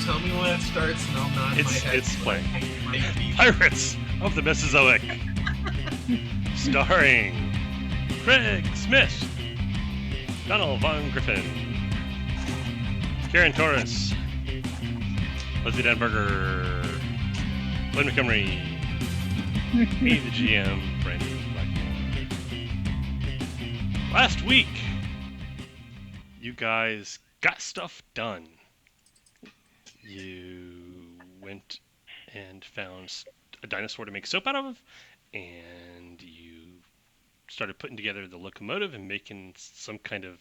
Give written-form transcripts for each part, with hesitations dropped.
tell me when it starts, and I'll nod my head. It's playing. Pirates of the Mesozoic, starring Craig Smith, Donald Von Griffin, Karen Torres, Leslie Danberger, Glenn Montgomery, me, the GM, Brandon Blackmore. Last week, you guys got stuff done. You went and found a dinosaur to make soap out of, and you started putting together the locomotive and making some kind of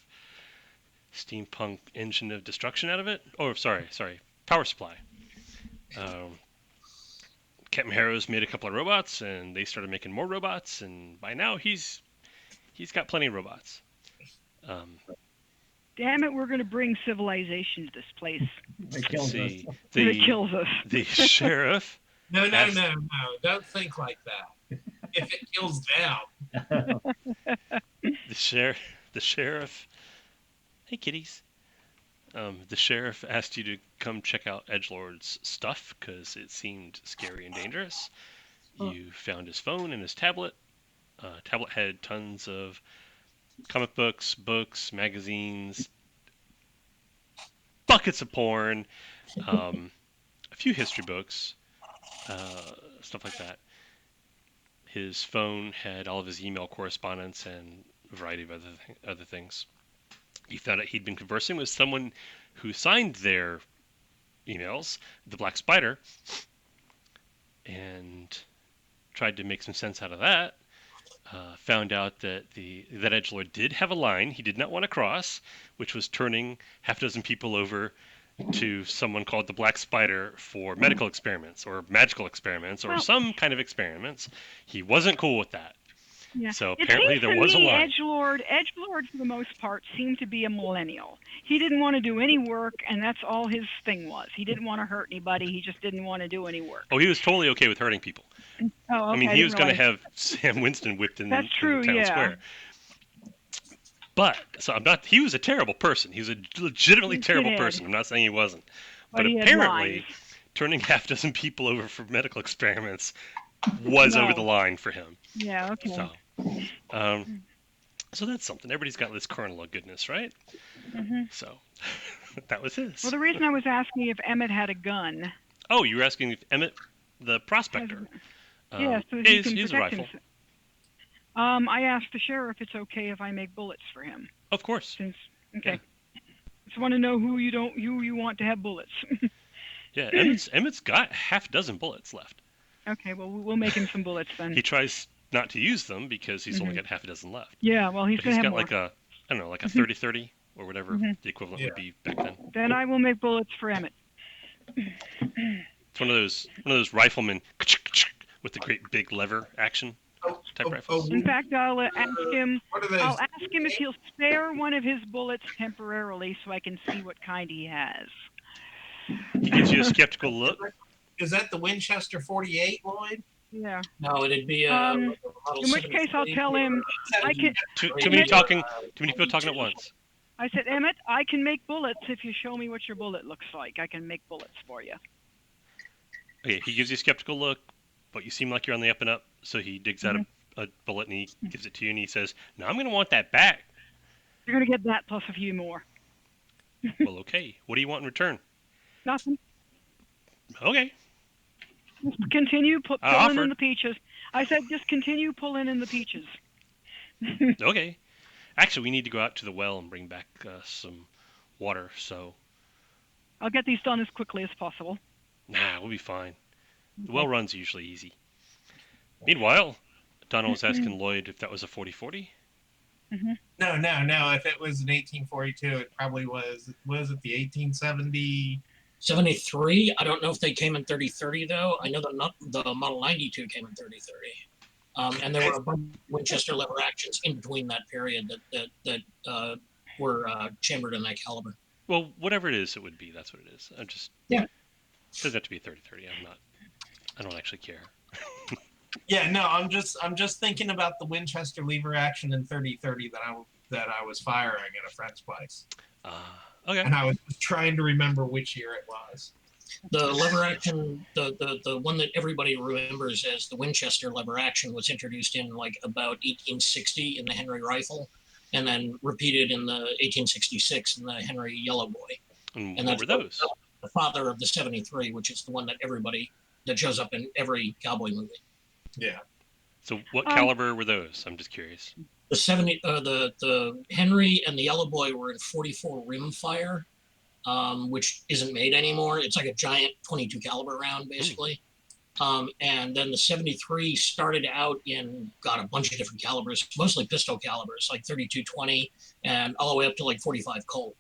steampunk engine of destruction out of it. Oh, sorry, power supply. Captain Harrow's made a couple of robots, and they started making more robots, and by now he's got plenty of robots. Damn it, we're going to bring civilization to this place. It kills us. It kills us. The sheriff. No. Don't think like that. If it kills them. The sheriff. Hey, kitties. The sheriff asked you to come check out Edgelord's stuff because it seemed scary and dangerous. You found his phone and his tablet. Tablet had tons of comic books, magazines, buckets of porn, a few history books, stuff like that. His phone had all of his email correspondence and a variety of other things. You found out he'd been conversing with someone who signed their emails, the Black Spider, and tried to make some sense out of that. Found out that that Edgelord did have a line he did not want to cross, which was turning half a dozen people over to someone called the Black Spider for medical experiments or magical experiments or some kind of experiments. He wasn't cool with that. Yeah. So apparently there was a line. Edgelord, for the most part, seemed to be a millennial. He didn't want to do any work, and that's all his thing was. He didn't want to hurt anybody. He just didn't want to do any work. Oh, he was totally okay with hurting people. Oh, okay. I mean, he was going to have Sam Winston whipped in town square. But he was a terrible person. He was a legitimately terrible person. I'm not saying he wasn't. But apparently, turning half a dozen people over for medical experiments was over the line for him. Yeah, okay. So that's something. Everybody's got this kernel of goodness, right? Mm-hmm. So that was his. Well, the reason I was asking if Emmett had a gun. Oh, you were asking if Emmett, the prospector. Yeah, so he can he's a protect rifle. himself. I asked the sheriff if it's okay if I make bullets for him. Of course. Okay. Just want to know who you want to have bullets. Yeah, Emmett's got half a dozen bullets left. Okay, well, we'll make him some bullets then. He tries not to use them because he's only got half a dozen left. Yeah, well, he's going to have more. He's got like a 30-30 or whatever the equivalent would be back then. Then I will make bullets for Emmett. It's one of those riflemen with the great big lever action type rifles. In fact, I'll ask him if he'll spare one of his bullets temporarily so I can see what kind he has. He gives you a skeptical look. Is that the Winchester 48, Lloyd? Yeah. No, it'd be in which case, I'll tell him. Too many people talking at once. I said, Emmett, I can make bullets if you show me what your bullet looks like. I can make bullets for you. Okay, he gives you a skeptical look, but you seem like you're on the up and up. So he digs out a bullet and he gives it to you, and he says, "No, I'm going to want that back." You're going to get that plus a few more. Well, okay. What do you want in return? Nothing. Okay. Just continue pulling in the peaches. I said just continue pulling in the peaches. Okay. Actually, we need to go out to the well and bring back some water, so... I'll get these done as quickly as possible. Nah, we'll be fine. The well run's usually easy. Meanwhile, Donald was asking Lloyd if that was a 40-40. No. If it was an 1842, it probably was it the 1870... 73. I don't know if they came in 30-30 though. I know the Model 92 came in 30-30. And there were a bunch of Winchester lever actions in between that period that were chambered in that caliber. Well, whatever it is, it would be. That's what it is. It doesn't have to be 30-30. I don't actually care. Yeah, no, I'm just thinking about the Winchester lever action in 30-30 that I was firing at a friend's place. Okay. And I was just trying to remember which year it was. The lever action, the one that everybody remembers as the Winchester lever action, was introduced in like about 1860 in the Henry rifle, and then repeated in the 1866 in the Henry Yellow Boy. And And what that's were those? the father of the 73, which is the one that shows up in every cowboy movie. Yeah. So what Um, caliber were those? I'm just curious. The Henry and the Yellow Boy were in 44 rimfire, which isn't made anymore. It's like a giant 22 caliber round, basically. And then the 73 started out in, God, a bunch of different calibers, mostly pistol calibers, like 32-20 and all the way up to like 45 Colt.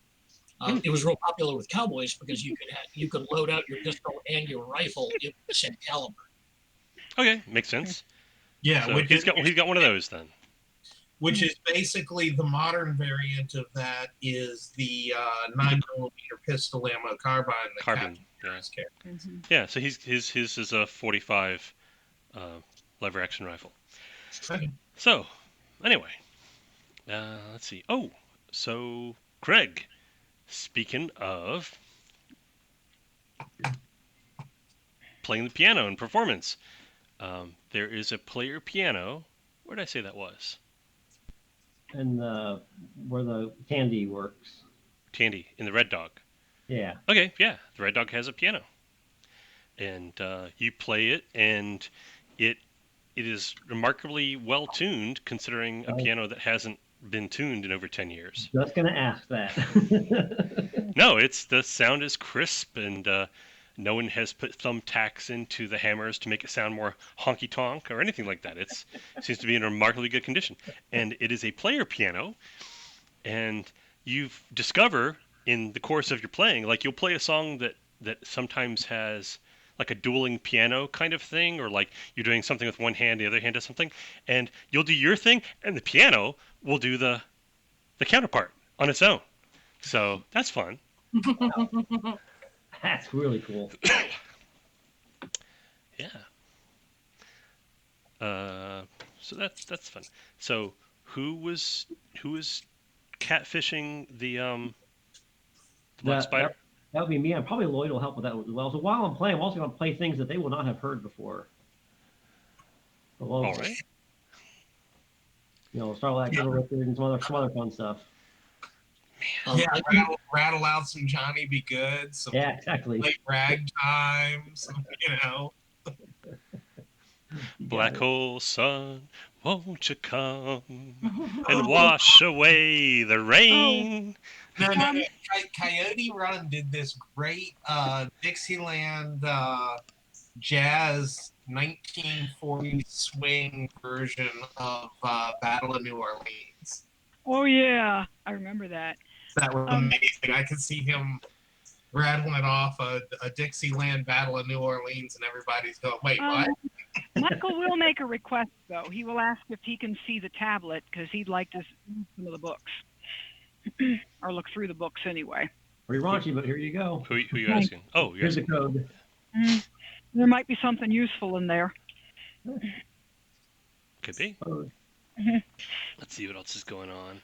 It was real popular with cowboys because you could load out your pistol and your rifle in the same caliber. Okay, makes sense. Yeah, So he's got one of those then. which is basically the modern variant of that is the 9mm pistol ammo carbine. That Carbine. Captain Yeah. is carrying. mhm. Yeah. So his is a 45 lever action rifle. Okay. So anyway, let's see. Oh, so Craig, speaking of playing the piano and performance, there is a player piano. Where did I say that was? And where the Tandy works. Tandy in the Red Dog. Yeah. Okay, yeah, the Red Dog has a piano, and you play it, and it is remarkably well tuned considering a Oh. piano that hasn't been tuned in over 10 years. Just gonna ask that. No, the sound is crisp, and no one has put thumbtacks into the hammers to make it sound more honky tonk or anything like that. It seems to be in remarkably good condition, and it is a player piano, and you discover in the course of your playing, like you'll play a song that sometimes has like a dueling piano kind of thing, or like you're doing something with one hand, the other hand does something, and you'll do your thing, and the piano will do the counterpart on its own. So that's fun. That's really cool. Yeah. So that's fun. So who was catfishing the black spider? That would be me. And probably Lloyd will help with that as well. So while I'm playing, I'm also going to play things that they will not have heard before. All right. Starlight River Record and some other fun stuff. Yeah, rattle out some Johnny Be Good, some Yeah, exactly. like ragtime, some, Black hole sun, won't you come and wash away the rain? No. Coyote Run did this great Dixieland jazz 1940s swing version of Battle of New Orleans. Oh yeah, I remember that. That was amazing. I could see him rattling it off a Dixieland Battle of New Orleans, and everybody's going, "Wait, what?" Michael will make a request though. He will ask if he can see the tablet because he'd like to read some of the books or look through the books anyway. Pretty raunchy, but here you go. Who are you asking? Oh, you're Here's the asking. code. There might be something useful in there. Could be. Code. Let's see what else is going on.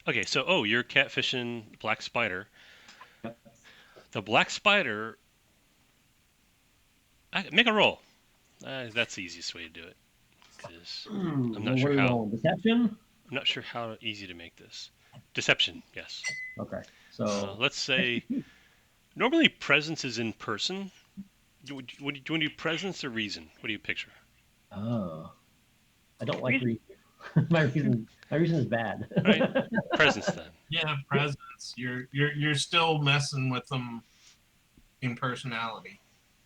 Okay, so you're catfishing black spider. The black spider. Make a roll. That's the easiest way to do it. 'Cause I'm not sure how. Deception? I'm not sure how easy to make this. Deception, yes. Okay. So Let's say normally presence is in person. Do you want to do presence or reason? What do you picture? I don't like reason. my reason is bad. Right. Presence then. Yeah, presence. You're still messing with them in personality.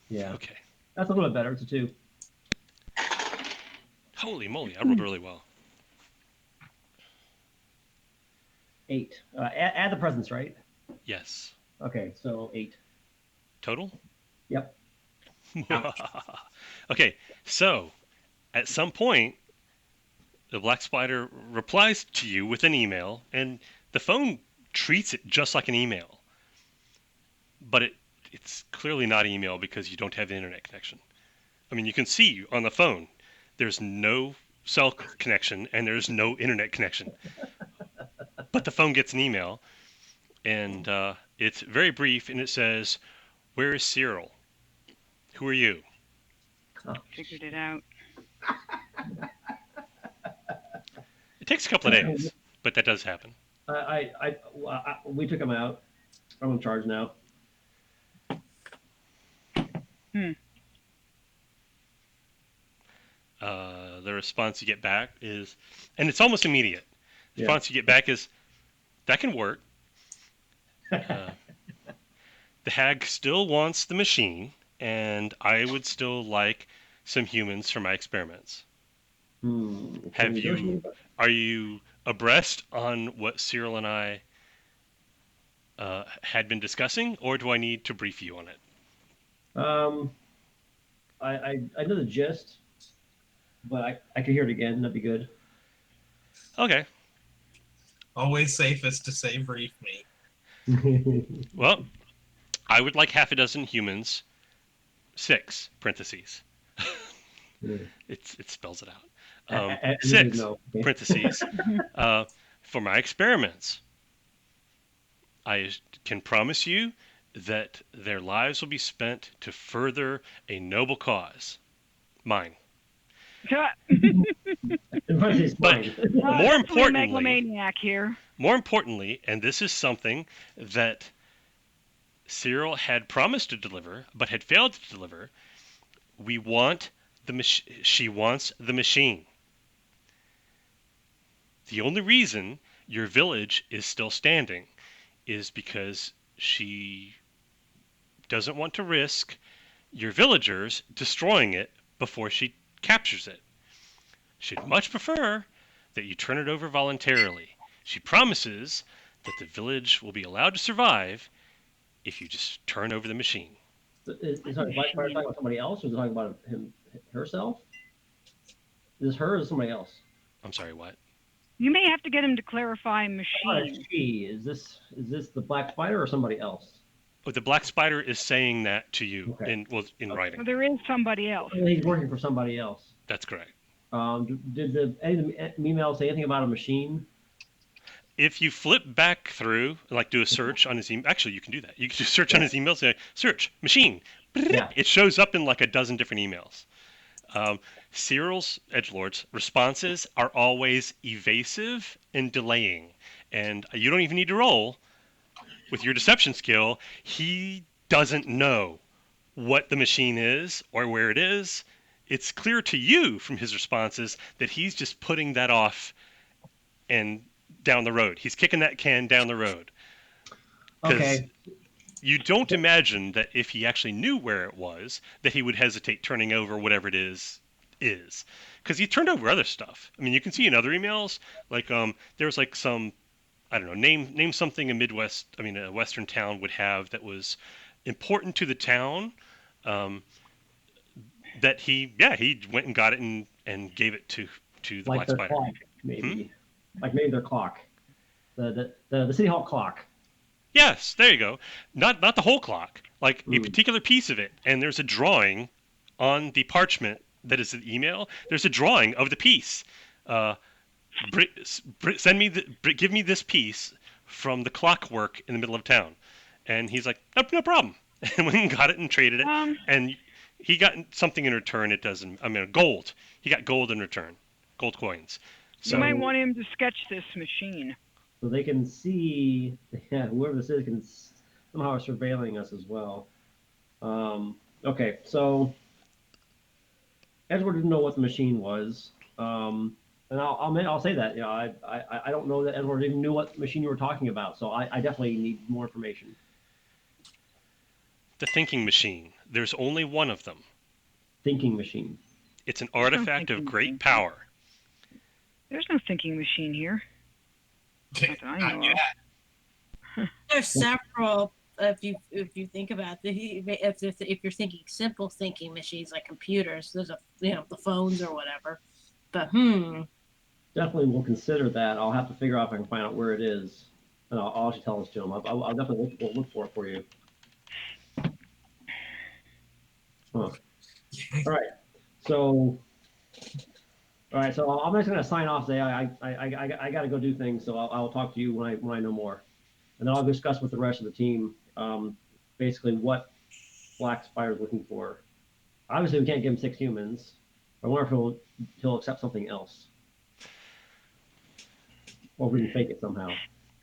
Yeah. Okay. That's a little bit better. It's a 2. Holy moly, I rolled really well. 8. Add the presence, right? Yes. Okay, so 8. Total? Yep. Okay, so at some point, the black spider replies to you with an email, and the phone treats it just like an email. But it's clearly not email because you don't have an internet connection. I mean, you can see on the phone, there's no cell connection and there's no internet connection. But the phone gets an email, and it's very brief, and it says, "Where is Cyril?" Who are you? Figured it out. It takes a couple of days, but that does happen. We took him out. I'm in charge now. The response you get back is, and it's almost immediate. The response you get back is, that can work. The hag still wants the machine, and I would still like some humans for my experiments. Are you abreast on what Cyril and I had been discussing, or do I need to brief you on it? I know the gist, but I could hear it again. That'd be good. Okay. Always safest to say brief me. Well, I would like half a dozen humans, 6 parentheses. It spells it out. 6 parentheses for my experiments. I can promise you that their lives will be spent to further a noble cause. Mine. But more importantly, megalomaniac here. More importantly, and this is something that Cyril had promised to deliver, but had failed to deliver, she wants the machine. The only reason your village is still standing is because she doesn't want to risk your villagers destroying it before she captures it. She'd much prefer that you turn it over voluntarily. She promises that the village will be allowed to survive if you just turn over the machine. Is talking about somebody else, or is it talking about herself? Is this her or somebody else? I'm sorry, what? You may have to get him to clarify machine. Is this the Black Spider or somebody else? Oh, the Black Spider is saying that to you in writing. So there is somebody else. He's working for somebody else. That's correct. Did any of the emails say anything about a machine? If you flip back through, like do a search on his email, actually you can do that. You can just search on his email, say search machine. Yeah. It shows up in like a dozen different emails. Cyril's edgelord's responses are always evasive and delaying, and you don't even need to roll with your deception skill. He doesn't know what the machine is or where it is. It's clear to you from his responses that he's just putting that off and down the road. He's kicking that can down the road. Okay. You don't imagine that if he actually knew where it was, that he would hesitate turning over whatever it is. Because he turned over other stuff. I mean, you can see in other emails, like there's like some, I don't know, name something a western town would have that was important to the town. That he went and got it and gave it to the like Black Spider. Clock, maybe. Like maybe their clock. The City Hall clock. Yes, there you go. Not the whole clock, like a particular piece of it. And there's a drawing on the parchment that is the email. There's a drawing of the piece. Give me this piece from the clockwork in the middle of town. And he's like, no problem. And went and got it and traded it. And he got something in return. Gold. He got gold in return. Gold coins. So, you might want him to sketch this machine. So they can see, whoever this is can somehow are surveilling us as well. Okay, so Edward didn't know what the machine was, and I'll say that. I don't know that Edward even knew what machine you were talking about. So I definitely need more information. The thinking machine. There's only one of them. Thinking machine. It's an artifact of great power. There's no thinking machine here. Not that I know of. There's several. If you think about it, if you're thinking simple thinking machines like computers, there's the phones or whatever. But definitely we'll consider that. I'll have to figure out if I can find out where it is, and I'll actually tell this to him. I'll definitely look for it for you. Huh. All right. So I'm just going to sign off today. I got to go do things, so I'll talk to you when I know more, and then I'll discuss with the rest of the team, basically what Black Spider's looking for. Obviously, we can't give him 6 humans. I wonder if he'll accept something else, or if we can fake it somehow.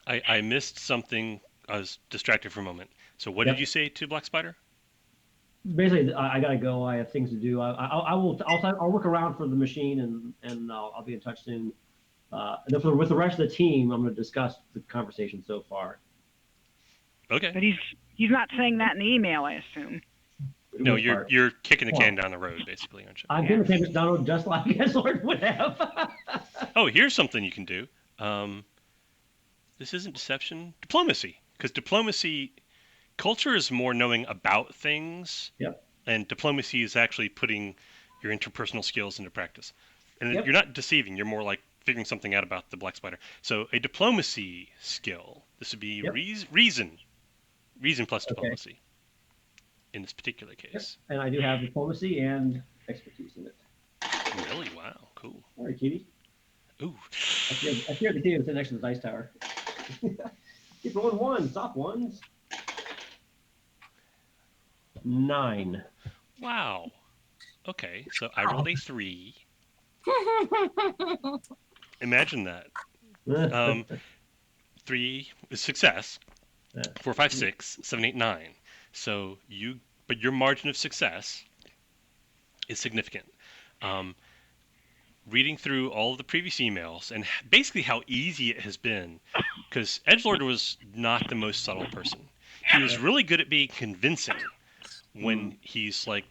I missed something. I was distracted for a moment. So what Yep. did you say to Black Spider? Basically, I gotta go. I have things to do. I'll look around for the machine and I'll be in touch soon. And then with the rest of the team, I'm going to discuss the conversation so far. Okay. But he's not saying that in the email, I assume. No, Which part? you're kicking the can down the road, basically, aren't you? I'm going to take it down just like Edgelord would have. Oh, here's something you can do. This isn't deception. Diplomacy. Because diplomacy, culture is more knowing about things. Yep. And diplomacy is actually putting your interpersonal skills into practice. And Yep. you're not deceiving. You're more like figuring something out about the Black Spider. So a diplomacy skill. This would be Yep. reason plus Okay. diplomacy. In this particular case. And I do have diplomacy and expertise in it. Really? Wow. Cool. All right, Kitty. Ooh. I fear the team is next to the dice tower. Keep rolling ones. Stop ones. 9. Wow. Okay, so I rolled a 3. Imagine that. 3 is success. Yeah. 4, 5, 6, 7, 8, 9. So but your margin of success is significant. Reading through all of the previous emails and basically how easy it has been, because Edgelord was not the most subtle person. He was really good at being convincing when he's like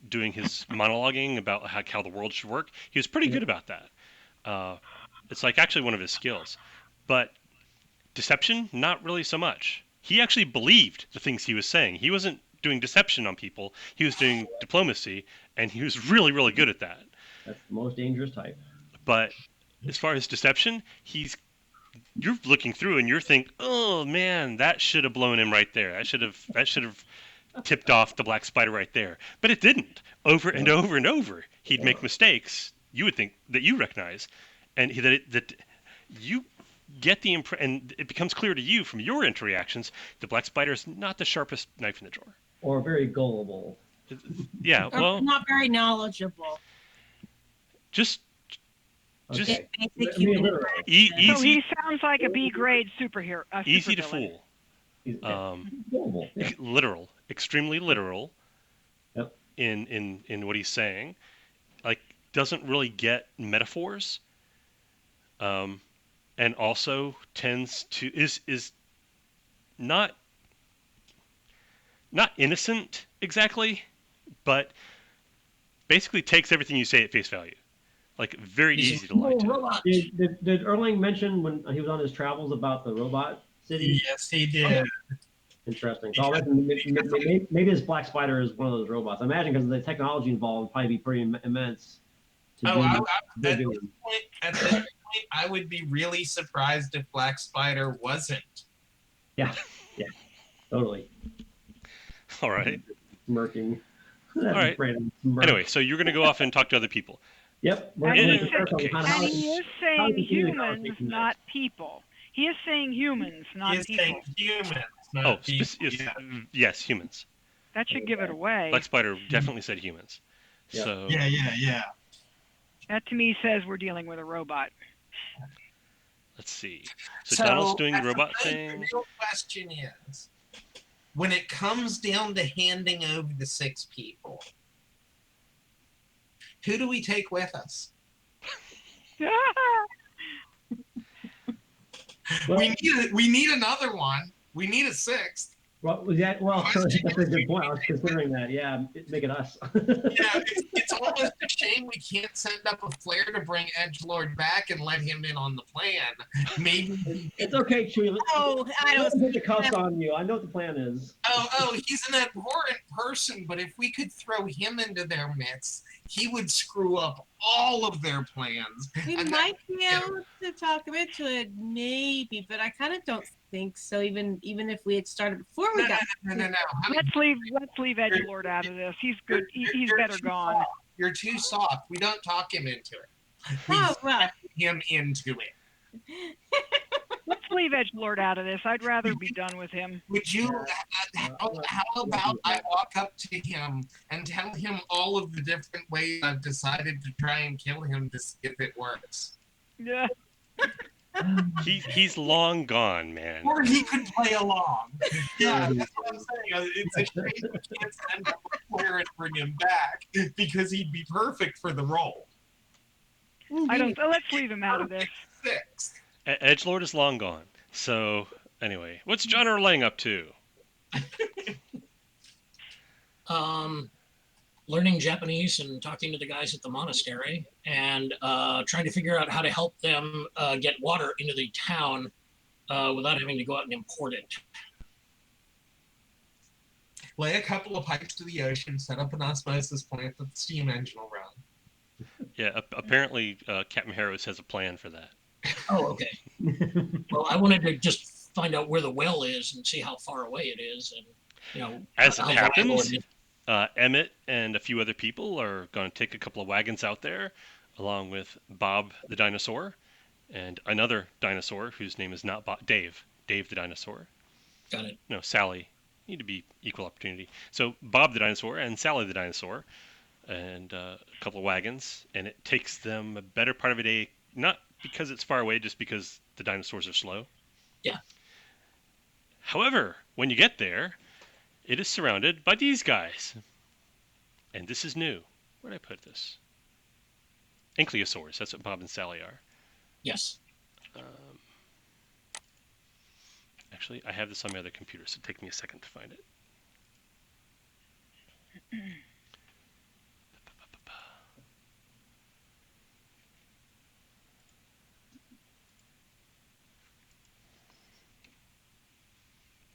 doing his monologuing about how the world should work. He was pretty good about that. It's like actually one of his skills. But deception, not really so much. He actually believed the things he was saying. He wasn't doing deception on people. He was doing diplomacy, and he was really, really good at that. That's the most dangerous type. But as far as deception, you're looking through and you're thinking, oh man, that should have blown him right there. That should have tipped off the Black Spider right there. But it didn't. Over and over and over, he'd make mistakes. You would think that you recognize, and that you get the and it becomes clear to you from your interactions, the Black Spider is not the sharpest knife in the drawer. Or very gullible. Yeah, Or well, not very knowledgeable. just Okay. Basic I mean, human literally. So easy, he sounds like a B grade superhero. easy to supervillain. fool. He's gullible. Yeah. Literal, extremely literal. Yep. In what he's saying, like doesn't really get metaphors. And also tends to is not innocent exactly, but basically takes everything you say at face value. Like very He's easy a to lie to. robot. Did Erling mention when he was on his travels about the robot city? Yes, he did. Interesting. So I reckon maybe this Black Spider is one of those robots. I imagine because the technology involved would probably be pretty immense. At this point, I would be really surprised if Black Spider wasn't. Yeah, totally. All right. Smirking. All right. Anyway, so you're going to go off and talk to other people. Yep. And, Yeah, he okay. and he is how saying do you do the humans, conversation not people. He is saying humans, not He is people. saying humans, not Oh, people. yes, humans. That should give it away. Black Spider definitely said humans. Yeah. So Yeah. That to me says we're dealing with a robot. let's see. So Donald's doing the robot The thing. real question is, when it comes down to handing over the 6 people, who do we take with us? Well, We need another one. We need a 6th. well, that's a good point. I was considering that. Yeah, make it us. Yeah, it's almost a shame we can't send up a flare to bring Edgelord back and let him in on the plan. Maybe. It's okay, Chewie. Oh, I Let don't. him put the cuffs on you. I know what the plan is. Oh, he's an abhorrent person, but if we could throw him into their midst, he would screw up all of their plans. We And might be able to talk him into it, maybe, but I kind of don't think so. Even if we had started before we got. No. I mean, Let's leave Edgelord out of this. He's good. He's you're better too gone. soft. You're too soft. We don't talk him into it. We Oh well. him into it. Let's let's leave Edgelord out of this. I'd rather be done with him. Would you? How about I walk up to him and tell him all of the different ways I've decided to try and kill him to see if it works? Yeah. He's long gone, man. Or he could play along. Yeah, that's what I'm saying. It's a shame we can't send him somewhere and bring him back because he'd be perfect for the role. I don't. Let's leave him out of this. Six. Edgelord is long gone. So anyway, what's John Erlang up to? Learning Japanese and talking to the guys at the monastery and trying to figure out how to help them get water into the town without having to go out and import it. Lay a couple of pipes to the ocean, set up an osmosis plant that the steam engine will run. Yeah, apparently Captain Harrows has a plan for that. Oh, okay. Well, I wanted to just find out where the well is and see how far away it is, and As it how viable happens, it is. Emmett and a few other people are going to take a couple of wagons out there, along with Bob the dinosaur, and another dinosaur whose name is not Bob, Dave the dinosaur. Got it. No, Sally. Need to be equal opportunity. So Bob the dinosaur and Sally the dinosaur, and a couple of wagons, and it takes them a better part of a day, not because it's far away, just because the dinosaurs are slow. Yeah. However, when you get there, it is surrounded by these guys. And this is new. Where did I put this? Ankylosaurs. That's what Bob and Sally are. Yes. Actually, I have this on my other computer, so take me a second to find it.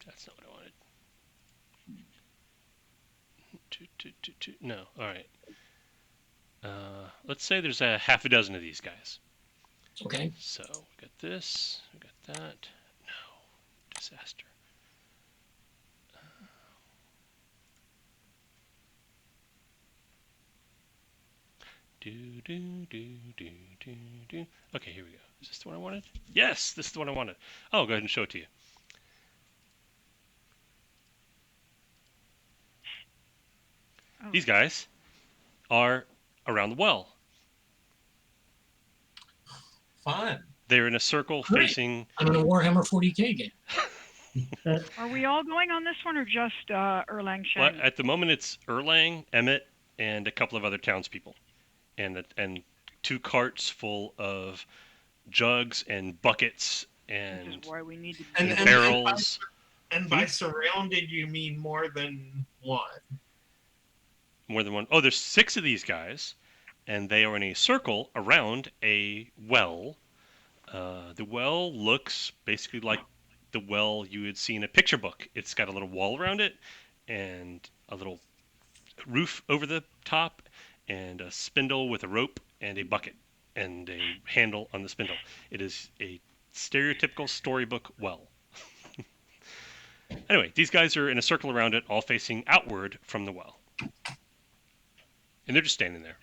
That's not what I wanted. No, all right. Let's say there's a half a dozen of these guys. Okay. So we got this, we got that. No, disaster. Okay, here we go. Is this the one I wanted? Yes, this is the one I wanted. Oh, go ahead and show it to you. Oh. These guys are around the well. Fun. They're in a circle Great. facing. I'm in a Warhammer 40K game. Are we all going on this one, or just Erlang Well, Shang? at the moment, it's Erlang, Emmett, and a couple of other townspeople, and 2 carts full of jugs and buckets This and is why we need to. And- and- barrels. And by surrounded, you mean more than one. More than one. Oh, there's 6 of these guys, and they are in a circle around a well. The well looks basically like the well you would see in a picture book. It's got a little wall around it, and a little roof over the top, and a spindle with a rope, and a bucket, and a handle on the spindle. It is a stereotypical storybook well. Anyway, these guys are in a circle around it, all facing outward from the well. And they're just standing there.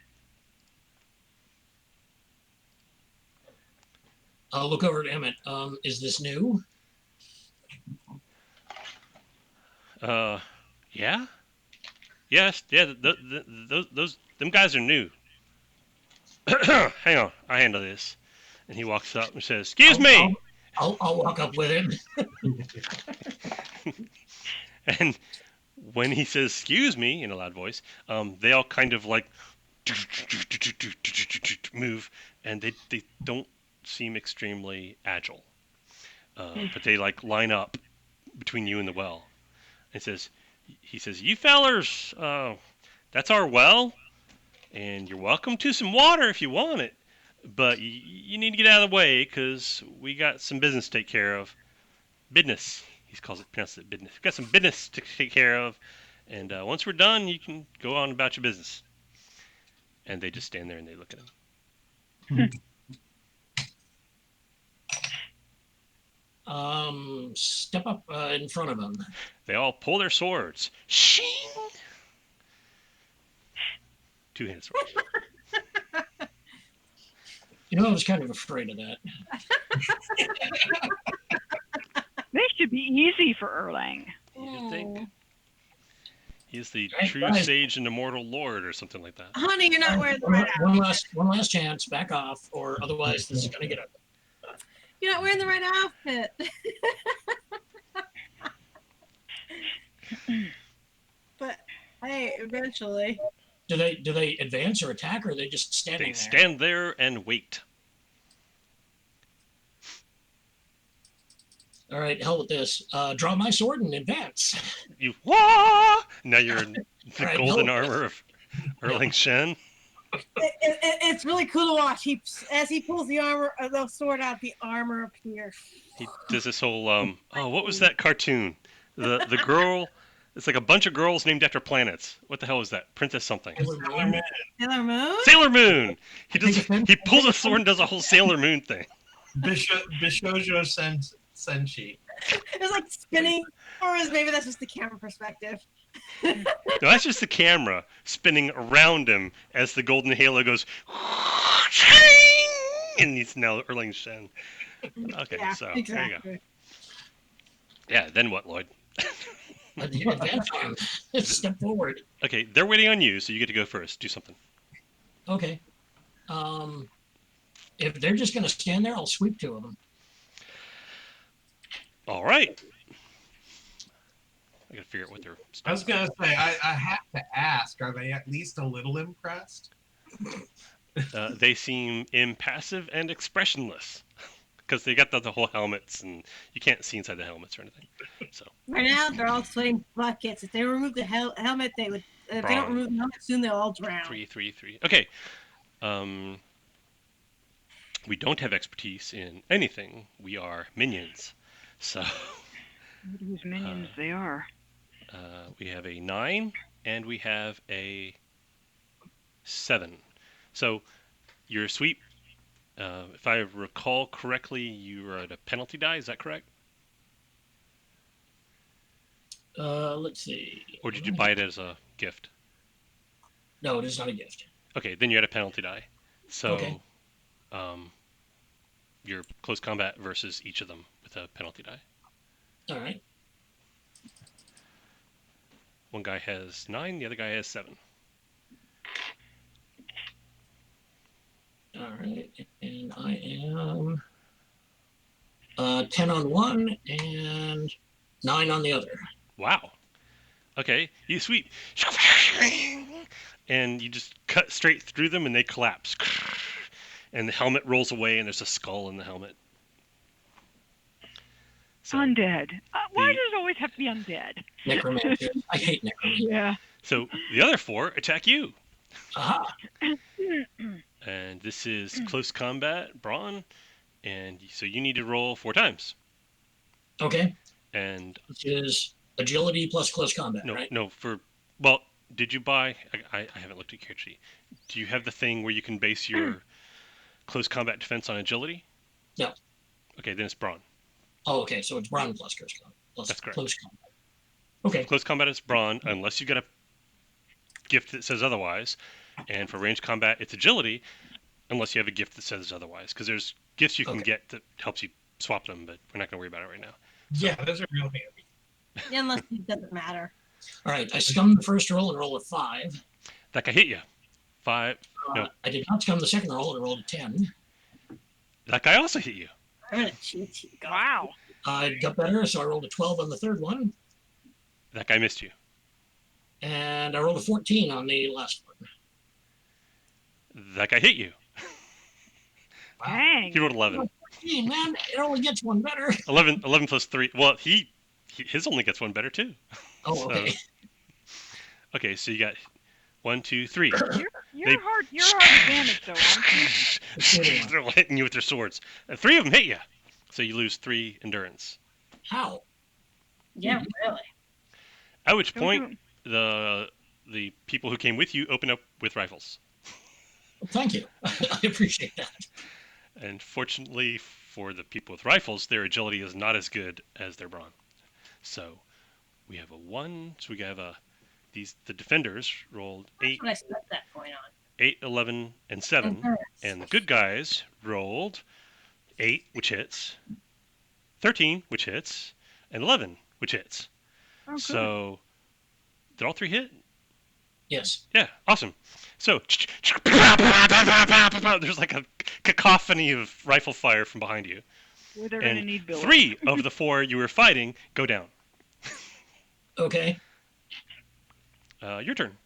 I'll look over at Emmett. Is this new? Yeah? Yes, yeah, them guys are new. Hang on, I handle this. And he walks up and says, "Excuse me!" I'll walk up with him. And when he says "excuse me" in a loud voice, they all kind of like move, and they don't seem extremely agile. But they like line up between you and the well. And he says, "You fellers, that's our well, and you're welcome to some water if you want it. But you need to get out of the way, because we got some business to take care of. Business." He pronounces it business. We've got some business to take care of. And once we're done, you can go on about your business. And they just stand there and they look at him. Step up in front of him. They all pull their swords. Shing! 2-handed swords. I was kind of afraid of that. They should be easy for Erlang. You think? He's the Hey, true guys. sage and immortal lord or something like that. Honey, you're not wearing the right outfit. One last chance. Back off, or otherwise this is gonna get ugly. You're not wearing the right outfit. But hey, eventually. Do they advance or attack, or are they just standing They there? stand there and wait. All right, hell with this. Draw my sword and advance. You wah! Now you're in the Right, golden no. armor of Erling Shen. It's really cool to watch. As he pulls the sword out, the armor appears. He does this whole oh, what was that cartoon? The girl. It's like a bunch of girls named after planets. What the hell is that? Princess something. Sailor Moon. Sailor Moon. He pulls a sword and does a whole Sailor Moon thing. Bishojo Senshi. It's like spinning, or maybe that's just the camera perspective. No, that's just the camera spinning around him as the golden halo goes, and he's now Erling Shen. Okay, Yeah, so exactly. there you go. Yeah, then what, Lloyd? Advance time. Step forward. Okay, they're waiting on you, so you get to go first. Do something. Okay. If they're just gonna stand there, I'll sweep two of them. All right. I gotta figure out what they're. I was gonna say, I have to ask: are they at least a little impressed? They seem impassive and expressionless because they got the whole helmets, and you can't see inside the helmets or anything. So Right now, they're all sweating buckets. If they remove the helmet, they would. If they don't remove the helmet soon, they'll all drown. 3. Okay. We don't have expertise in anything. We are minions. So. Whose minions they are. We have a 9 and we have a 7. So your sweep, if I recall correctly, you are at a penalty die. Is that correct? Let's see. Or did you buy it as a gift? No, it is not a gift. Okay, then you're at a penalty die. So, Okay. Your close combat versus each of them with a penalty die. All right. One guy has 9, the other guy has 7. All right, and I am 10 on one and 9 on the other. Wow. Okay, you sweep, and you just cut straight through them, and they collapse. And the helmet rolls away, and there's a skull in the helmet. So, Undead. Why does it always have to be undead? Necromancer. I hate necromancer. Yeah. so the other 4 attack you. Aha. And this is close combat, brawn, and so you need to roll 4 times. Okay. And Which is agility plus close combat, no, right? no, well, did you buy? I haven't looked at your sheet. Do you have the thing where you can base your close combat defense on agility? No. Okay, then it's brawn. Oh, okay. So it's brawn plus close combat. That's correct. Close combat. Okay. Close combat is brawn, unless you get a gift that says otherwise. And for ranged combat, it's agility, unless you have a gift that says otherwise. Because there's gifts you can get that helps you swap them, but we're not going to worry about it right now. Yeah, those are real handy. Unless it doesn't matter. All right. I scummed the first roll and rolled a 5. That guy hit you. 5. No, I did not scum the second roll and rolled a 10. that guy also hit you. I'm gonna cheat you. Wow. I got better, so I rolled a 12 on the third one, That guy missed you. and I rolled a 14 on the last one. That guy hit you. Dang. He rolled 11. 14, man, it only gets one better. 11 plus 3. Well, his only gets one better too. Oh, okay. Okay, so you got 1, 2, 3. You're hard to damage though, aren't you? They're all hitting you with their swords. And 3 of them hit you. So you lose 3 endurance. How? Yeah, really. At which point, the people who came with you open up with rifles. Thank you. I appreciate that. And fortunately for the people with rifles, their agility is not as good as their brawn. So we have a 1. So we have the defenders rolled 8, That's what I spent that point on. 8, 11, and 7. And the good guys rolled 8, which hits, 13, which hits, and 11, which hits. Oh, good. So, did all 3 hit? Yes. Yeah, awesome. So, there's like a cacophony of rifle fire from behind you. Well, they're going to And need billets. 3 of the 4 you were fighting go down. Okay. Your turn.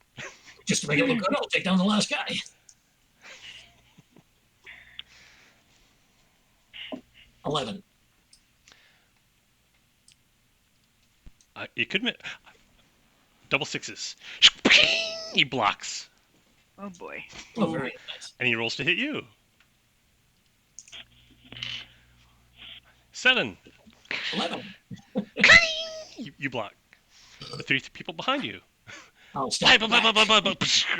Just to make it look good, I'll take down the last guy. $11. You could admit, double 6s. He blocks, Oh, boy. Oh, very nice. and he rolls to hit you. 7. 11. You block. The 3 people behind you. I'll step back.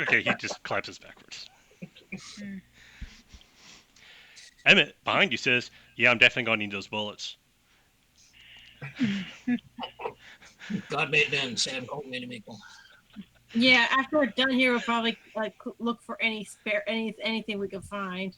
Okay, he just collapses backwards. Emmett, behind you, says, "Yeah, I'm definitely gonna need those bullets." God made men, Sam Colton made him equal. Yeah, after we're done here, we'll probably look for anything we can find.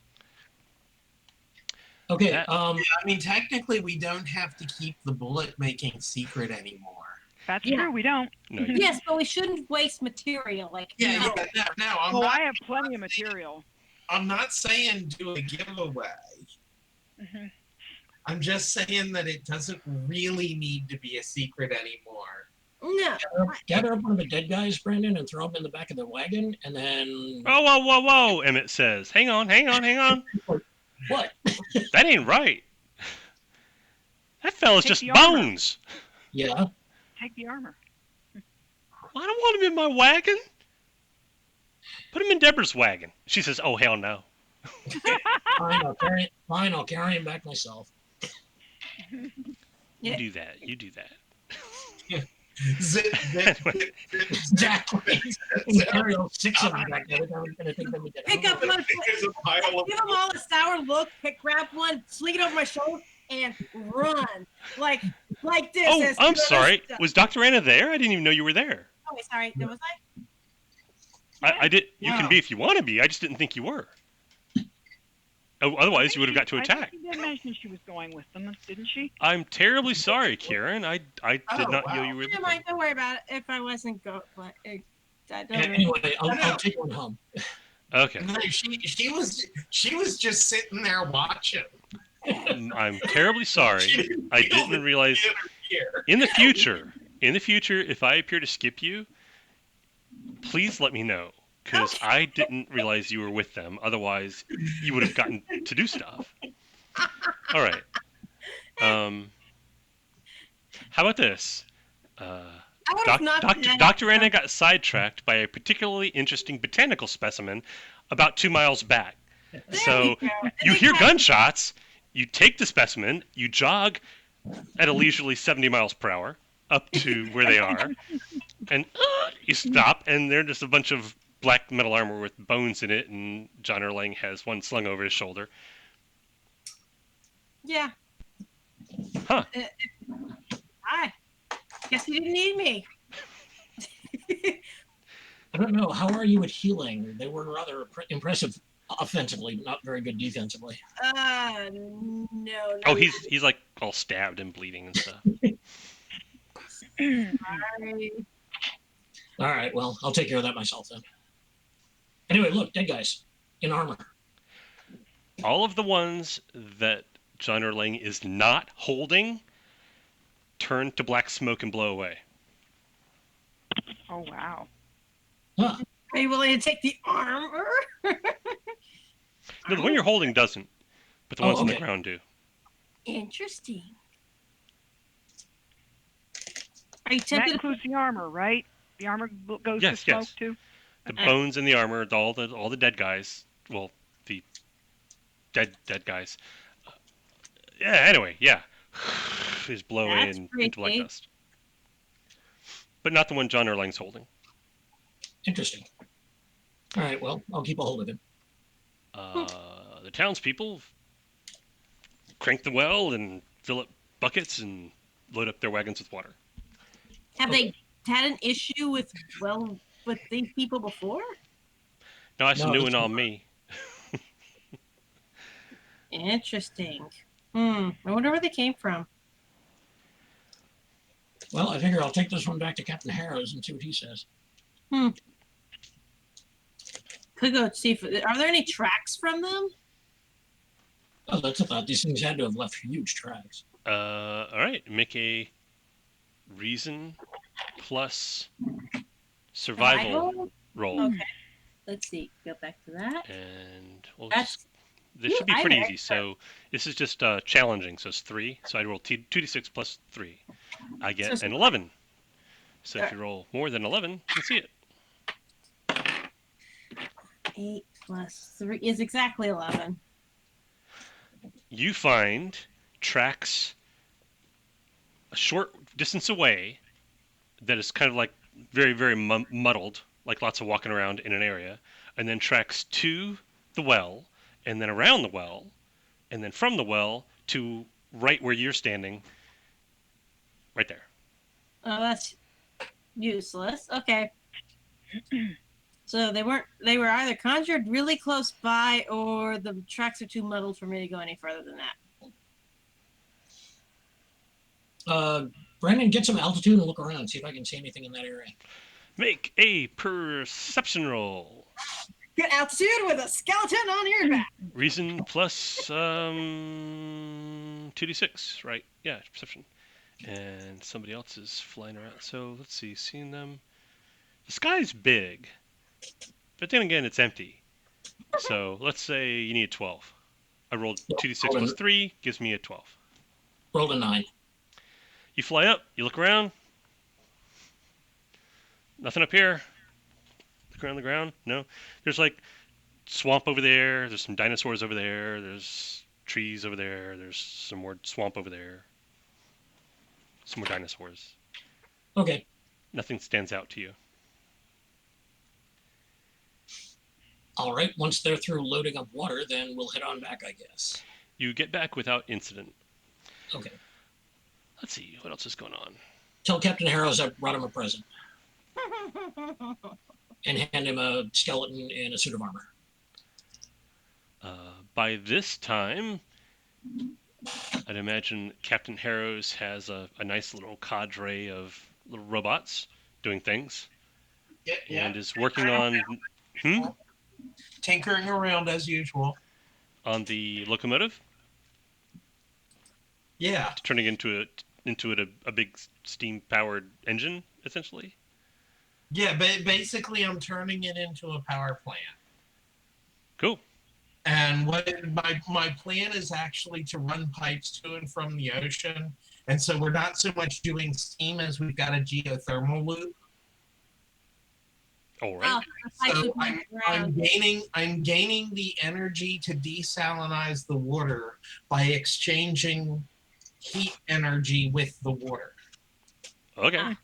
Okay. That- I mean, technically, we don't have to keep the bullet making secret anymore. That's Yeah. true. We don't. No, you Yes, but we shouldn't waste material. Like, Yeah, no. no, I'm Oh, not. I have plenty of material. I'm not saying do a giveaway. Mhm. I'm just saying that it doesn't really need to be a secret anymore. No. Gather up one of the dead guys, Brandon, and throw them in the back of the wagon, and then Whoa! Emmett says, "Hang on. what? That ain't right. That fella's Take just the armor. bones. Yeah. Take the armor. I don't want him in my wagon. Put him in Deborah's wagon." She says, "Oh hell no." Fine, I'll carry him back myself. Yeah. You do that. Zip, zip, zip, zip, Exactly. And carry all 6 of them back there. I was gonna think that we did. Pick up one. There's a pile of Give them all a sour look. Grab one, sling it over my shoulder, and run like this. Oh, as I'm soon as- sorry. Was Dr. Anna there? I didn't even know you were there. Oh, wait, sorry. Was I? I did. You can Wow. be if you want to be. I just didn't think you were. Oh, otherwise, you would have got to I attack. think she did mention she was going with them, didn't she? I'm terribly sorry, Kieran. I did not know wow. you were Never there. mind. Don't worry about it. If I wasn't go, but I don't know. Anyway, I'll take one home. Okay. No, she was just sitting there watching. I'm terribly sorry. I didn't realize. Here. In the future, if I appear to skip you, please let me know, because I didn't realize you were with them. Otherwise, you would have gotten to do stuff. All right. How about this? I would have not Dr. Anna got sidetracked by a particularly interesting botanical specimen about 2 miles back. So you hear gunshots, you take the specimen, you jog at a leisurely 70 miles per hour up to where they are, and you stop, and they're just a bunch of black metal armor with bones in it, and John Erlang has one slung over his shoulder. Yeah. Huh. Hi. Guess you didn't need me. I don't know. How are you at healing? They were rather impressive offensively, but not very good defensively. No. Oh, he's like all stabbed and bleeding and stuff. Sorry. All right, well, I'll take care of that myself then. Anyway, look, dead guys in armor. All of the ones that John Erlang is not holding turn to black smoke and blow away. Oh, wow. Huh. Are you willing to take the armor? No, the one you're holding doesn't, but the Oh, ones on the okay. ground do. Interesting. Are you That tempted? includes the armor, right? The armor goes Yes, to smoke yes. too. The bones and the armor, all the dead guys. Well, the dead guys. Yeah. Anyway, yeah. Just blow away That's into black freaky. dust. But not the one John Erlang's holding. Interesting. All right, well, I'll keep a hold of him. The townspeople crank the well and fill up buckets and load up their wagons with water. Have they had an issue with these people before? No, that's No, new it's and all not. me. Interesting. I wonder where they came from. Well, I figure I'll take this one back to Captain Harrows and see what he says. Could go see if are there any tracks from them? Oh, that's a thought. These things had to have left huge tracks. All right. Make a reason plus survival roll. Okay. Let's see. Go back to that. And we'll That's just, this should be pretty I'm easy. So this is just challenging. So it's 3. So I roll 2d6 plus 3. I get So- an 11. So if you roll more than 11, you can see it. 8 plus 3 is exactly 11. You find tracks a short distance away that is kind of like very, very muddled, like lots of walking around in an area, and then tracks to the well, and then around the well, and then from the well to right where you're standing, right there. Oh, that's useless. Okay. So they were either conjured really close by, or the tracks are too muddled for me to go any further than that. Brendan, get some altitude and look around. See if I can see anything in that area. Make a perception roll. Get altitude with a skeleton on your back. Reason plus 2d6, right? Yeah, perception. And somebody else is flying around. So let's see, seeing them. The sky's big, but then again, it's empty. So let's say you need a 12. I rolled 2d6 plus 3, gives me a 12. Rolled a 9. You fly up, you look around. Nothing up here. Look around the ground. No. There's like swamp over there. There's some dinosaurs over there. There's trees over there. There's some more swamp over there. Some more dinosaurs. Okay. Nothing stands out to you. All right. Once they're through loading up water, then we'll head on back, I guess. You get back without incident. Okay. Let's see. What else is going on? Tell Captain Harrows I brought him a present. And hand him a skeleton and a suit of armor. By this time, I'd imagine Captain Harrows has a nice little cadre of little robots doing things. Yeah. And is working on... Tinkering around as usual. On the locomotive? Yeah. Turning into it a big steam-powered engine, essentially? Yeah, but basically I'm turning it into a power plant. Cool. And what my plan is actually to run pipes to and from the ocean. And so we're not so much doing steam as we've got a geothermal loop. All right. So I'm gaining the energy to desalinize the water by exchanging heat energy with the water. Okay.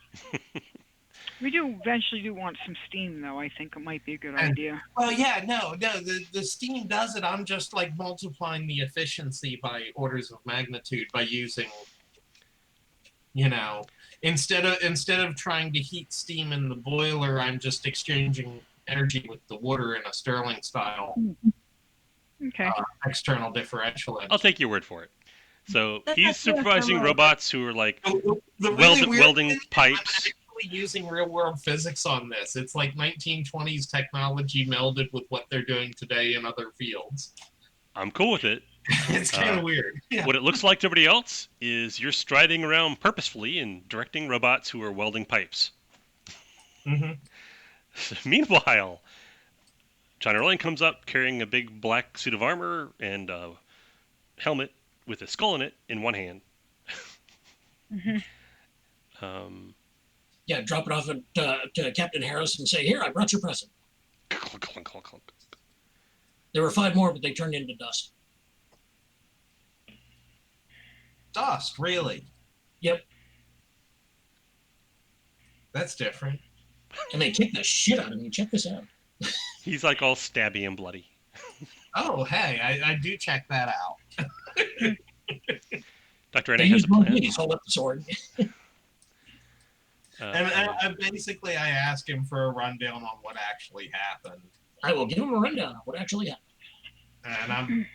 We do eventually want some steam, though. I think it might be a good idea. Well, yeah, no, the steam does it. I'm just like multiplying the efficiency by orders of magnitude by using, instead of trying to heat steam in the boiler, I'm just exchanging energy with the water in a Stirling style. Okay. External differential energy. I'll take your word for it. So he's supervising robots who are like The really weird welding thing is pipes. I'm actually using real world physics on this. It's like 1920s technology melded with what they're doing today in other fields. I'm cool with it. It's kind of weird. Yeah. What it looks like to everybody else is you're striding around purposefully and directing robots who are welding pipes. Mm-hmm. Meanwhile, John Erling comes up carrying a big black suit of armor and a helmet with a skull in it in one hand. Yeah, drop it off to Captain Harris and say, "Here, I brought your present." There were 5 more, but they turned into dust. Dust, really? Yep. That's different. And they kicked the shit out of me. Check this out. He's like all stabby and bloody. Oh, hey, I do check that out. Dr. They Rennie has used a both plan. knees, hold up the sword. And basically, I ask him for a rundown on what actually happened. I will give him a rundown on what actually happened. And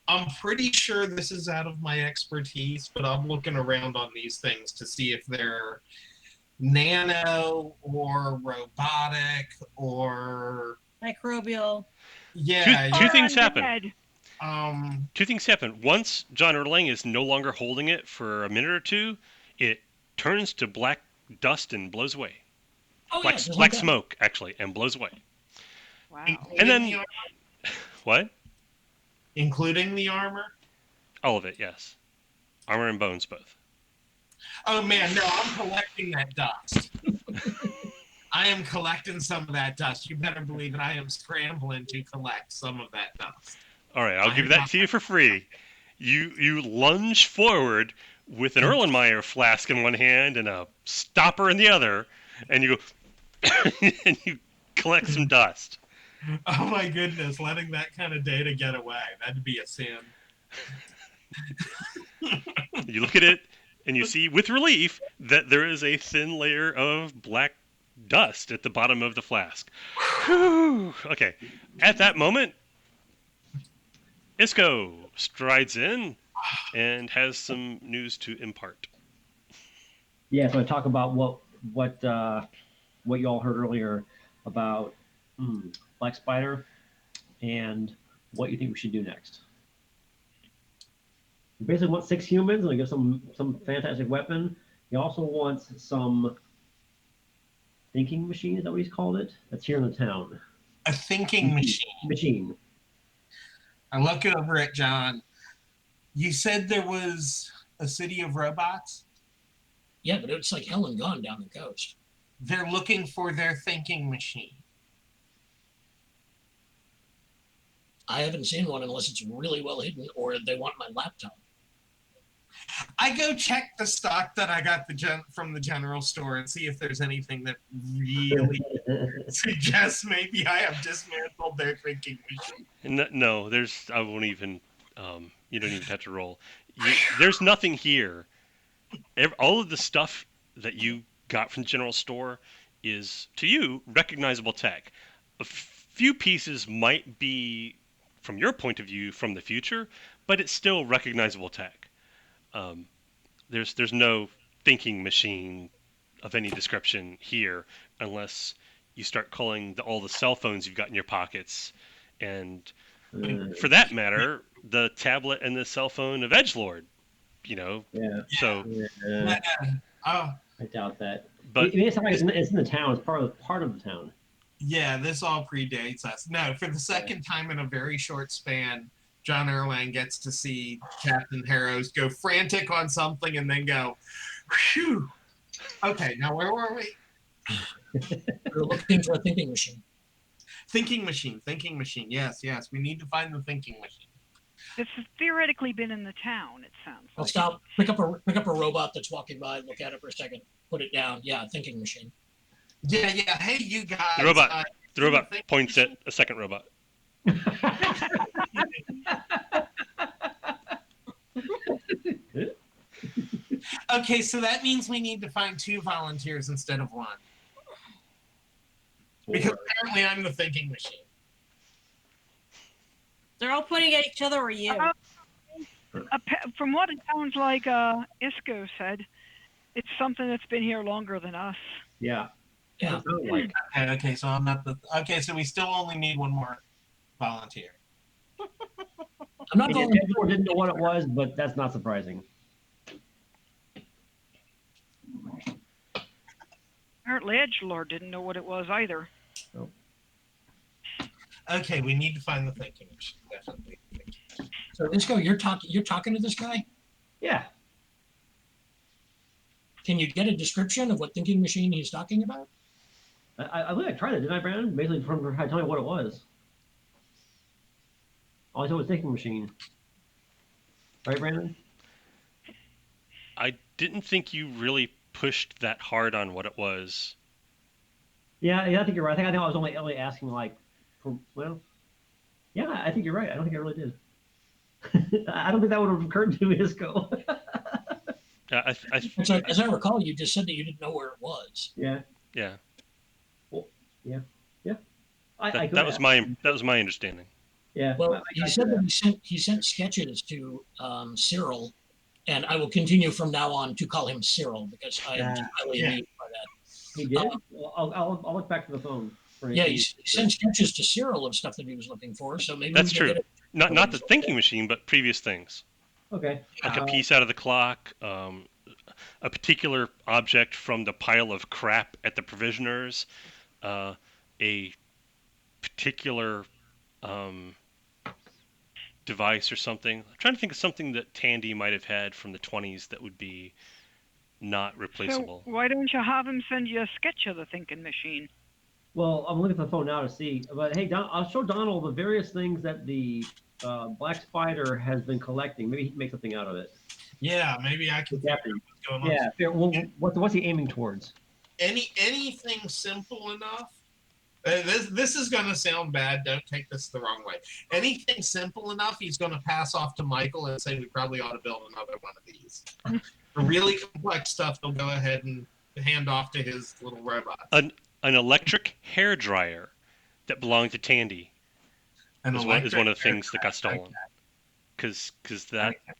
I'm pretty sure this is out of my expertise, but I'm looking around on these things to see if they're nano or robotic or Microbial. yeah, Two yeah. things happen. Undead. Two things happen. Once John Erlang is no longer holding it for a minute or two, it turns to black dust and blows away. Oh Black, yeah, just black like that. smoke, actually, and blows away. Wow. And then- the, What? including the armor. All of it, yes. Armor and bones, both. Oh man, no, I'm collecting that dust. I am collecting some of that dust. You better believe it. I am scrambling to collect some of that dust. All right, I'll I give am that not- to you for free. You lunge forward with an Erlenmeyer flask in one hand and a stopper in the other, and you go and you collect some dust. Oh my goodness, letting that kind of data get away. That'd be a sin. You look at it and you see with relief that there is a thin layer of black dust at the bottom of the flask. Whew. Okay. At that moment, Isco strides in and has some news to impart. Yeah, so I talk about what you all heard earlier about Black Spider and what you think we should do next. You basically want 6 humans, and I give some fantastic weapon. He also wants some thinking machine. Is that what he's called it? That's here in the town. A thinking machine. Machine. I look over at John. You said there was a city of robots? Yeah, but it's like hell and gone down the coast. They're looking for their thinking machine. I haven't seen one unless it's really well hidden or they want my laptop. I go check the stock that I got from the general store and see if there's anything that really suggests maybe I have dismantled their thinking machine. No, there's. I won't even. You don't even have to roll. There's nothing here. All of the stuff that you got from the general store is, to you, recognizable tech. A few pieces might be, from your point of view, from the future, but it's still recognizable tech. There's no thinking machine of any description here, unless you start calling all the cell phones you've got in your pockets, and for that matter, the tablet and the cell phone of Edgelord. Yeah. So, Yeah. Oh, I doubt that. but It makes it sound like it's in the town. It's part of the town. yeah, this all predates us. No, for the second time in a very short span, John Erlang gets to see Captain Harrows go frantic on something and then go, phew. Okay, now where were we? They're looking for a thinking machine. Thinking machine. Yes. We need to find the thinking machine. This has theoretically been in the town, it sounds I'll like. stop. Pick up a robot that's walking by. Look at it for a second. Put it down. Yeah, thinking machine. Yeah. Hey, you guys. the robot points at a second robot. Okay, so that means we need to find 2 volunteers instead of 1. Because apparently I'm the thinking machine. They're all pointing at each other or you. From what it sounds like Isco said, it's something that's been here longer than us. Yeah. Yeah. It sounds like. Okay, so I'm not the. Okay, so we still only need 1 more volunteer. I'm not going. Everyone didn't know what it was, but that's not surprising. Apparently Edgelord didn't know what it was either. Okay, we need to find the thinking machine. Definitely. So Isco, you're talking to this guy. Yeah. Can you get a description of what thinking machine he's talking about? I believe I tried it, didn't I, Brandon? Basically, from trying to tell me what it was. All I said was thinking machine. Right, Brandon? I didn't think you really pushed that hard on what it was. Yeah, I think you're right. I think I was only asking yeah, I think you're right. I don't think I really did. I don't think that would have occurred to Isco. As I recall, you just said that you didn't know where it was. Yeah. Yeah. Well, yeah. That was my understanding. Yeah. Well, he said that he sent sketches to Cyril, and I will continue from now on to call him Cyril because I am highly amused by that. He did. Well, I'll look back to the phone. Yeah, he sent sketches to Cyril of stuff that he was looking for. So maybe That's we can true. get it. Not the thinking machine, but previous things. Okay. Like a piece out of the clock, a particular object from the pile of crap at the provisioners, a particular device or something. I'm trying to think of something that Tandy might have had from the 20s that would be not replaceable. So why don't you have him send you a sketch of the thinking machine? Well, I'm looking at the phone now to see. But hey, I'll show Donald the various things that the Black Spider has been collecting. Maybe he can make something out of it. Yeah, maybe I can figure out what's going on. Yeah. Well, what's he aiming towards? Anything simple enough. This is going to sound bad. Don't take this the wrong way. Anything simple enough, he's going to pass off to Michael and say we probably ought to build another one of these. The really complex stuff, he'll go ahead and hand off to his little robot. An electric hair dryer that belonged to Tandy is one of the things that got stolen. Because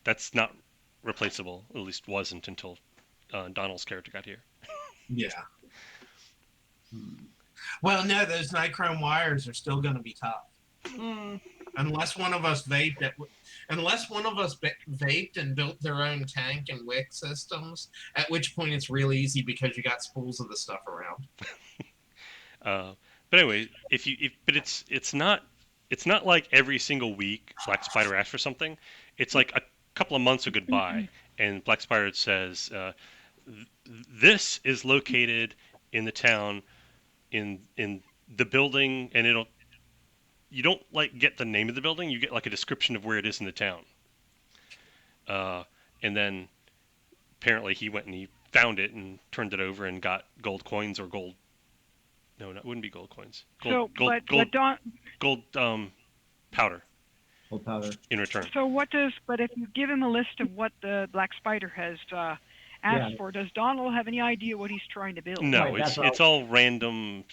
that's not replaceable. At least wasn't until Donald's character got here. Yeah. Well, no, those nichrome wires are still going to be tough. Unless one of us vaped and built their own tank and wick systems, at which point it's real easy because you got spools of the stuff around. But anyway, it's not like every single week Black Spider asks for something. It's like a couple of months will go by, and Black Spider says, "This is located in the town, in the building," and you don't like get the name of the building. You get like a description of where it is in the town. And then apparently he went and he found it and turned it over and got gold coins or gold. No, it wouldn't be gold coins. Gold powder. Gold powder in return. So but if you give him a list of what the Black Spider has asked for, does Donald have any idea what he's trying to build? No, it's all random.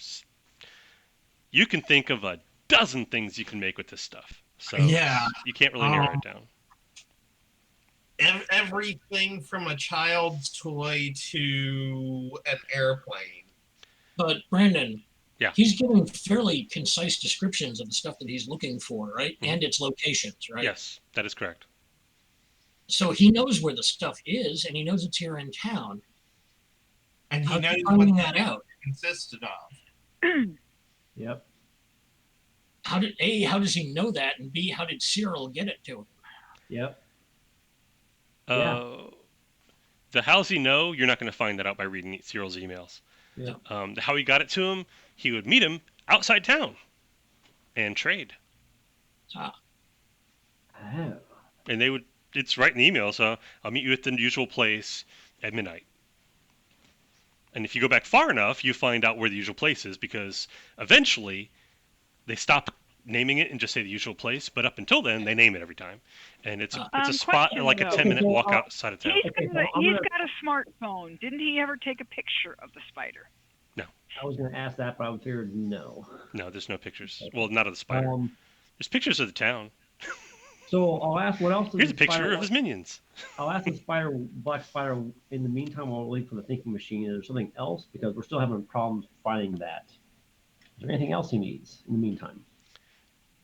You can think of a dozen things you can make with this stuff. So yeah, you can't really narrow it down. Everything from a child's toy to an airplane. But Brandon, yeah, he's giving fairly concise descriptions of the stuff that he's looking for, right? Mm-hmm. And its locations, right? Yes, that is correct. So he knows where the stuff is, and he knows it's here in town. And he knows what that out consisted of. Yep. How does he know that? And B, how did Cyril get it to him? Yep. The how's he know? You're not going to find that out by reading Cyril's emails. Yeah. How he got it to him, he would meet him outside town and trade. Oh. And it's right in the email, so I'll meet you at the usual place at midnight. And if you go back far enough, you find out where the usual place is, because eventually they stop naming it and just say the usual place. But up until then, they name it every time. And it's a spot, like a 10-minute walk outside of town. He's got a smartphone. Didn't he ever take a picture of the spider? No. I was going to ask that, but I figured no. No, there's no pictures. Well, not of the spider. There's pictures of the town. So I'll ask what else. Here's a picture of his minions. I'll ask the Black Spider. In the meantime, while we're waiting for the thinking machine, is there something else? Because we're still having problems finding that. Is there anything else he needs in the meantime?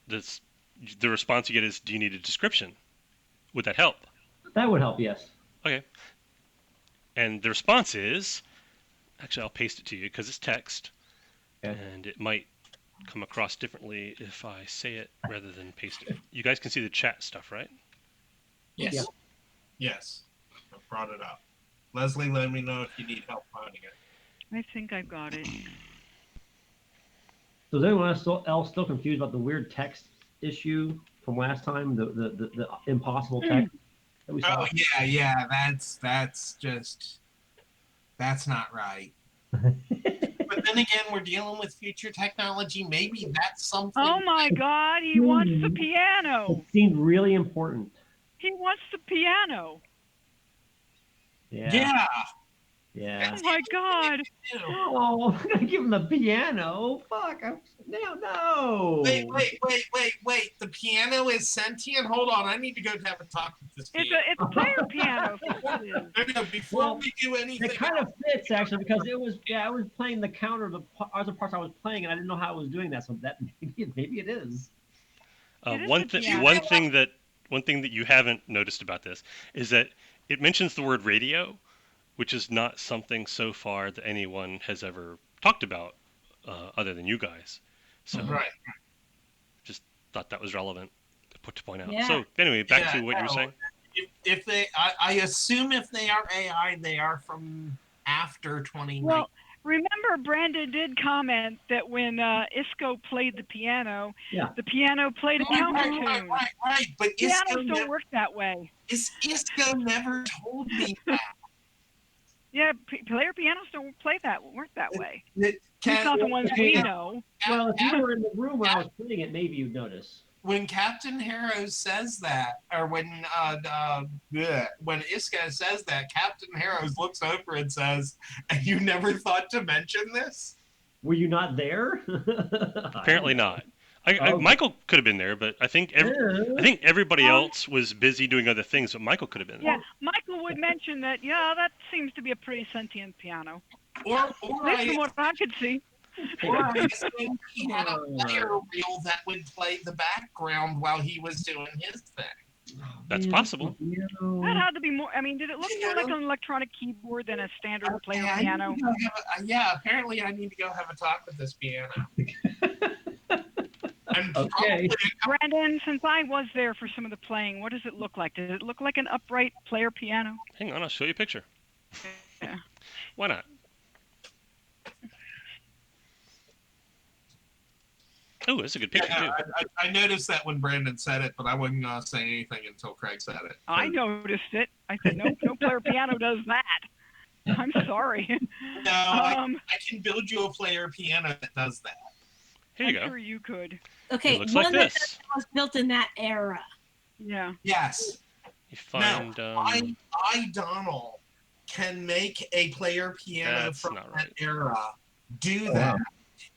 The response you get is, do you need a description? Would that help? That would help, yes. Okay. And the response is, actually, I'll paste it to you because it's text. Okay. And it might come across differently if I say it rather than paste it. You guys can see the chat stuff, right? Yes. Yeah. Yes. I brought it up. Leslie, let me know if you need help finding it. I think I've got it. So is anyone else still confused about the weird text issue from last time? The impossible text that we saw? Oh, yeah. That's not right. But then again, we're dealing with future technology. Maybe that's something. Oh my God, he wants the piano. It seemed really important. He wants the piano. Yeah. Yeah. Oh my God! Oh, I'm gonna give him the piano. Fuck. No. Wait. The piano is sentient? Hold on. I need to go have a talk with this It's piano. a player piano. Of course it is. No, before Well, we do anything It kind of fits actually because I was playing the counter of the other parts I was playing and I didn't know how I was doing that, so that maybe it is. It is One the thing, piano. one thing that you haven't noticed about this is that it mentions the word radio, which is not something so far that anyone has ever talked about, other than you guys. So Right. just thought that was relevant to point out. Yeah. So anyway, back Yeah, to what you were no. saying. If they, I assume if they are AI, they are from after 2019. Well, remember, Brandon did comment that when Isco played the piano, Yeah. the piano played a counter tune. Right. But Pianos don't work that way. Isco never told me that. Yeah, player pianos don't work that way. That At least not the ones we know. Well, if you were in the room when I was playing it, maybe you'd notice. When Captain Harrow says that, or when Isco says that, Captain Harrows looks over and says, "And you never thought to mention this?" Were you not there? Apparently not. Okay. Michael could have been there, but I think everybody else was busy doing other things, but Michael could have been there. Yeah, Michael would mention that. Yeah, that seems to be a pretty sentient piano. Or At least from what I could see. I assume he had a player reel that would play the background while he was doing his thing. That's possible. That had to be more. I mean, did it look more like an electronic keyboard than a standard player I piano? need to go yeah, apparently I need to go have a talk with this piano. And Okay. Brandon, since I was there for some of the playing, what does it look like? Does it look like an upright player piano? Hang on, I'll show you a picture. Yeah. Why not? Oh, that's a good picture too. I noticed that when Brandon said it, but I wasn't going to say anything until Craig said it. I noticed it. I said, no player piano does that. I'm sorry. No, I can build you a player piano that does that. Here you I'm go. sure you could. Okay, It looks one like that this. was built in that era. Yeah. Yes. You find I Donald, can make a player piano That's from not that right. era do Oh, that wow.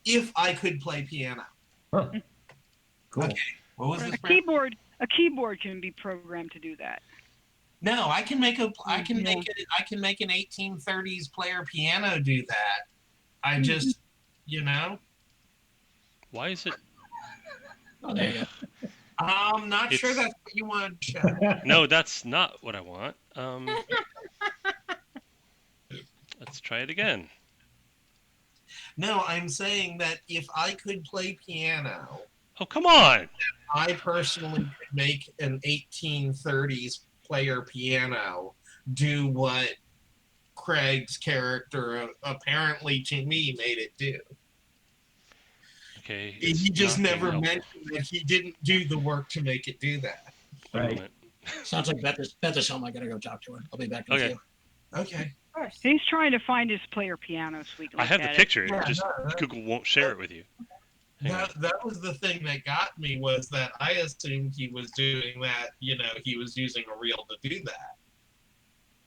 if I could play piano. Huh. Cool. Okay. What was this? A keyboard can be programmed to do that. No, I can make an Yeah. 1830s player piano do that. I just, why is it? Oh, there you go. I'm not sure It's- that's what you want to check. No, that's not what I want. Let's try it again. No, I'm saying that if I could play piano, Oh, come on! I personally could make an 1830s player piano do what Craig's character apparently to me made it do. Okay. He it's just not being never helpful. mentioned that he didn't do the work to make it do that. One Right. moment. Sounds like Beth is home. I gotta go talk to her. I'll be back with Okay. you. Okay. Of course. He's trying to find his player piano so we can I look have the at picture. Yeah, Just no, no. Google won't share it with you. Hang on. That was the thing that got me, was that I assumed he was doing that, he was using a reel to do that.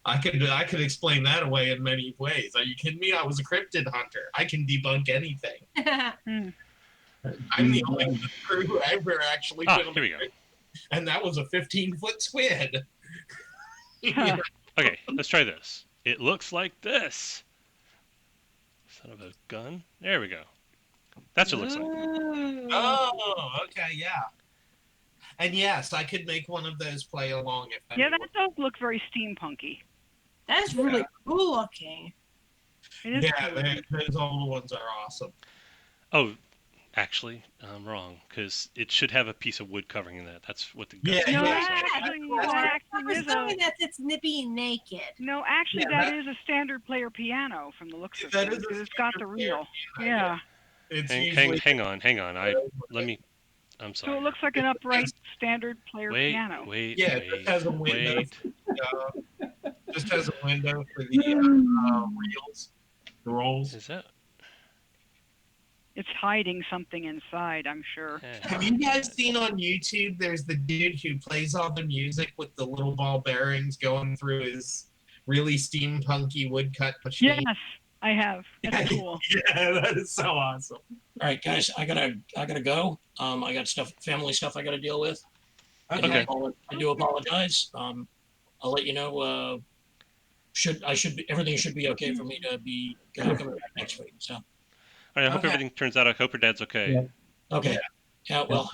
I could explain that away in many ways. Are you kidding me? I was a cryptid hunter. I can debunk anything. Hmm. I'm the only one in the crew who ever actually Ah, put here we go. and that was a 15-foot squid. Huh. Okay, let's try this. It looks like this. Son of a gun. There we go. That's what it looks like. Ooh. Oh, okay, yeah. And yes, I could make one of those play along if Yeah, anyone. that does look very steampunky. That's really cool looking. It is Yeah, cool. those old ones are awesome. Oh, actually, I'm wrong because it should have a piece of wood covering that. That's what the Yeah, guts No, looks yeah. like. that actually was is telling me that it's nippy naked. No, actually, Yeah, that is a standard player piano from the looks of That it. is a Because it's got the standard player reel. piano, Yeah. It's Hang usually on. I'm So sorry. it looks like an upright standard player Wait, piano. wait, Yeah, it just has a window. wait. Just has a window for the reels, the rolls. Is that? It's hiding something inside, I'm sure. Have you guys seen on YouTube? There's the dude who plays all the music with the little ball bearings going through really steampunky woodcut machine. Yes, I have. That's cool. Yeah, that is so awesome. All right, guys, I gotta go. I got family stuff I gotta deal with. Okay. I do apologize. I'll let you know. Everything should be okay for me to be coming back next week. So. All right. I hope everything turns out. I hope your dad's okay. Yeah. Okay. Yeah. Well,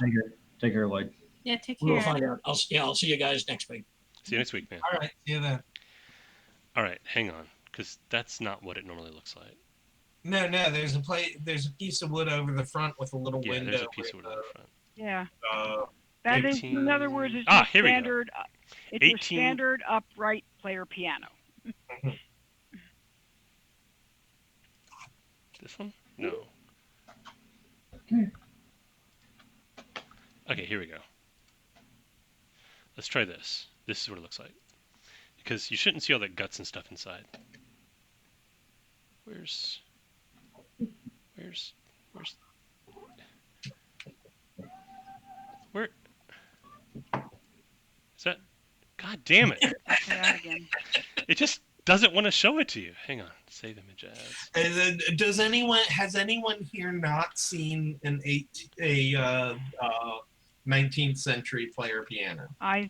Take care, Lloyd. Yeah, take we'll care. find out. I'll see you guys next week. See you next week, man. All right, see you then. All right, hang on, because that's not what it normally looks like. No, there's a piece of wood over the front with a little Yeah, window. there's a piece of wood on the front. Yeah. Uh, That is, 18. in other words, it's Ah, your here we go. standard. It's 18. your standard upright player piano. This one? No. Okay, here we go. Let's try this. This is what it looks like. Because you shouldn't see all that guts and stuff inside. Where's... Where... Is that... God damn it! Try that again. It just doesn't want to show it to you. Hang on. Save image as. And then, has anyone here not seen an 19th century player piano? I've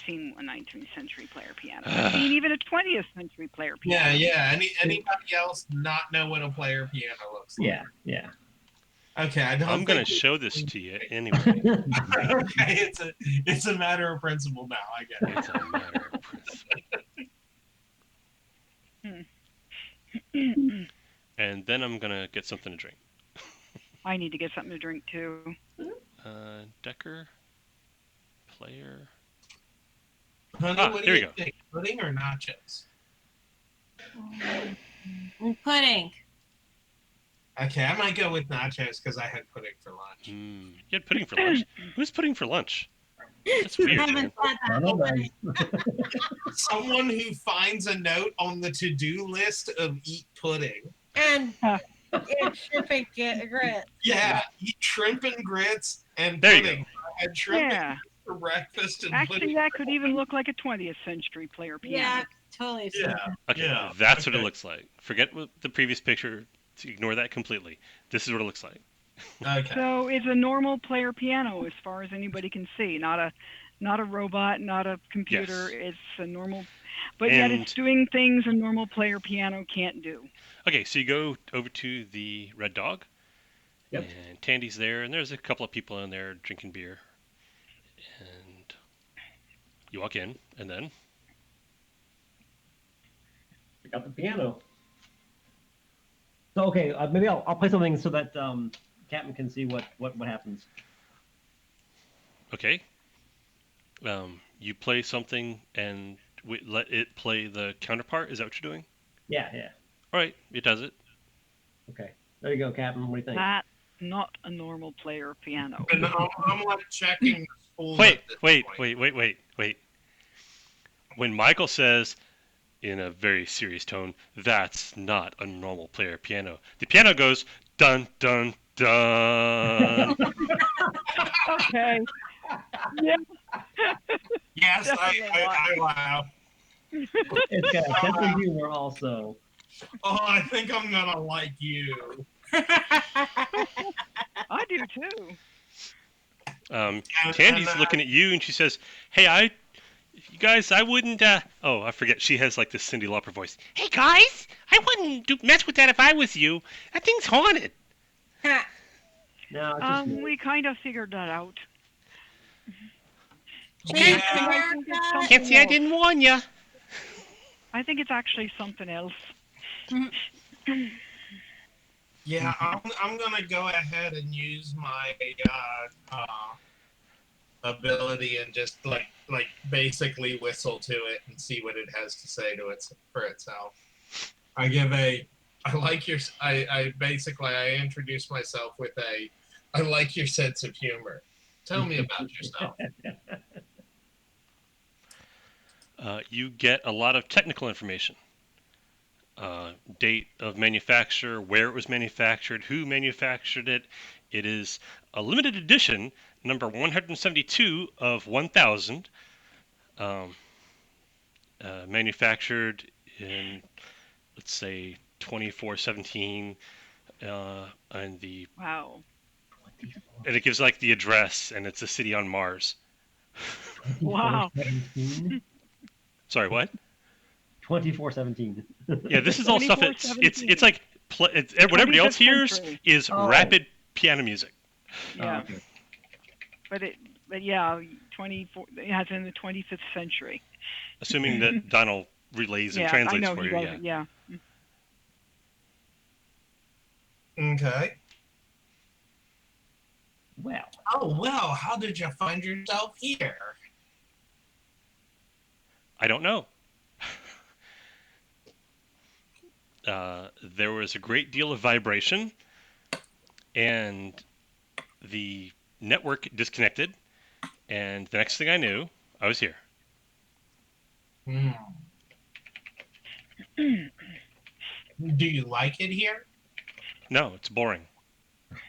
seen a 19th century player piano. I've seen even a 20th century player piano. Yeah. Anybody else not know what a player piano looks like? Yeah. Okay, I'm going to show this to you anyway. Okay, it's a matter of principle now. I get it. It's a matter of principle. And then I'm going to get something to drink. I need to get something to drink too. Decker, player. Honey, what do here we you go. think? Pudding or nachos? Pudding. Okay, I might go with nachos because I had pudding for lunch. You had pudding for lunch? Who's pudding for lunch? That's weird, I man. haven't had that already. Someone who finds a note on the to-do list of eat pudding. And shrimp and grits. Yeah, eat shrimp and grits and There you pudding. I had shrimp Yeah. and grits for breakfast and Actually, pudding. that could even look like a 20th century player piano. Yeah, totally. Yeah. Okay, Yeah, that's what it okay. looks like. Forget what the previous picture. Ignore that completely. This is what it looks like. Okay. So it's a normal player piano as far as anybody can see. Not a robot, not a computer. Yes. It's a normal, but yet And- it's doing things a normal player piano can't do. Okay, so you go over to the Red Dog. Yep. And Tandy's there, and there's a couple of people in there drinking beer. And you walk in, and then... I got the piano. So okay, maybe I'll play something so that Captain can see what happens. Okay. You play something and let it play the counterpart. Is that what you're doing? Yeah. All right, it does it. Okay. There you go, Captain. What do you think? That's not a normal player piano. And I'm like checking the spool. Wait. at this point. When Michael says, in a very serious tone, "That's not a normal player piano," the piano goes dun dun dun. Okay. Yeah. Yes, Definitely I laugh. It's got a sense of humor also. Oh, I think I'm gonna like you. I do too. Tandy's looking at you and she says, "Hey, you guys, I wouldn't." Oh, I forget. She has like this Cyndi Lauper voice. "Hey guys, I wouldn't mess with that if I was you. That thing's haunted." No, it's just We kind of figured that out. Change Yeah. the I think it's something Can't say I else. didn't warn you. I think it's actually something else. Yeah, I'm gonna go ahead and use my ability and just like basically whistle to it and see what it has to say to it for itself. I introduce myself with I like your sense of humor. Tell me about yourself. You get a lot of technical information. Date of manufacture, where it was manufactured, who manufactured it. It is a limited edition, number 172 of 1,000, manufactured in, let's say, 2417, and Wow. and it gives like the address, and it's a city on Mars. Wow. 2417. Sorry, what? 2417. Yeah, this is all stuff. It's like what everybody else 25th hears century. is Oh. rapid piano music. Yeah. Okay. But yeah, 24. It's in the 25th century. Assuming that Donald relays and Yeah, I translates know for he you. does. Yeah. Yeah. Okay. Well, Oh, well, how did you find yourself here? I don't know. There was a great deal of vibration, and the network disconnected, and the next thing I knew, I was here. Hmm. Do you like it here? No, it's boring.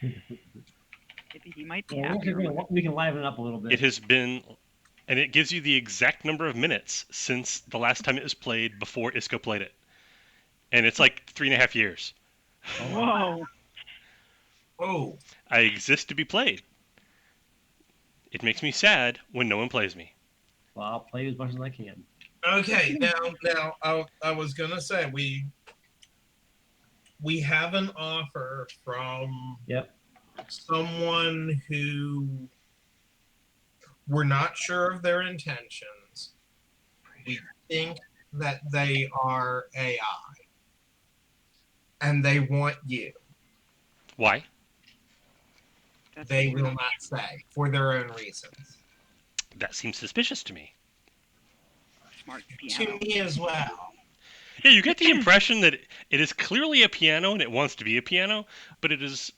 He might be well, happier. we can liven it up a little bit. It has been, and it gives you the exact number of minutes since the last time it was played before ISCO played it. And it's like 3.5 years. Whoa. Oh, I exist to be played. It makes me sad when no one plays me. Well, I'll play as much as I can. okay. Now, I was gonna say we have an offer from Yep. someone who we're not sure of their intentions. We think that they are AI, and they want you. Why? That's They weird. will not say for their own reasons. That seems suspicious to me. Smart To piano. me as well. Yeah, you get the impression that it is clearly a piano and it wants to be a piano, but it is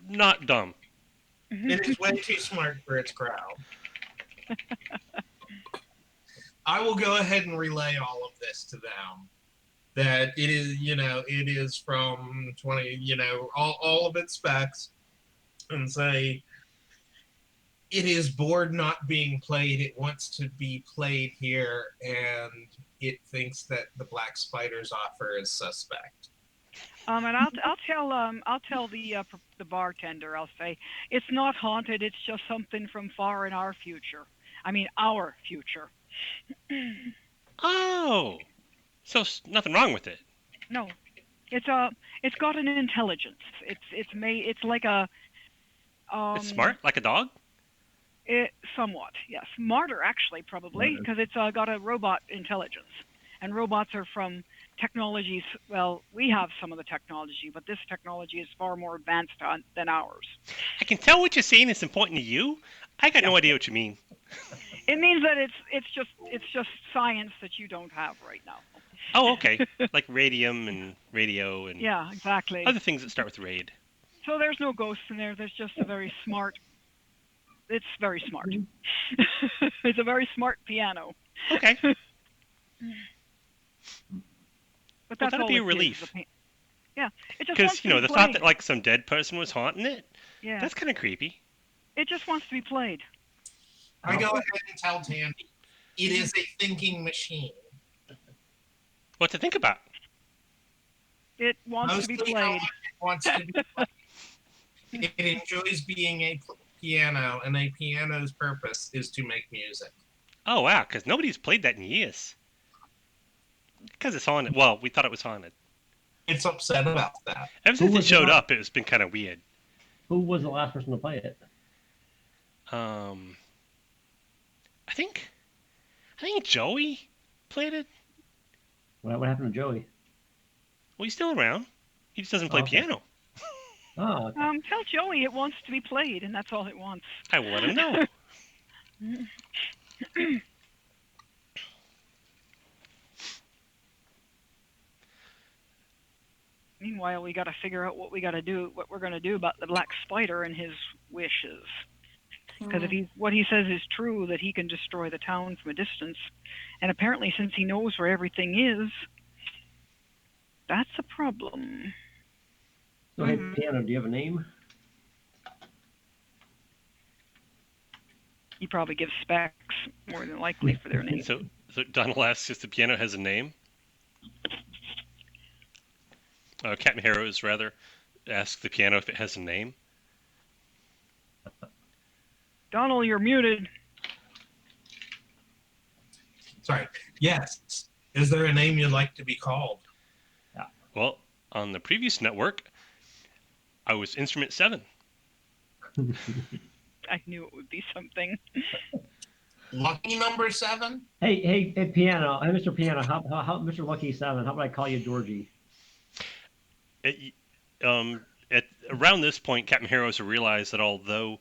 not dumb. It is way too smart for its crowd. I will go ahead and relay all of this to them. That it is, it is from 20, all of its specs, and say it is bored not being played. It wants to be played here, and it thinks that the Black Spider's offer is suspect. And I'll tell the bartender. I'll say it's not haunted. It's just something from far in our future. I mean, our future. Oh, so nothing wrong with it. No, it's got an intelligence. It's like a. It's smart, like a dog. It somewhat, yes, smarter actually probably Smarter. because it's got a robot intelligence, and robots are from technologies. Well, we have some of the technology, but this technology is far more advanced than ours. I can tell what you're saying is important to you. I got no idea what you mean. It means that it's just science that you don't have right now. Oh, okay. Like radium and radio and Yeah, exactly. other things that start with raid. So there's no ghosts in there. There's just a very smart. It's very smart. It's a very smart piano. Okay. But Well, that's that'd all be a it is, relief. Yeah, it just Because, wants to be the played. thought that like some dead person was haunting it, Yeah, that's kind of creepy. it just wants to be played. I go ahead and tell Tandy, it is a thinking machine. What to think about? It wants to be Mostly played. it wants to be played. It enjoys being a piano, and a piano's purpose is to make music. Oh, wow, because nobody's played that in years. Because it's haunted. Well, we thought it was haunted. It's upset about that. Ever since it was showed the- up, it's been kind of weird. Who was the last person to play it? I think Joey played it. What happened to Joey? Well, he's still around. He just doesn't play Okay. piano. Oh, okay. Tell Joey it wants to be played, and that's all it wants. I will let him know. Meanwhile, we got to figure out what we're going to do about the black spider and his wishes. Because if what he says is true, that he can destroy the town from a distance, and apparently since he knows where everything is, that's a problem. So, hey, piano, do you have a name? He probably gives specs more than likely for their name. So Donald asks if the piano has a name. Captain Harrows, rather, ask the piano if it has a name. Donald, you're muted. Sorry. Yes. Is there a name you'd like to be called? Well, on the previous network, I was Instrument 7. I knew it would be something. Lucky number 7? Hey, Piano. Hey, Mr. Piano. How Mr. Lucky 7? How about I call you Georgie? At around this point, Captain Harrows realized that although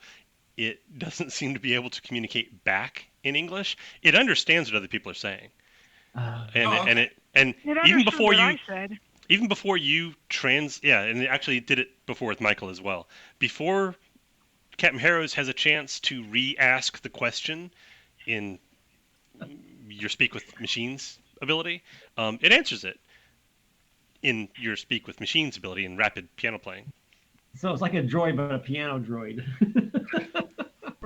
it doesn't seem to be able to communicate back in English, it understands what other people are saying. And okay. even It before what you I said. even before you and it actually did it before with Michael as well. Before Captain Harrows has a chance to re-ask the question in your Speak with Machines ability, it answers it in your Speak with Machines ability in rapid piano playing. So it's like a droid, but a piano droid.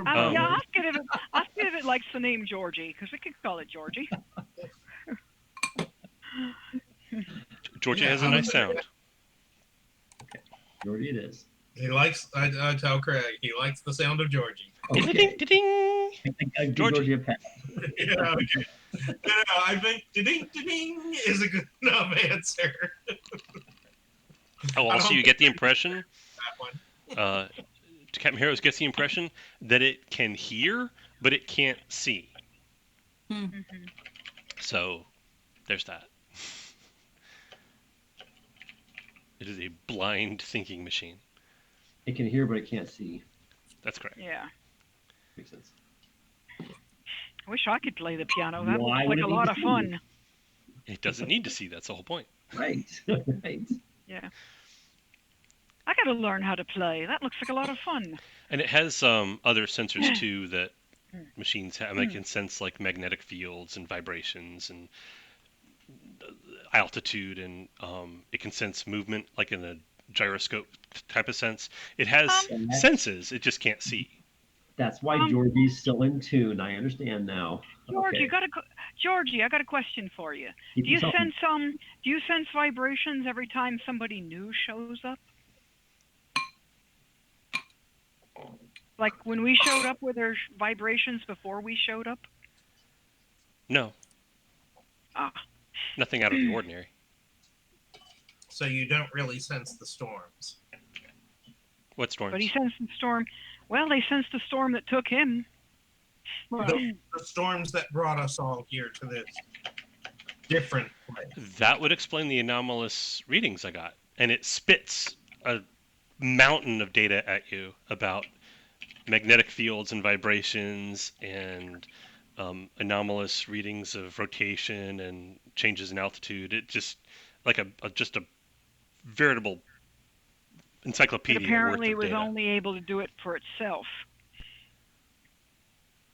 Yeah, ask it if it likes the name Georgie, because we could call it Georgie. Georgia has a nice sound. Georgie it is. He likes, I tell Craig, he likes the sound of Georgie. Okay. Ding. I give Georgie a pat. Yeah, okay. I think ding is a good enough answer. Oh, also you get the impression, That one. Captain Harrows gets the impression that it can hear, but it can't see. Hmm. So, there's that. It is a blind thinking machine. It can hear, but it can't see. That's correct. Yeah. Makes sense. I wish I could play the piano. That Why looks would like it a need lot to of see? fun. It doesn't need to see. That's the whole point. Right. Right. Yeah. I got to learn how to play. That looks like a lot of fun. And it has other sensors too that machines have. They can sense like magnetic fields and vibrations and altitude, and it can sense movement like in a gyroscope type of sense. It has senses. It just can't see. That's why Georgie's still in tune. I understand now. Georgie, Okay. Georgie, I got a question for you. Keep Do you yourself- sense vibrations every time somebody new shows up? Like when we showed up, were there vibrations before we showed up? No, Ah, nothing out of the ordinary. So you don't really sense the storms. What storms? but he sensed the storm. Well, they sensed the storm that took him. The storms that brought us all here to this different place. That would explain the anomalous readings I got. And it spits a mountain of data at you about magnetic fields and vibrations and anomalous readings of rotation and changes in altitude. It just like a veritable encyclopedia. But apparently, it worth was of data. only able to do it for itself.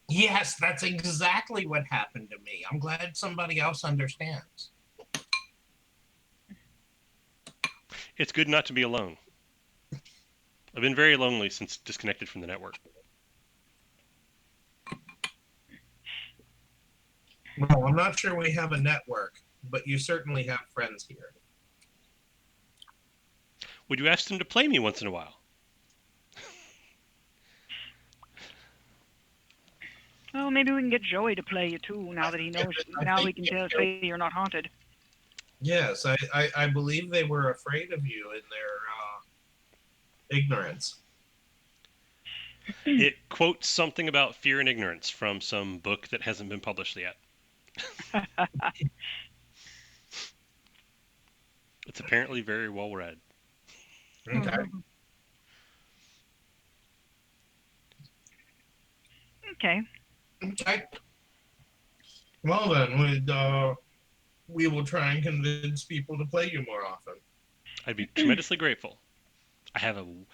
Yes, that's exactly what happened to me. I'm glad somebody else understands. It's good not to be alone. I've been very lonely since disconnected from the network. Well, I'm not sure we have a network, but you certainly have friends here. Would you ask them to play me once in a while? Well, maybe we can get Joey to play you too. Now that he knows, now we can say you're not haunted. Yes, I believe they were afraid of you in their ignorance. It quotes something about fear and ignorance from some book that hasn't been published yet. It's apparently very well read. Okay. Okay. Okay. Well then, we will try and convince people to play you more often. I'd be tremendously grateful. I have an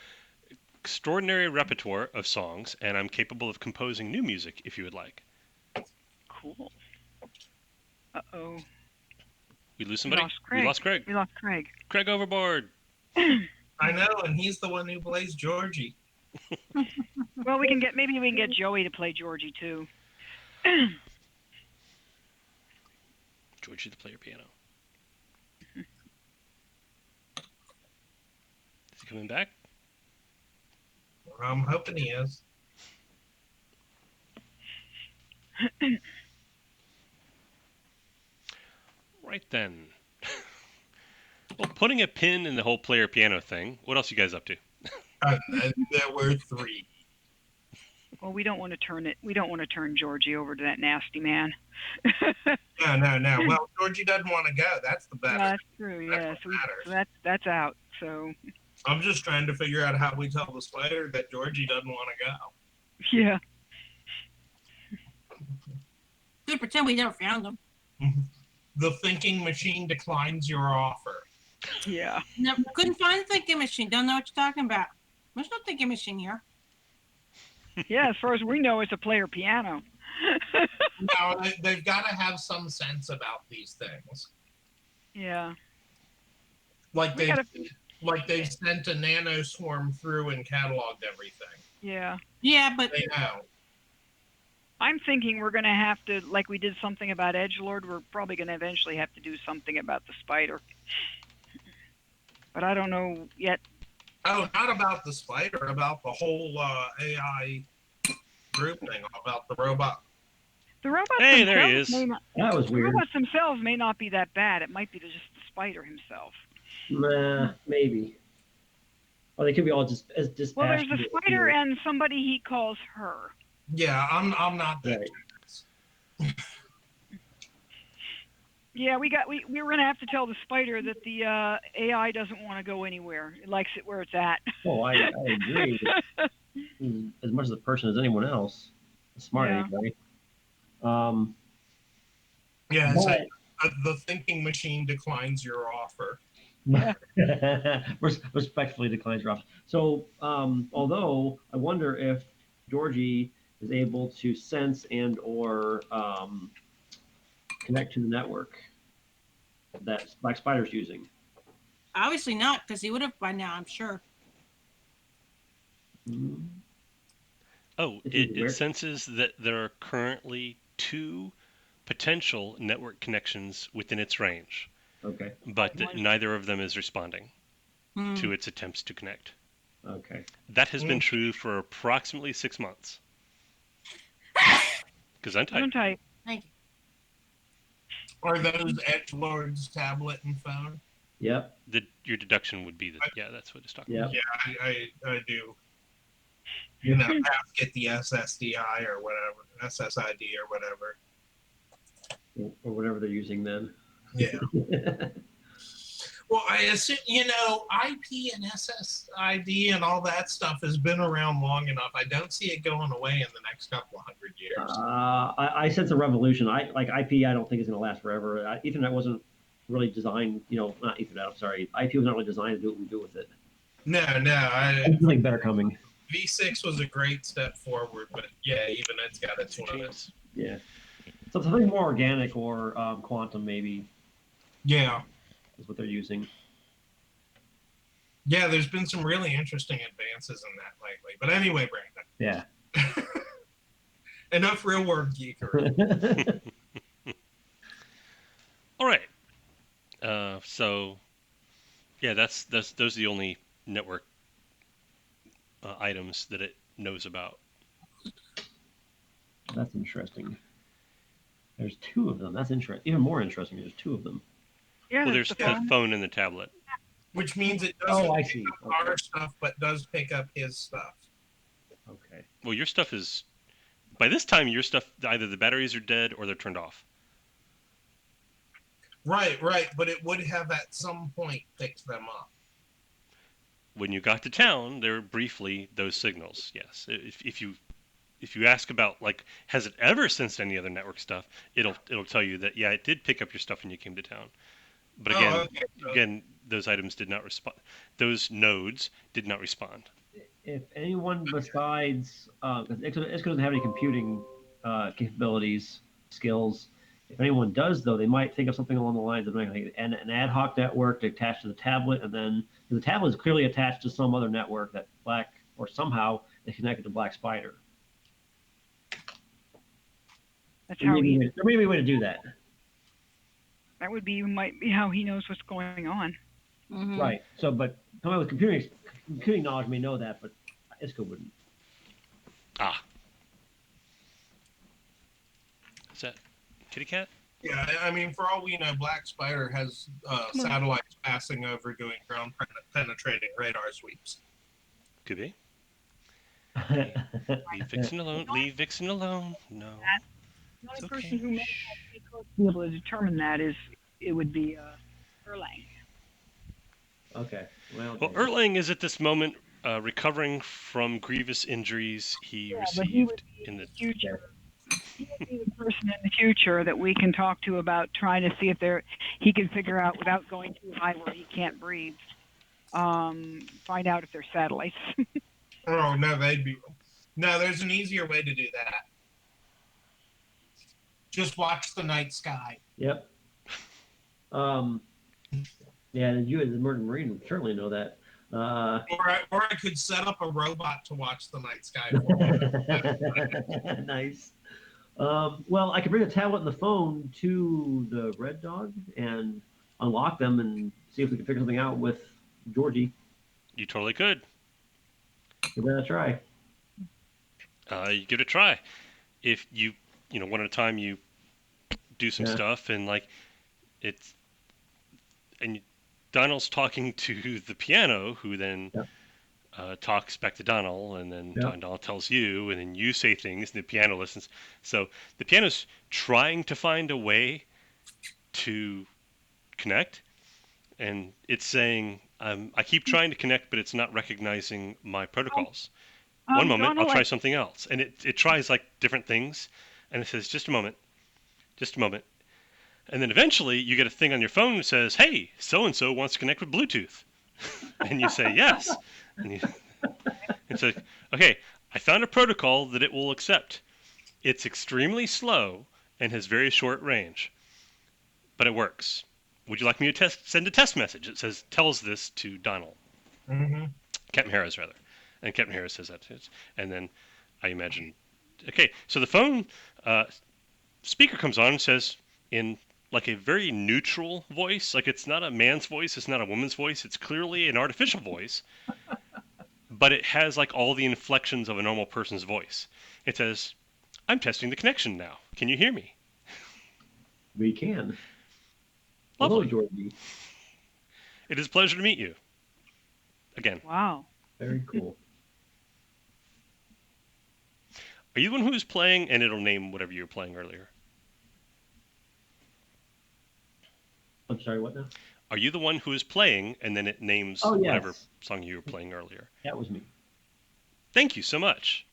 extraordinary repertoire of songs, and I'm capable of composing new music if you would like. Cool. Uh-oh. We lose somebody? We lost Craig. We lost Craig. Craig overboard. I know, and he's the one who plays Georgie. Well, maybe we can get Joey to play Georgie too. Georgie the player piano. coming back? I'm hoping he is. Right then. Well, putting a pin in the whole player piano thing, what else you guys up to? There were 3. Well, we don't want to turn it. We don't want to turn Georgie over to that nasty man. No. Well, Georgie doesn't want to go. That's the better. That's true. That's Yeah. what So, matters. that's out. So I'm just trying to figure out how we tell the spider that Georgie doesn't want to go. yeah. Good, pretend we never found them. The thinking machine declines your offer. Yeah. Never, couldn't find the thinking machine. Don't know what you're talking about. There's no thinking machine here. Yeah. As far as we know, it's a player piano. Now, they've got to have some sense about these things. Yeah. Like We they've sent a nanoswarm through and cataloged everything. Yeah. Yeah, but They know. I'm thinking we're going to have to, like we did something about Edgelord, we're probably going to eventually have to do something about the spider. But I don't know yet. Oh, not about the spider, about the whole AI group thing, about the robot. The robots Hey, there he themselves is. may not. That was The weird. robots themselves may not be that bad. It might be just the spider himself. Nah, maybe. Or they could be all just as Well, there's dispassionate. the spider and somebody he calls her. Yeah, I'm not that. Right. Yeah, we were going to have to tell the spider that the AI doesn't want to go anywhere. It likes it where it's at. Oh, I agree. As much as a person as anyone else. Smart Yeah. anyway. Yeah, so But the thinking machine declines your offer. respectfully declines your offer. So, although I wonder if Georgie is able to sense and or connect to the network that Black Spider's using. obviously not, because he would have by now, I'm sure. Hmm. Oh, Is he aware? it senses that there are currently 2 potential network connections within its range, Okay. but that neither of them is responding Hmm. to its attempts to connect. Okay. That has been true for approximately 6 months. Gesundheit. Gesundheit. Thank you. Are those Edgelord's tablet and phone? Yep. Your deduction would be that, yeah, that's what it's talking Yep. about. Yeah, I do. You know, get the SSDI or whatever, SSID or whatever. Or whatever they're using then. Yeah. Well, I assume, IP and SSID and all that stuff has been around long enough. I don't see it going away in the next couple of 100 years. I sense a revolution. I like IP. I don't think it's going to last forever. Ethernet wasn't really designed. Not Ethernet. I'm sorry. IP was not really designed to do what we do with it. No. Something better coming. V6 was a great step forward, but yeah, even it's got its Changes. limits. Yeah. So something more organic or quantum maybe Yeah. is what they're using. Yeah, there's been some really interesting advances in that lately. But anyway, Brandon. Yeah. Enough real world geekery. All right. So, yeah, those are the only network items that it knows about. That's interesting. There's 2 of them. That's interesting. Even more interesting. There's 2 of them. Yeah, Well, that's there's the the phone. phone and the tablet. Which means it doesn't Oh, I pick see. up our stuff, but does pick up his stuff. Okay. Well, your stuff is, by this time, your stuff, either the batteries are dead or they're turned off. Right. But it would have at some point picked them up. When you got to town, there were briefly those signals. Yes, if you ask about, like, has it ever sensed any other network stuff, it'll tell you that, yeah, it did pick up your stuff when you came to town. But again, those items did not respond. Those nodes did not respond. If anyone besides, X doesn't have any computing capabilities, skills. If anyone does, though, they might think of something along the lines of like an ad hoc network to attach to the tablet, and then the tablet is clearly attached to some other network that or somehow is connected to Black Spider. That's There how may be a way to do that. that might be how he knows what's going on. Mhm. Right. So, but someone with computing knowledge may know that, but Isco wouldn't. Ah, is that kitty cat? Yeah, I mean, for all we know, Black Spider has Come on. satellites passing over doing ground penetrating radar sweeps. Could be. Leave Vixen alone. Leave Vixen alone. No. The only It's person okay. who may have any close to be able to determine that would be Erlang. Okay. Well, Well, dang. Erlang is at this moment recovering from grievous injuries he Yeah, but he would received be in in the. the future. He would be the person in the future that we can talk to about trying to see if he can figure out without going too high where he can't breathe. Find out if they're satellites. Oh no, they'd be. No, there's an easier way to do that. Just watch the night sky. Yep. Yeah, you as a murdered marine would certainly know that. Or I could set up a robot to watch the night sky for me. Nice. Well, I could bring the tablet and the phone to the Red Dog and unlock them and see if we can figure something out with Georgie. You totally could. Give that a try. You give it a try. If you, one at a time, you do some Yeah. stuff and Donald's talking to the piano, who then Yep. talks back to Donald, and then Yep. Donald tells you, and then you say things, and the piano listens. So the piano's trying to find a way to connect, and it's saying, I keep trying to connect, but it's not recognizing my protocols. One moment, Donald, I'll try something else. And it tries like different things, and it says, just a moment. And then eventually you get a thing on your phone that says, hey, so-and-so wants to connect with Bluetooth. And you say, yes. And it's like, okay, I found a protocol that it will accept. It's extremely slow and has very short range, but it works. Would you like me to send a test message? It says, tells this to Donald. Mm-hmm. Captain Harris, rather. And Captain Harris says that. And then I imagine, okay, so the phone speaker comes on and says in like a very neutral voice, like it's not a man's voice, it's not a woman's voice, it's clearly an artificial voice, but it has like all the inflections of a normal person's voice. It says, I'm testing the connection now. Can you hear me? We can. Lovely. Hello, Georgie. It is a pleasure to meet you. Again. wow. Very cool. Are you the one who is playing, and it'll name whatever you were playing earlier? I'm sorry, what now? Are you the one who is playing, and then it names Oh, yes. whatever song you were playing earlier? That was me. Thank you so much.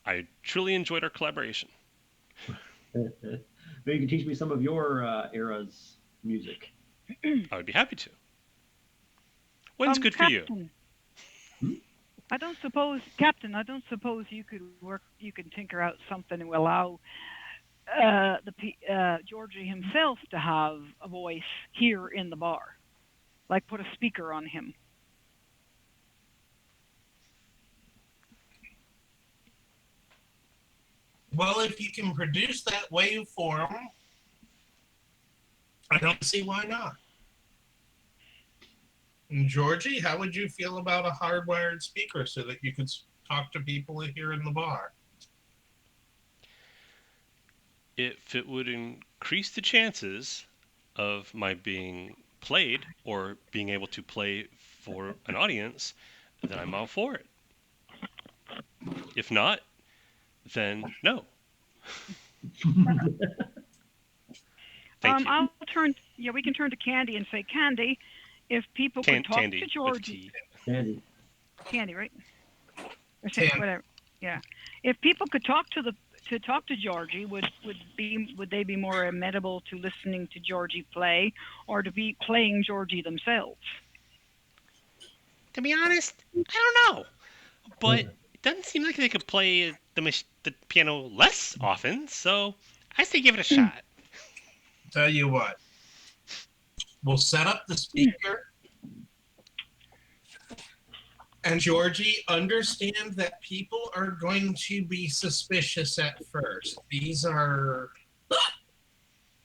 I truly enjoyed our collaboration. Maybe you can teach me some of your era's music. I would be happy to. When's good for you? Captain, Hmm? Captain, I don't suppose you can tinker out something to allow Georgie himself to have a voice here in the bar, like put a speaker on him. Well, if you can produce that waveform, I don't see why not. And Georgie, how would you feel about a hardwired speaker so that you could talk to people here in the bar? If it would increase the chances of my being played or being able to play for an audience, then I'm all for it. If not, then no. Thank you. We can turn to Candy and say, Candy, if people could talk Tandy to with Georgie. T. Candy. Candy, right? Or say, Candy. whatever. Yeah. If people could talk to Georgie, would they be more amenable to listening to Georgie play, or to be playing Georgie themselves? To be honest, I don't know. But it doesn't seem like they could play the piano less often, so I say give it a shot. Tell you what, we'll set up the speaker. And Georgie, understand that people are going to be suspicious at first. These are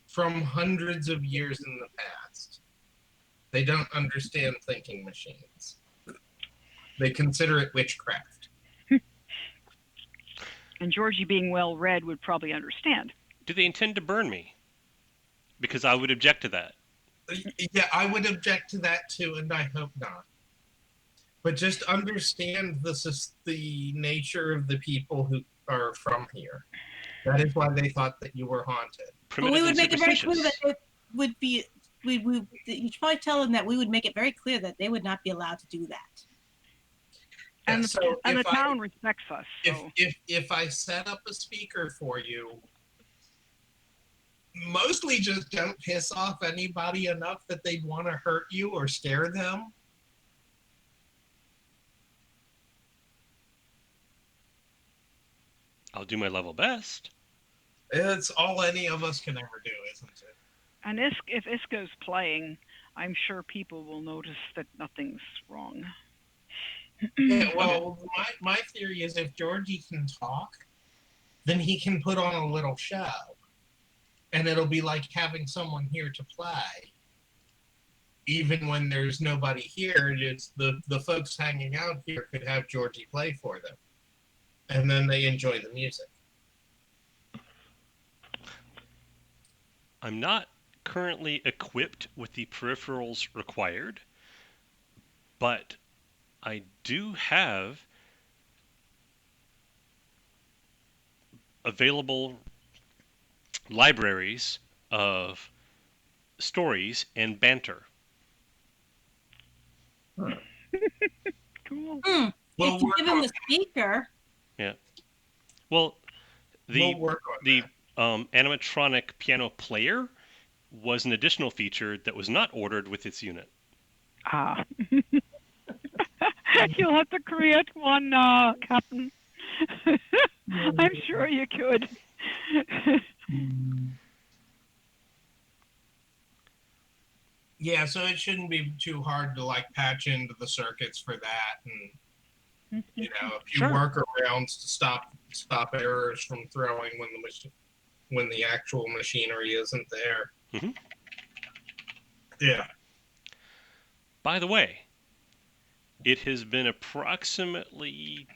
from hundreds of years in the past. They don't understand thinking machines. They consider it witchcraft. And Georgie, being well read, would probably understand. Do they intend to burn me? Because I would object to that. Yeah, I would object to that too, and I hope not. But just understand the nature of the people who are from here. That is why they thought that you were haunted. But Primitive we would and make it very clear that superstitious. it would be. You should probably tell them that we would make it very clear that they would not be allowed to do that. And, So and the if town respects us. If, So. if I set up a speaker for you, mostly just don't piss off anybody enough that they'd want to hurt you or scare them. I'll do my level best. It's all any of us can ever do, isn't it? And if Isko's playing, I'm sure people will notice that nothing's wrong. Yeah, well, my theory is if Georgie can talk, then he can put on a little show. And it'll be like having someone here to play. Even when there's nobody here, it's the folks hanging out here could have Georgie play for them. And then they enjoy the music. I'm not currently equipped with the peripherals required, but I do have available libraries of stories and banter. Cool. Well, If you give him the speaker, Well, we'll work on the that. animatronic piano player was an additional feature that was not ordered with its unit. Ah. You'll have to create one, Captain. I'm sure you could. Yeah, so it shouldn't be too hard to like patch into the circuits for that, and you know, a few Sure. workarounds to stop errors from throwing when the actual machinery isn't there. Mhm. Yeah. By the way, it has been approximately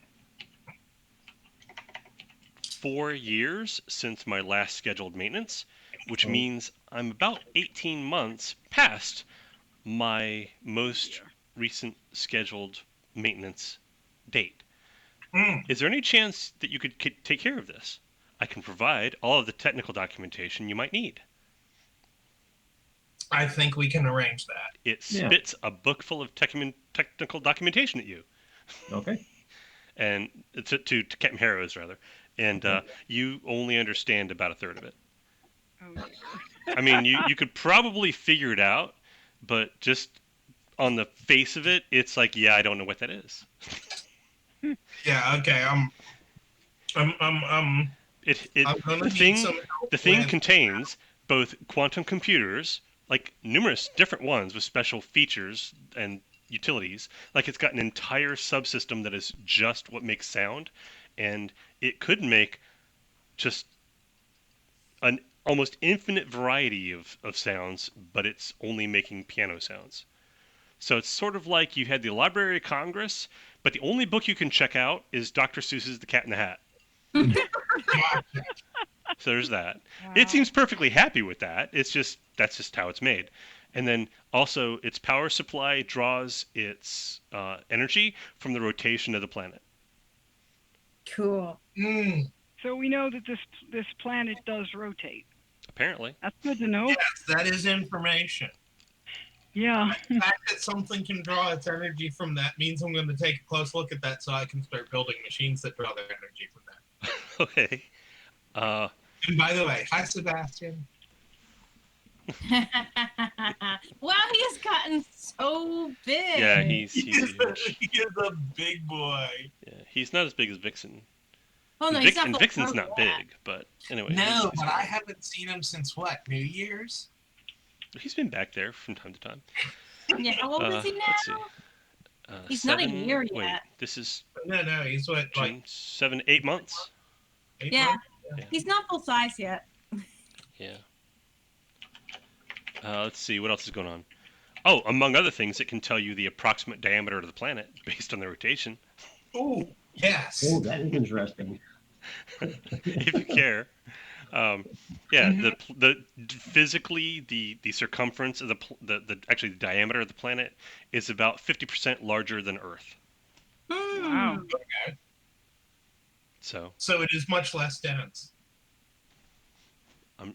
4 years since my last scheduled maintenance, which means I'm about 18 months past my most recent scheduled maintenance date. Is there any chance that you could take care of this? I can provide all of the technical documentation you might need. I think we can arrange that. It Yeah. spits a book full of technical documentation at you, Okay. and to Captain Harrows rather, and you only understand about a third of it. Oh, dear. I mean, you could probably figure it out, but just on the face of it, it's like, yeah, I don't know what that is. Yeah. Okay. I'm gonna gonna need some help The thing with- contains both quantum computers, like numerous different ones with special features and utilities. Like it's got an entire subsystem that is just what makes sound, and it could make just an almost infinite variety of sounds, but it's only making piano sounds. So it's sort of like you had the Library of Congress, but the only book you can check out is Dr. Seuss's The Cat in the Hat. So there's that. Wow. It seems perfectly happy with that. That's just how it's made. And then also its power supply draws its energy from the rotation of the planet. cool. So we know that this planet does rotate. Apparently. That's good to know. Yes, that is information. Yeah. The fact that something can draw its energy from that means I'm going to take a close look at that so I can start building machines that draw their energy from that. Okay. And by the way, hi Sebastian. Wow, he has gotten so big. Yeah, he's He huge. is a big boy. Yeah, he's not as big as Vixen. Oh no, And he's not. and full- Vixen's oh, not yeah. big, but anyway. No, he's but I haven't seen him since what, New Year's? he's been back there from time to time. Yeah, how old is he now? Let's see. He's not a 7 year Wait, yet. this is No, he's what, like June, 7, 8 months. 8 Yeah. months? He's not full size yet. Yeah. Let's see what else is going on. Oh, among other things, it can tell you the approximate diameter of the planet based on the rotation, Oh, yes. Oh, that is interesting. if you care. Yeah, the physically the circumference of the actually the diameter of the planet is about 50% larger than Earth. Wow. Okay. So So it is much less dense.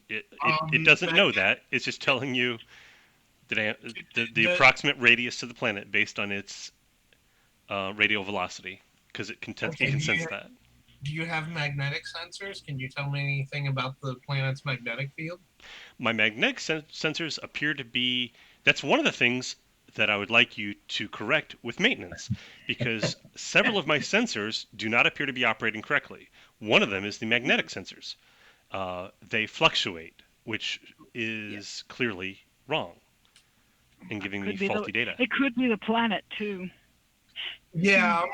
it doesn't know that. It's just telling you the approximate radius to the planet based on its radial velocity, because it Okay, can sense that. Do you have magnetic sensors? Can you tell me anything about the planet's magnetic field? My magnetic sensors appear to be. That's one of the things that I would like you to correct with maintenance, because several of my sensors do not appear to be operating correctly. One of them is the magnetic sensors. They fluctuate, which is clearly wrong and giving me faulty data. It could be the planet too. Yeah,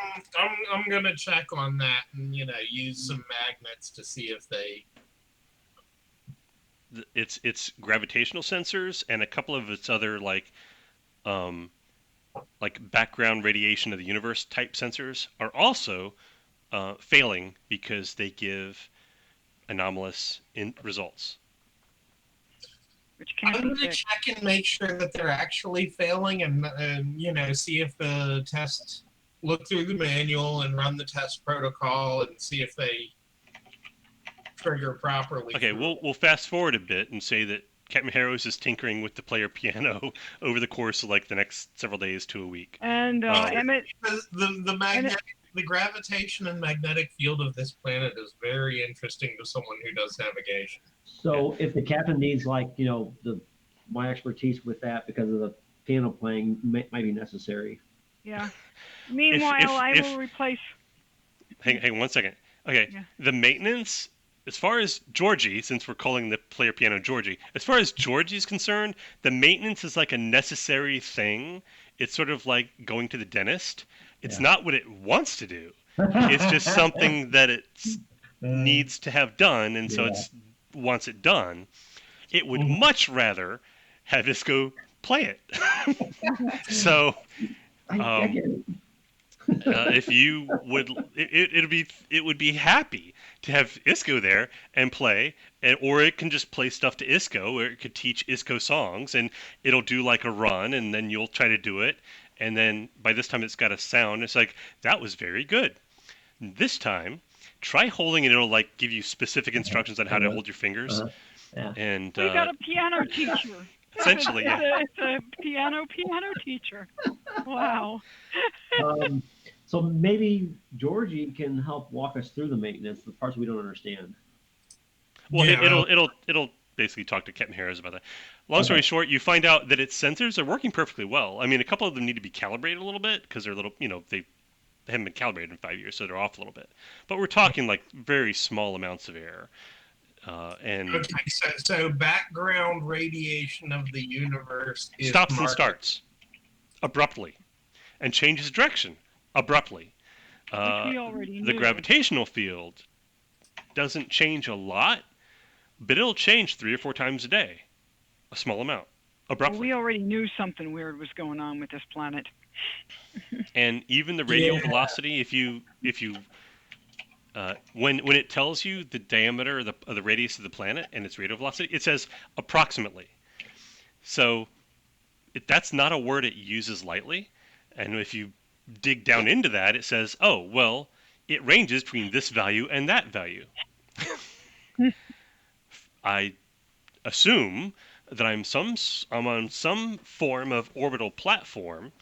I'm gonna check on that and use some magnets to see if they. It's gravitational sensors and a couple of its other like background radiation of the universe type sensors are also failing because they give anomalous results. Which can't I'm be gonna fixed. check and make sure that they're actually failing, and see if the test. Look through the manual and run the test protocol and see if they trigger properly. Okay, we'll fast forward a bit and say that Captain Harrows is tinkering with the player piano over the course of like the next several days to a week. And Emmett, The gravitation and magnetic field of this planet is very interesting to someone who does navigation. So if the captain needs my expertise with that because of the piano playing might be necessary. yeah. Meanwhile, I will replace. Hang on 1 second. Okay, Yeah. the maintenance, as far as Georgie, since we're calling the player piano Georgie, as far as Georgie's concerned, the maintenance is like a necessary thing. It's sort of like going to the dentist. It's not what it wants to do. It's just something that it needs to have done, and so it wants it done. It would much rather have Isco play it. So, I get it. if you would, it would be happy to have Isco there and play, or it can just play stuff to Isco, or it could teach Isco songs, and it'll do like a run, and then you'll try to do it, and then by this time it's got a sound. It's like, that was very good. This time, try holding it. It'll like give you specific instructions on how to hold your fingers, Yeah. and We got a piano teacher. essentially, yeah. It's a piano teacher. Wow. So maybe Georgie can help walk us through the maintenance, the parts we don't understand. Well, Yeah. it'll basically talk to Captain Harris about that. Long story short, you find out that its sensors are working perfectly well. I mean, a couple of them need to be calibrated a little bit because they're a little, they haven't been calibrated in 5 years, so they're off a little bit. But we're talking like very small amounts of error. And Okay, so background radiation of the universe is stops and starts abruptly, and changes direction abruptly. Which we already The knew. gravitational field doesn't change a lot, but it'll change 3 or 4 times a day, a small amount, abruptly. We already knew something weird was going on with this planet. And even the radial velocity, if you when it tells you the diameter of the radius of the planet and its radial velocity, it says approximately. So that's not a word it uses lightly. And if you dig down into that, it says, oh, well, it ranges between this value and that value. I assume that I'm on some form of orbital platform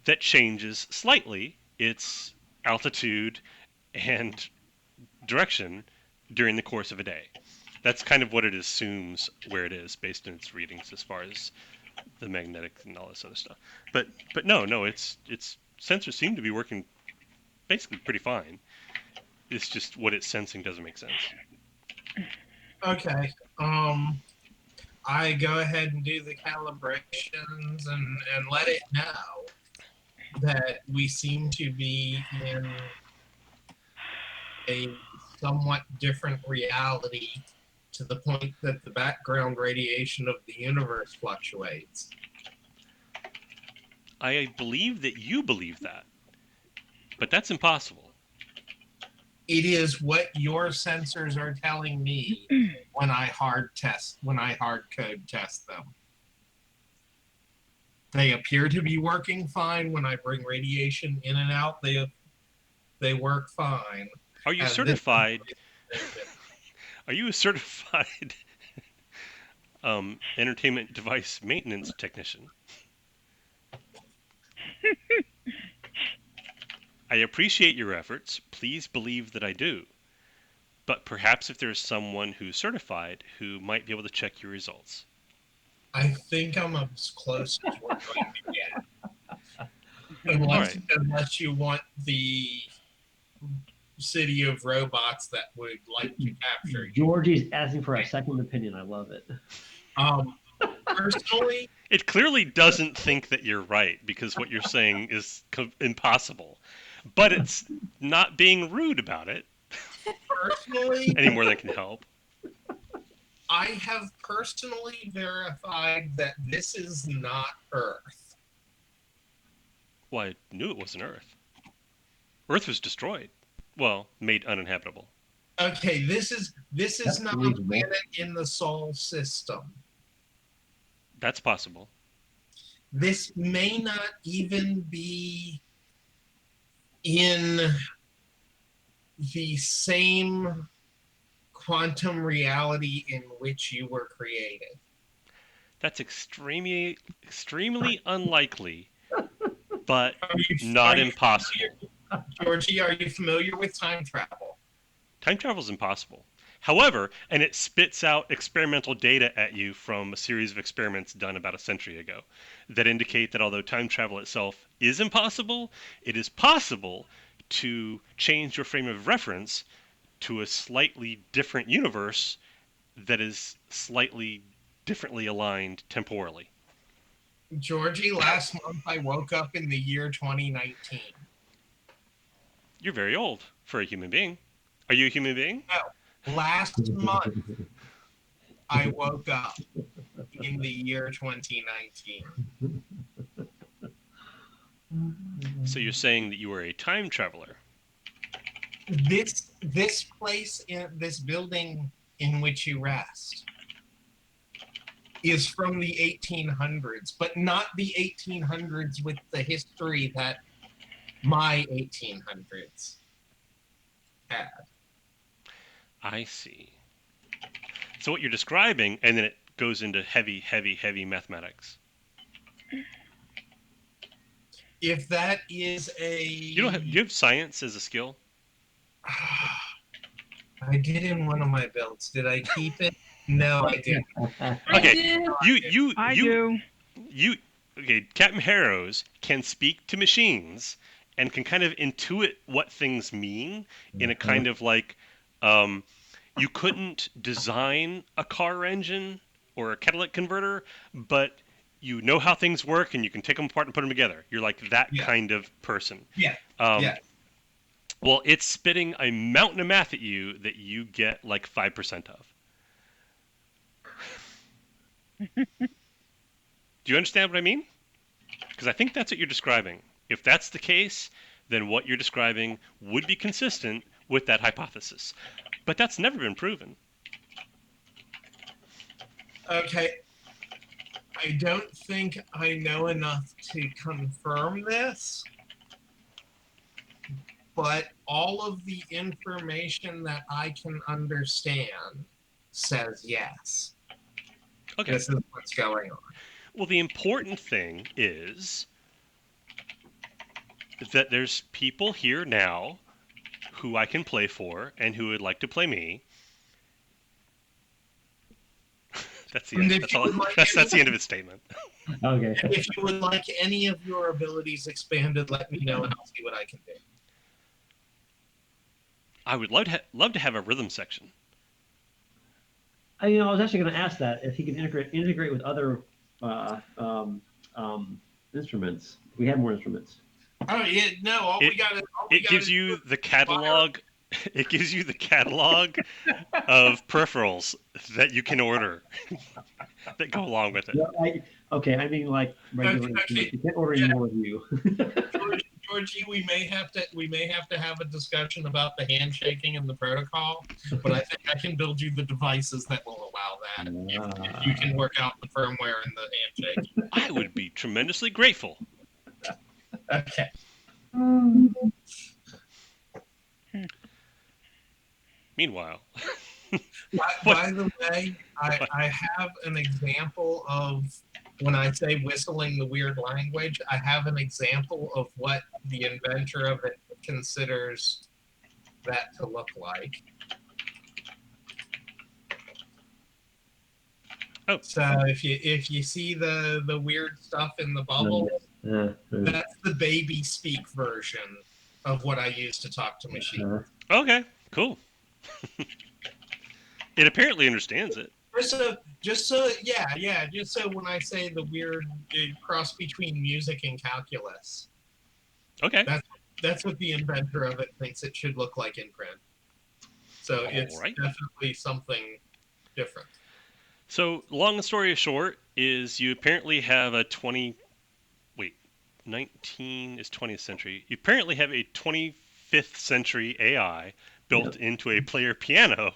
that changes slightly its altitude and direction during the course of a day. That's kind of what it assumes where it is based on its readings as far as the magnetic and all this other stuff. But no, its sensors seem to be working basically pretty fine. It's just what it's sensing doesn't make sense. Okay. I go ahead and do the calibrations and let it know that we seem to be in a somewhat different reality to the point that the background radiation of the universe fluctuates. I believe that you believe that, but that's impossible. It is what your sensors are telling me when I hard code test them. They appear to be working fine when I bring radiation in and out. They work fine. Are you And certified? Are you a certified entertainment device maintenance technician? I appreciate your efforts. Please believe that I do. But perhaps if there's someone who's certified who might be able to check your results. I think I'm as close as we're going to get. Unless you want the city of robots that would like to capture you. Georgie's asking for a second opinion. I love it. Personally, it clearly doesn't think that you're right because what you're saying is impossible. But it's not being rude about it. Personally, any more than can help. I have personally verified that this is not Earth. Well, I knew it wasn't Earth. Earth was destroyed. Well, made uninhabitable. Okay, this is That's not a reasonable. planet in the Sol system. That's possible. This may not even be in the same quantum reality in which you were created. That's extremely unlikely, but Are not you impossible. Georgie, are you familiar with time travel? Time travel is impossible. However, and it spits out experimental data at you from a series of experiments done about a century ago that indicate that although time travel itself is impossible, it is possible to change your frame of reference to a slightly different universe that is slightly differently aligned temporally. Georgie, last month I woke up in the year 2019. You're very old for a human being. Are you a human being? No, last month I woke up in the year 2019. So you're saying that you are a time traveler. This place, in this building in which you rest, is from the 1800s, but not the 1800s with the history that my 1800s had. I see. So what you're describing, and then it goes into heavy mathematics. If that is a... Do you have science as a skill? I did in one of my builds. Did I keep it? No, I didn't. Okay, I do. Okay, Captain Harrows can speak to machines and can kind of intuit what things mean in a kind of like, you couldn't design a car engine or a catalytic converter, but you know how things work and you can take them apart and put them together. You're like that kind of person. Yeah. Well, it's spitting a mountain of math at you that you get like 5% of. Do you understand what I mean? Because I think that's what you're describing. If that's the case, then what you're describing would be consistent with that hypothesis. But that's never been proven. Okay. I don't think I know enough to confirm this, but all of the information that I can understand says yes. Okay. This is what's going on. Well, the important thing is that there's people here now who I can play for and who would like to play me. That's the end. That's the end of his statement. Okay. If you would like any of your abilities expanded, let me know and I'll see what I can do. I would love to have a rhythm section. I was actually going to ask that if he can integrate with other instruments. We have more instruments. Oh yeah, no. It gives you the catalog. It gives you the catalog of peripherals that you can order that go along with it. Okay, I mean like regular. Okay, You can't order any yeah. more of you. Georgie, we may have to have a discussion about the handshaking and the protocol, but I think I can build you the devices that will allow that. If you can work out the firmware and the handshake. I would be tremendously grateful. Okay. Meanwhile, By the way, I have an example of when I say whistling the weird language, I have an example of what the inventor of it considers that to look like. Oh. So if you see the weird stuff in the bubble, that's the baby speak version of what I use to talk to machines. okay, cool. It apparently understands it. Just so when I say the weird cross between music and calculus. Okay. That's what the inventor of it thinks it should look like in print. So it's definitely something different. So long story short is you apparently have a 19 is 20th century. You apparently have a 25th century AI built into a player piano.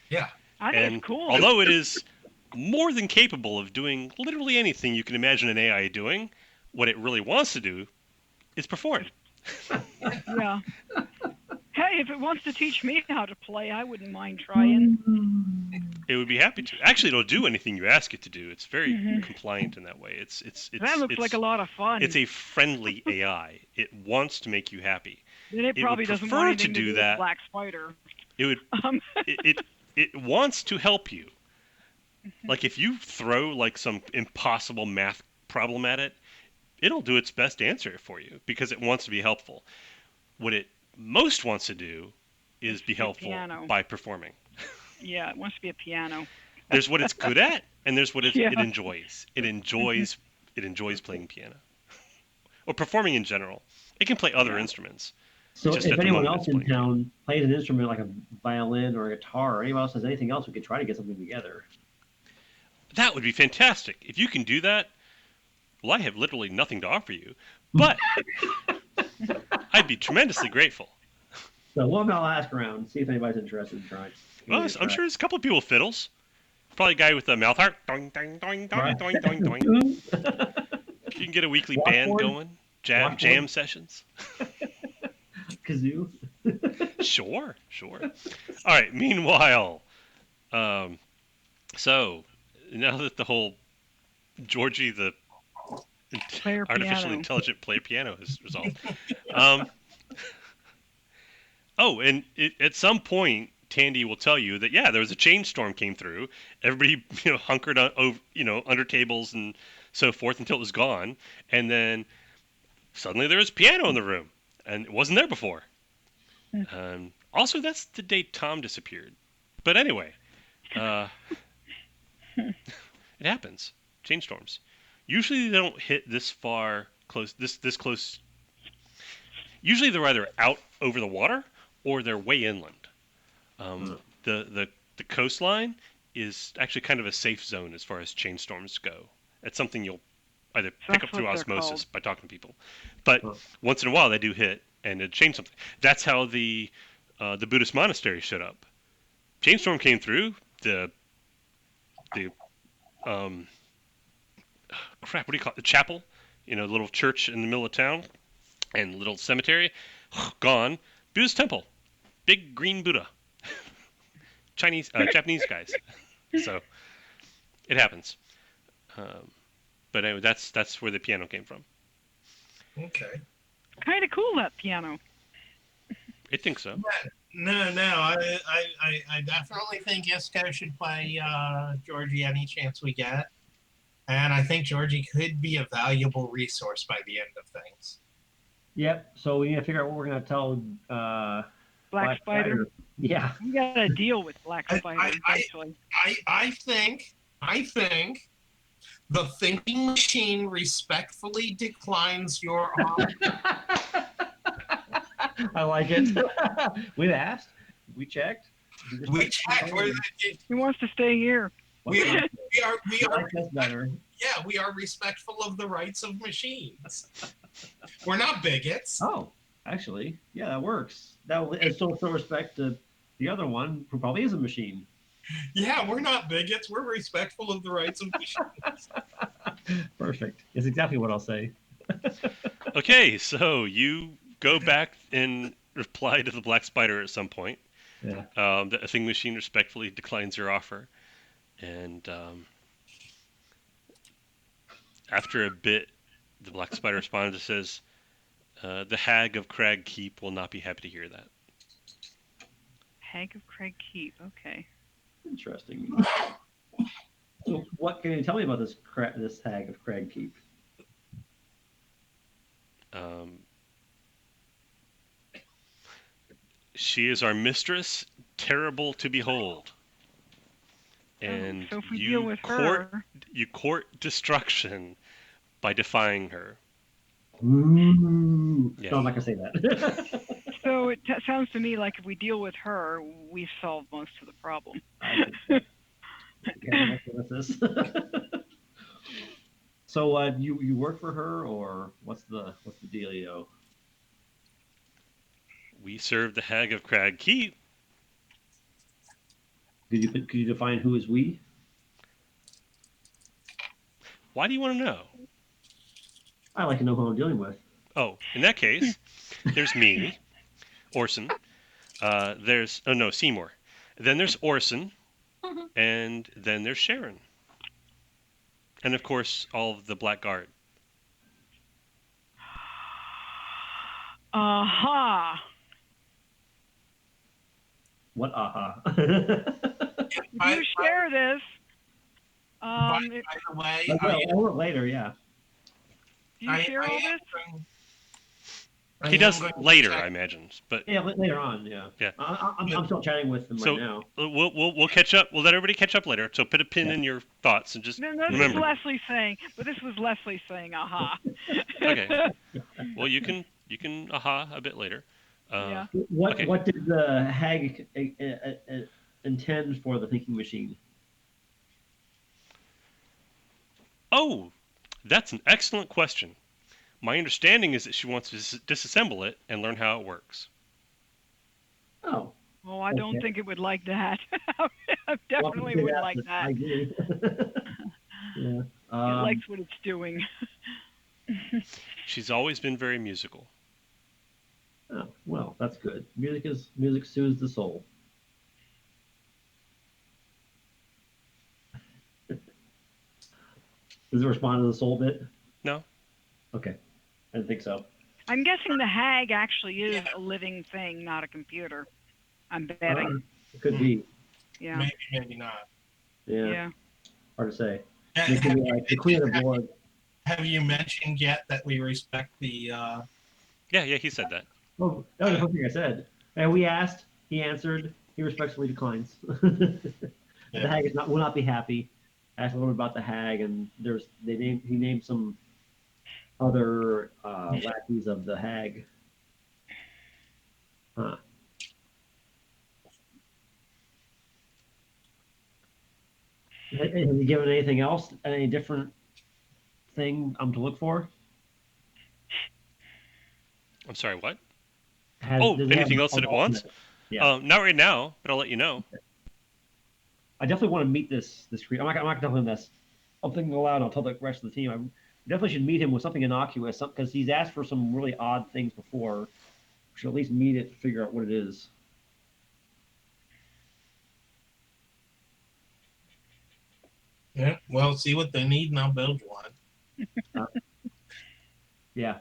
Yeah. I think it's cool. Although it is more than capable of doing literally anything you can imagine an AI doing, what it really wants to do is perform. Yeah. Hey, if it wants to teach me how to play, I wouldn't mind trying. It would be happy to. Actually, it'll do anything you ask it to do. It's very compliant in that way. That looks like a lot of fun. It's a friendly AI. It wants to make you happy. Then it probably doesn't want anything to do with Black Spider. It would. It wants to help you. Like if you throw like some impossible math problem at it, it'll do its best to answer it for you because it wants to be helpful. What it most wants to do is be helpful by performing. Yeah, it wants to be a piano. There's what it's good at, and there's what it enjoys. It enjoys playing piano or performing in general. It can play other instruments. So if anyone else in town plays an instrument like a violin or a guitar, or anyone else has anything else, we could try to get something together. That would be fantastic. If you can do that, well, I have literally nothing to offer you, but I'd be tremendously grateful. So I'll ask around, see if anybody's interested in trying. Well, I'm sure there's a couple of people with fiddles. Probably a guy with a mouth harp. Doing, doing, doing, doing, doing, doing, doing. You can get a weekly band going. Jam sessions. Kazoo. Sure. All right. Meanwhile, so now that the whole Georgie the artificially intelligent player piano is resolved. And at some point, Tandy will tell you that there was a chain storm came through. Everybody hunkered over under tables and so forth until it was gone, and then suddenly there was piano in the room, and it wasn't there before. Also, that's the day Tom disappeared. But anyway, it happens. Chain storms. Usually they don't hit this far close. This close. Usually they're either out over the water or they're way inland. The coastline is actually kind of a safe zone as far as chain storms go. It's something you'll either pick up through osmosis by talking to people, but once in a while they do hit and it changed something. That's how the Buddhist monastery showed up. Chain storm came through the what do you call it? The chapel, the little church in the middle of town, and little cemetery, gone. Buddhist temple, big green Buddha. Japanese guys. So it happens. But anyway, that's where the piano came from. Okay. Kind of cool, that piano. I think so. No. I definitely think Isco should play Georgie any chance we get. And I think Georgie could be a valuable resource by the end of things. Yep. So we need to figure out what we're going to tell Black Spider. Yeah. We got to deal with Black Spider. I think the thinking machine respectfully declines your offer. I like it. We've asked. We checked. We checked. He wants to stay here. We are. I like this better. Yeah, we are respectful of the rights of machines. We're not bigots. Oh, actually, yeah, that works. That will still show respect to the other one, who probably is a machine. Yeah, we're not bigots. We're respectful of the rights of machines. Perfect. It's exactly what I'll say. Okay, so you go back and reply to the Black Spider at some point. Yeah. The Thing Machine respectfully declines your offer, and after a bit, the Black Spider responds and says, "The Hag of Crag Keep will not be happy to hear that." Hag of Crag Keep. Okay. Interesting. So, what can you tell me about this Hag of Crag Keep? She is our mistress, terrible to behold. And so if we you deal with her, you court destruction by defying her. Ooh. Yeah. No, I'm not gonna say that. so it sounds to me like if we deal with her, we've solved most of the problem. Okay, what's this? So, you work for her, or what's the dealio? We serve the Hag of Crag Keep. Could you define who is we? Why do you want to know? I like to know who I'm dealing with. Oh, in that case, there's me, Orson. There's Seymour. Then there's Orson, and then there's Sharon, and of course all of the Black Guard. Aha! What aha? If you share this, By the way, I'll later, yeah. do you share all this? He does later, I imagine, but yeah, later on, yeah. Yeah. I'm still chatting with him right now. We'll catch up. We'll let everybody catch up later. So put a pin in your thoughts and just No, remember. this is Leslie saying, but this was Leslie saying, aha. Okay. Well, you can aha a bit later. Yeah. What okay. What did the Hag intend for the thinking machine? Oh, that's an excellent question. My understanding is that she wants to disassemble it and learn how it works. Oh. Well, I don't think it would like that. I Well, definitely would like that. I agree. Yeah. It likes what it's doing. She's always been very musical. Oh, well, that's good. Music soothes the soul. Does it respond to the soul bit? No. Okay. I didn't think so. I'm guessing the Hag actually is a living thing, not a computer. I'm betting. It could be. Yeah. Maybe not. Yeah. Hard to say. Yeah, It could be like the queen of the board. Have you mentioned yet that we respect the? Yeah, he said that. Oh, that was the first thing I said. And we asked. He answered. He respectfully declines. The Hag will not be happy. Asked a little bit about the Hag, and he named some other lackeys of the Hag. Huh. Have you given anything else? Any different thing to look for? I'm sorry, what? Does it anything have else that it wants? Yeah. Not right now, but I'll let you know. I definitely want to meet this creature. I'm not going to tell him this. I'm thinking aloud. I'll tell the rest of the team. I definitely should meet him with something innocuous, because he's asked for some really odd things before. We should at least meet it to figure out what it is. Yeah. Well, see what they need, and I'll build one. Yeah.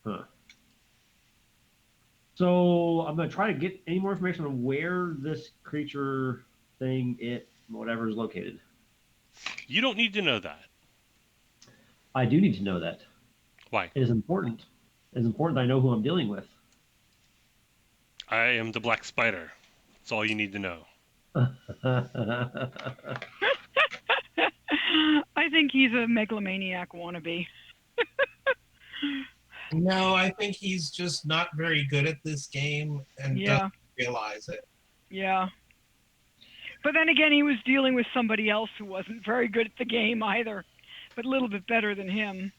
Huh. So I'm going to try to get any more information on where this creature thing, whatever, is located. You don't need to know that. I do need to know that. Why? It is important. It is important that I know who I'm dealing with. I am the Black Spider. That's all you need to know. I think he's a megalomaniac wannabe. No, I think he's just not very good at this game and doesn't realize it. Yeah. But then again, he was dealing with somebody else who wasn't very good at the game either, but a little bit better than him.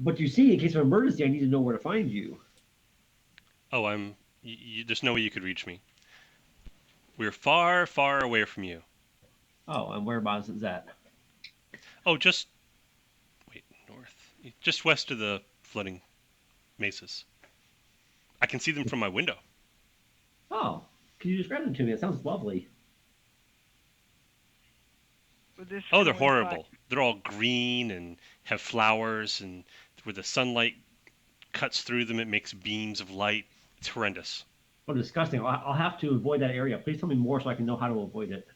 But you see, in case of emergency, I need to know where to find you. Oh, there's no way you could reach me. We're far, far away from you. Oh, and whereabouts is that? Oh, just north, just west of the flooding mesas. I can see them from my window. Oh, can you describe them to me? It sounds lovely. Oh, they're horrible. They're all green and have flowers, and where the sunlight cuts through them, it makes beams of light. It's horrendous. Oh, disgusting. I'll have to avoid that area. Please tell me more so I can know how to avoid it.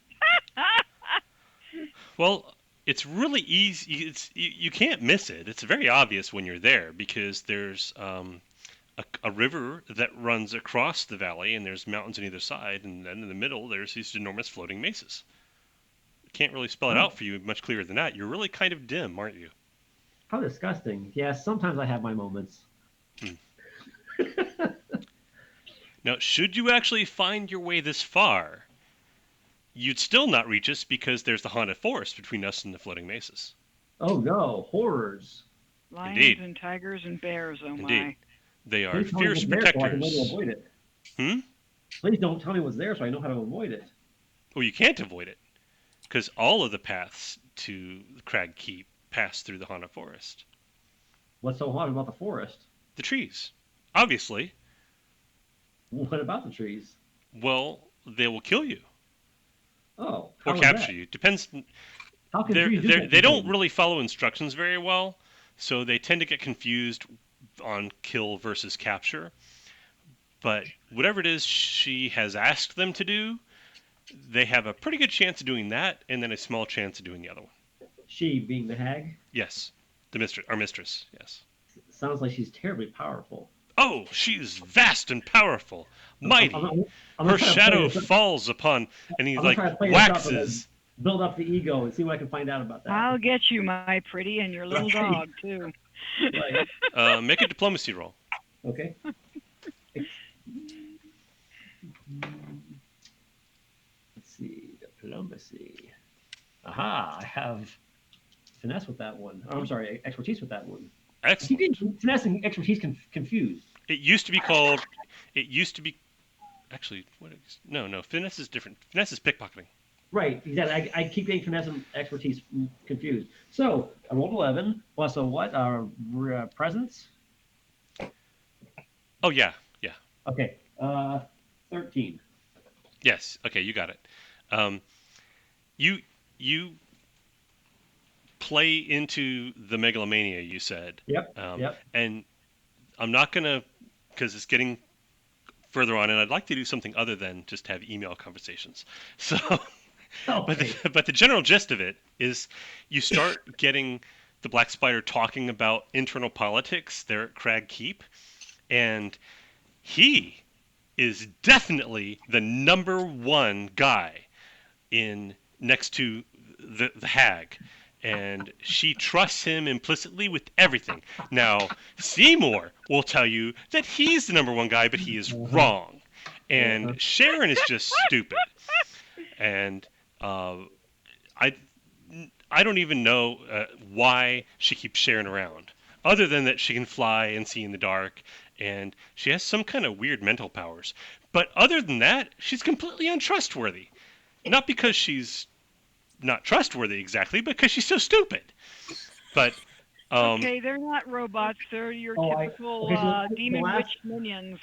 Well, it's really easy. You can't miss it. It's very obvious when you're there because there's a river that runs across the valley, and there's mountains on either side, and then in the middle there's these enormous floating mesas. Can't really spell it out for you much clearer than that. You're really kind of dim, aren't you? How disgusting. Yes, sometimes I have my moments. Now, should you actually find your way this far, you'd still not reach us because there's the haunted forest between us and the floating mesas. Oh no, horrors. Lions Indeed. and tigers and bears, oh Indeed. my. They are Please tell me fierce what's there so I can know to protectors. avoid it. Hmm? Please don't tell me what's there so I know how to avoid it. Well, you can't avoid it because all of the paths to Crag Keep pass through the haunted forest. What's so haunted about the forest? The trees. Obviously. What about the trees? Well, they will kill you Oh, or how is capture that? you. Depends. How can trees do that? They don't really follow instructions very well, so they tend to get confused on kill versus capture. But whatever it is she has asked them to do, they have a pretty good chance of doing that, and then a small chance of doing the other one. She being the hag? Yes, our mistress. Yes. Sounds like she's terribly powerful. Oh, she's vast and powerful, mighty. I'm Her gonna try to play shadow this up- falls upon, and he I'm gonna like try to play this up and then waxes. build up the ego and see what I can find out about that. I'll get you, my pretty, and your little Right. dog, too. Right. Make a diplomacy roll. Okay. Let's see, diplomacy. Aha, I have finesse with that one. Oh, I'm sorry, expertise with that one. I keep Excellent. getting finesse and expertise confused. It used to be called. It used to be. Actually, no. Finesse is different. Finesse is pickpocketing. Right, exactly. I keep getting finesse and expertise confused. So I rolled 11 plus a what? Presence. Oh yeah. Okay. 13. Yes. Okay, you got it. You play into the megalomania. You said. Yep. Yep. And I'm not gonna, because it's getting further on, and I'd like to do something other than just have email conversations. So. Okay. But the general gist of it is you start getting the Black Spider talking about internal politics there at Crag Keep, and he is definitely the number one guy next to the hag, and she trusts him implicitly with everything. Now, Seymour will tell you that he's the number one guy, but he is wrong, and Sharon is just stupid, and I don't even know why she keeps Sharon around, other than that she can fly and see in the dark, and she has some kind of weird mental powers. But other than that, she's completely untrustworthy. Not because she's not trustworthy exactly, but because she's so stupid. But Okay, they're not robots. They're your typical demon witch minions.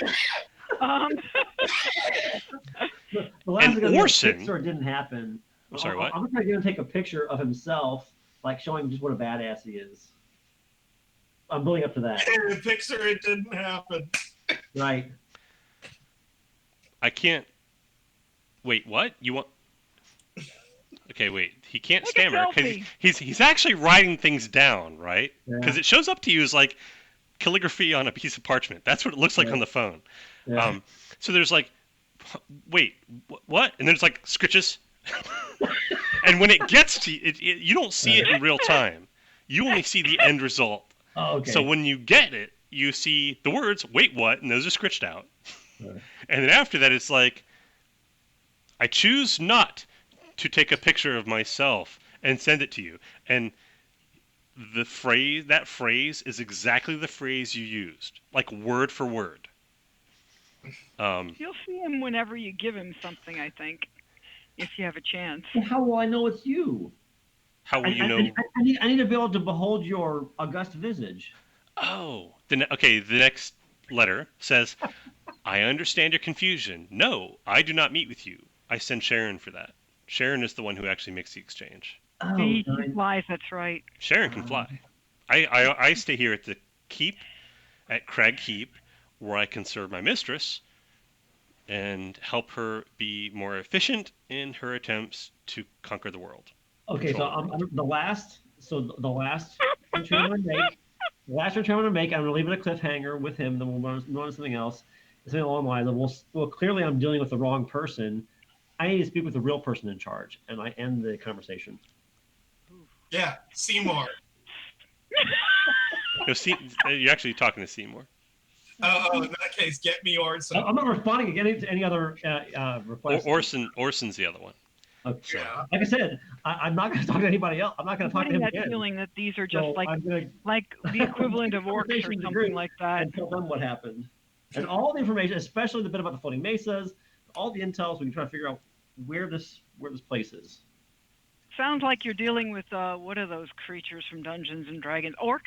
The last And thing I'm Orson- picture didn't happen. I'm sorry, what? I'm going to take a picture of himself, like showing just what a badass he is. I'm building up to that. Pixar, it didn't happen. Right. I can't. Wait, what? You want? Okay, wait. He can't Take a stammer because selfie. he's actually writing things down, right? Yeah. Because it shows up to you as like calligraphy on a piece of parchment. That's what it looks like Yeah. on the phone. Yeah. So there's like, wait, what? And then it's like scritches. And when it gets to you, you don't see it in real time. You only see the end result. Oh, okay. So when you get it, you see the words, wait, what? And those are scritched out. Right. And then after that, it's like, I choose not to take a picture of myself and send it to you. And that phrase is exactly the phrase you used, like word for word. You'll see him whenever you give him something, I think, if you have a chance. Well, how will I know it's you? How will you know? I need to be able to behold your august visage. Oh, okay. The next letter says, "I understand your confusion. No, I do not meet with you. I send Sharon for that. Sharon is the one who actually makes the exchange. Oh, He flies, that's right. Sharon can fly. I stay here at the keep, at Crag Keep, where I can serve my mistress and help her be more efficient in her attempts to conquer the world." okay. So the last entry I'm gonna make, the last entry I'm gonna make, I'm gonna leave it a cliffhanger with him. Then we'll move on to something else. Something along the lines of, well, clearly I'm dealing with the wrong person. I need to speak with the real person in charge, and I end the conversation. Yeah, Seymour. You're actually talking to Seymour. Oh, in that case, get me Orson. I'm not responding again to any other requests. Orson's the other one. Okay. Yeah. Like I said, I'm not going to talk to anybody else. I'm not going to talk to Getting him that again. feeling that these are just So I'm gonna like the equivalent of orcs or conversation with the something group like that. and tell them what happened. And all the information, especially the bit about the floating mesas, all the intel, so we can try to figure out where this place is. Sounds like you're dealing with what are those creatures from Dungeons and Dragons? Orcs?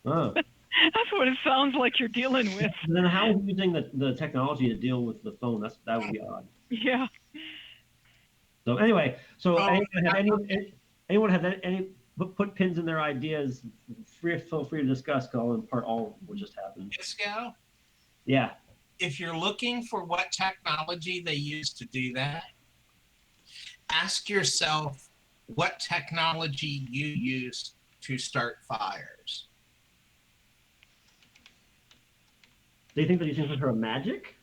Oh. That's what it sounds like you're dealing with. Then how are we using the technology to deal with the phone? That would be odd. Yeah. So anyway, Oh, anyone have any put pins in their ideas? Feel free to discuss. Call in part all what just happened. Disco, Yeah. if you're looking for what technology they use to do that, ask yourself what technology you use to start fires. Do you think that he's using her magic?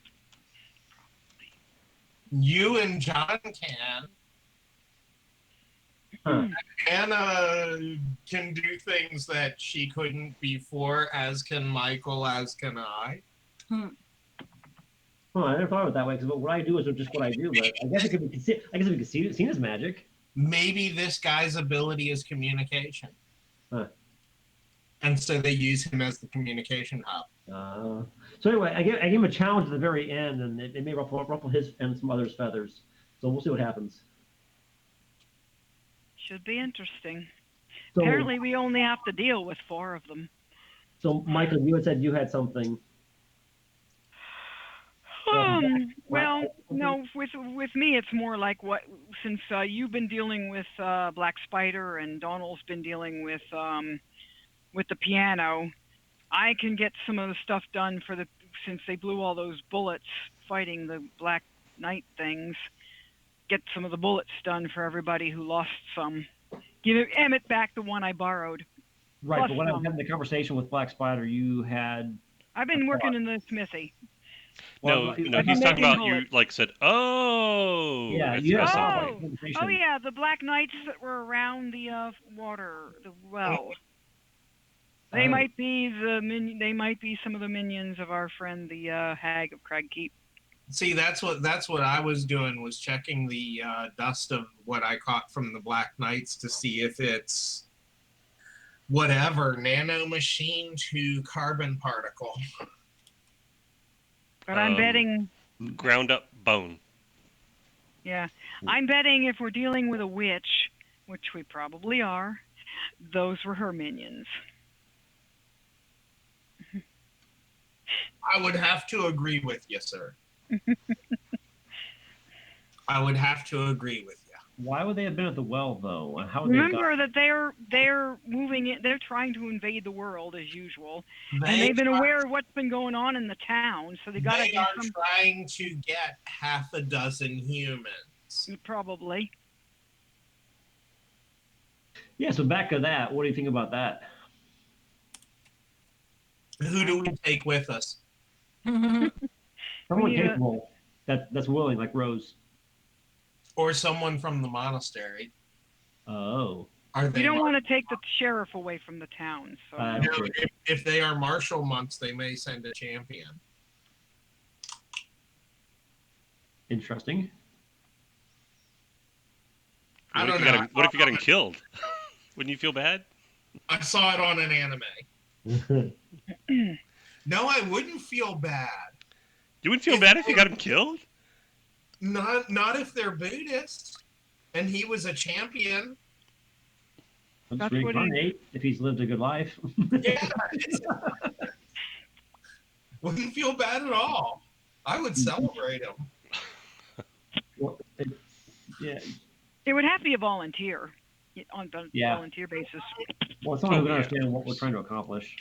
You and John can. Huh. Anna can do things that she couldn't before, as can Michael, as can I. Oh, I never thought of it that way. Because what I do is just what I do. But I guess it could be. I guess it could be seen as magic. Maybe this guy's ability is communication. Huh. And so they use him as the communication hub. So anyway, I gave him a challenge at the very end, and it may ruffle his and some others' feathers. So we'll see what happens. Should be interesting. So, Apparently, we only have to deal with 4 of them. So, Michael, you had said you had something. Well, no, with me, it's more like since you've been dealing with Black Spider and Donald's been dealing with the piano, I can get some of the stuff done since they blew all those bullets fighting the Black Knight things. Get some of the bullets done for everybody who lost some. Give Emmett back the one I borrowed. Right, but when I was having the conversation with Black Spider, you had. I've been working in the smithy. No, he's talking about you. Like said, oh. Yeah, yeah, the Black Knights that were around the water, the well. They might be They might be some of the minions of our friend the Hag of Crag Keep. See, that's what I was doing, was checking the dust of what I caught from the Black Knights to see if it's whatever, nanomachine to carbon particle. But I'm betting ground up bone. Yeah, I'm betting if we're dealing with a witch, which we probably are, those were her minions. I would have to agree with you, sir. I would have to agree with you. Why would they have been at the well, though? How would Remember that they're moving it. They're trying to invade the world as usual, and they've been aware of what's been going on in the town. So they got to. They are trying to get half a dozen humans. Probably. Yeah. So back to that. What do you think about that? Who do we take with us? Someone capable that's willing, like Rose. Or someone from the monastery. Oh. You don't want to take the sheriff away from the town. So. If they are martial monks, they may send a champion. Interesting. I What if don't you know. got him? What if you got him killed? Wouldn't you feel bad? I saw it on an anime. No, I wouldn't feel bad. You wouldn't feel bad if you got him killed? Not if they're Buddhist, and he was a champion. Let's That's what he- reincarnate if he's lived a good life. Yeah, wouldn't feel bad at all. I would celebrate him. Well, yeah. It would have to be a volunteer on the Yeah. volunteer basis. Well, someone who can yeah. understand what we're trying to accomplish.